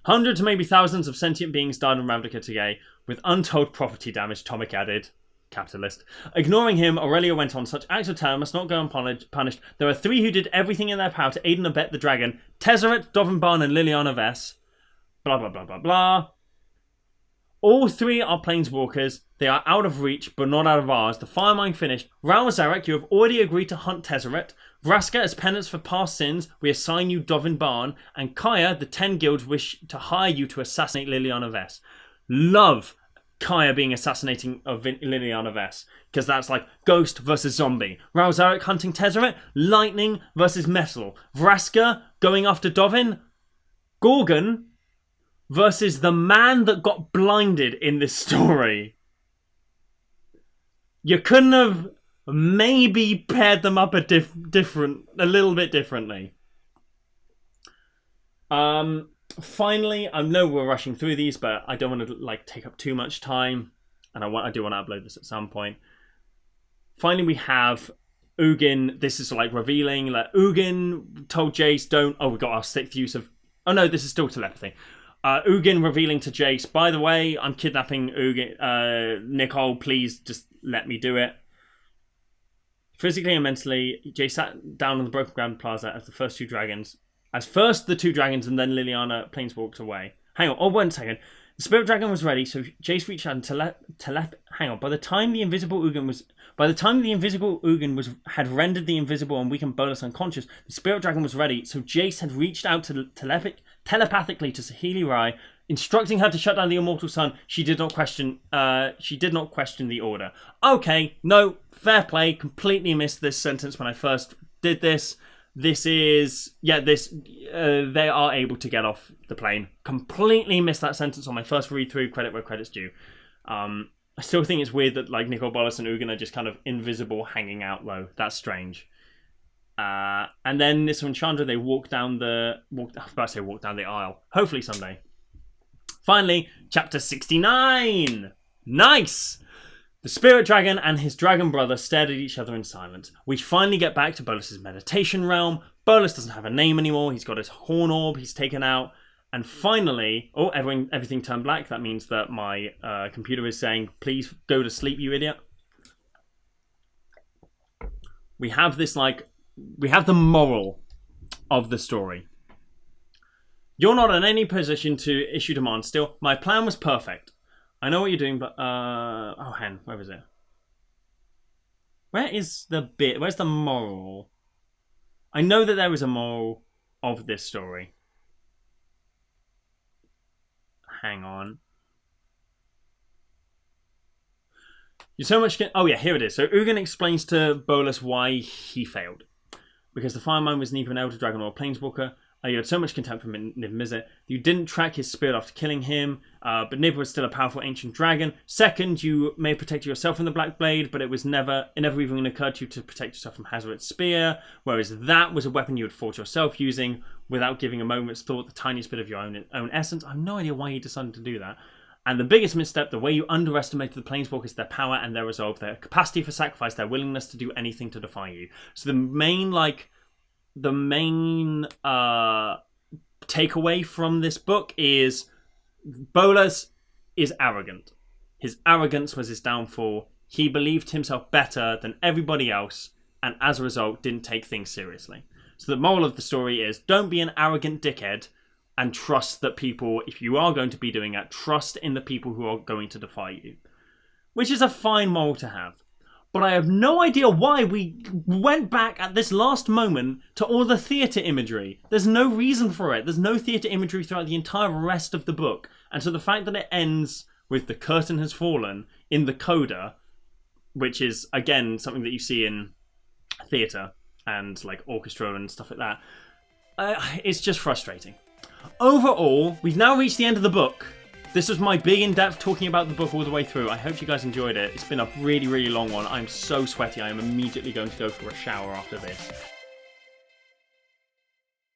Hundreds, maybe thousands of sentient beings died on Ravnica today, with untold property damage, Tomic added. capitalist. Ignoring him, Aurelia went on, such acts of terror must not go unpunished. There are 3 who did everything in their power to aid and abet the dragon. Tezzeret, Dolphin, and Liliana Vess. Blah, blah, blah, blah, blah. All 3 are planeswalkers. They are out of reach, but not out of ours. The fire mine finished. Ral Zarek, you have already agreed to hunt Tezzeret. Vraska, as penance for past sins, we assign you Dovin Barn. And Kaya, the 10 guilds wish to hire you to assassinate Liliana Vess. Love Kaya being assassinating of Liliana Vess, because that's like Ghost versus Zombie. Ral Zarek hunting Tezzeret. Lightning versus Metal. Vraska going after Dovin. Gorgon versus the man that got blinded in this story. You couldn't have maybe paired them up a little bit differently. Finally, I know we're rushing through these, but I don't want to take up too much time, and I do want to upload this at some point. Finally, we have Ugin. This is revealing that Ugin told Jace, "Don't." Oh, we got our 6th use of. Oh no, this is still telepathy. Ugin revealing to Jace, by the way, I'm kidnapping Ugin. Nicole, please just let me do it. Physically and mentally, Jace sat down on the Broken Ground Plaza as the first 2 dragons. As first the 2 dragons, and then Liliana planeswalked away. Hang on, 1 second. The Spirit Dragon was ready, so Jace reached out and hang on. By the time the invisible Ugin had rendered the invisible and weakened Bolas unconscious, the Spirit Dragon was ready, so Jace had reached out to telepathically to Saheeli Rai, instructing her to shut down the Immortal Sun. She did not question the order. Okay, no, fair play. Completely missed this sentence when I first did this. They are able to get off the plane. Completely missed that sentence on my first read through. Credit where credit's due. I still think it's weird that Nicole Bolas and Ugin are just kind of invisible, hanging out low. That's strange. And then Nissa and Chandra, they walk down the aisle. Hopefully someday. Finally, chapter 69. Nice. The Spirit Dragon and his dragon brother stared at each other in silence. We finally get back to Bolas' meditation realm. Bolas doesn't have a name anymore. He's got his horn orb. He's taken out. And finally... Oh, everything turned black. That means that my computer is saying, please go to sleep, you idiot. We have this, we have the moral of the story. You're not in any position to issue demands still. My plan was perfect. I know what you're doing, but oh, Hen, where is it? Where is the bit? Where's the moral? I know that there is a moral of this story. Hang on. You're so much. Oh yeah, here it is. So Ugin explains to Bolas why he failed, because the Fire Mine was neither an Elder Dragon or a Planeswalker. You had so much contempt for Niv Mizzet. You didn't track his spirit after killing him, but Niv was still a powerful ancient dragon. Second, you may protect yourself from the Black Blade, but it never even occurred to you to protect yourself from Hazoret's spear, whereas that was a weapon you had fought yourself using without giving a moment's thought the tiniest bit of your own essence. I have no idea why you decided to do that. And the biggest misstep, the way you underestimated the Planeswalkers, their power and their resolve, their capacity for sacrifice, their willingness to do anything to defy you. So the main takeaway from this book is Bolas is arrogant. His arrogance was his downfall. He believed himself better than everybody else, and as a result didn't take things seriously. So the moral of the story is, don't be an arrogant dickhead, and trust that people, if you are going to be doing that, trust in the people who are going to defy you. Which is a fine moral to have. But I have no idea why we went back at this last moment to all the theatre imagery. There's no reason for it. There's no theatre imagery throughout the entire rest of the book. And so the fact that it ends with the curtain has fallen in the coda, which is, again, something that you see in theatre and orchestra and stuff like that, it's just frustrating. Overall, we've now reached the end of the book. This was my big in-depth talking about the book all the way through. I hope you guys enjoyed it. It's been a really, really long one. I'm so sweaty. I am immediately going to go for a shower after this.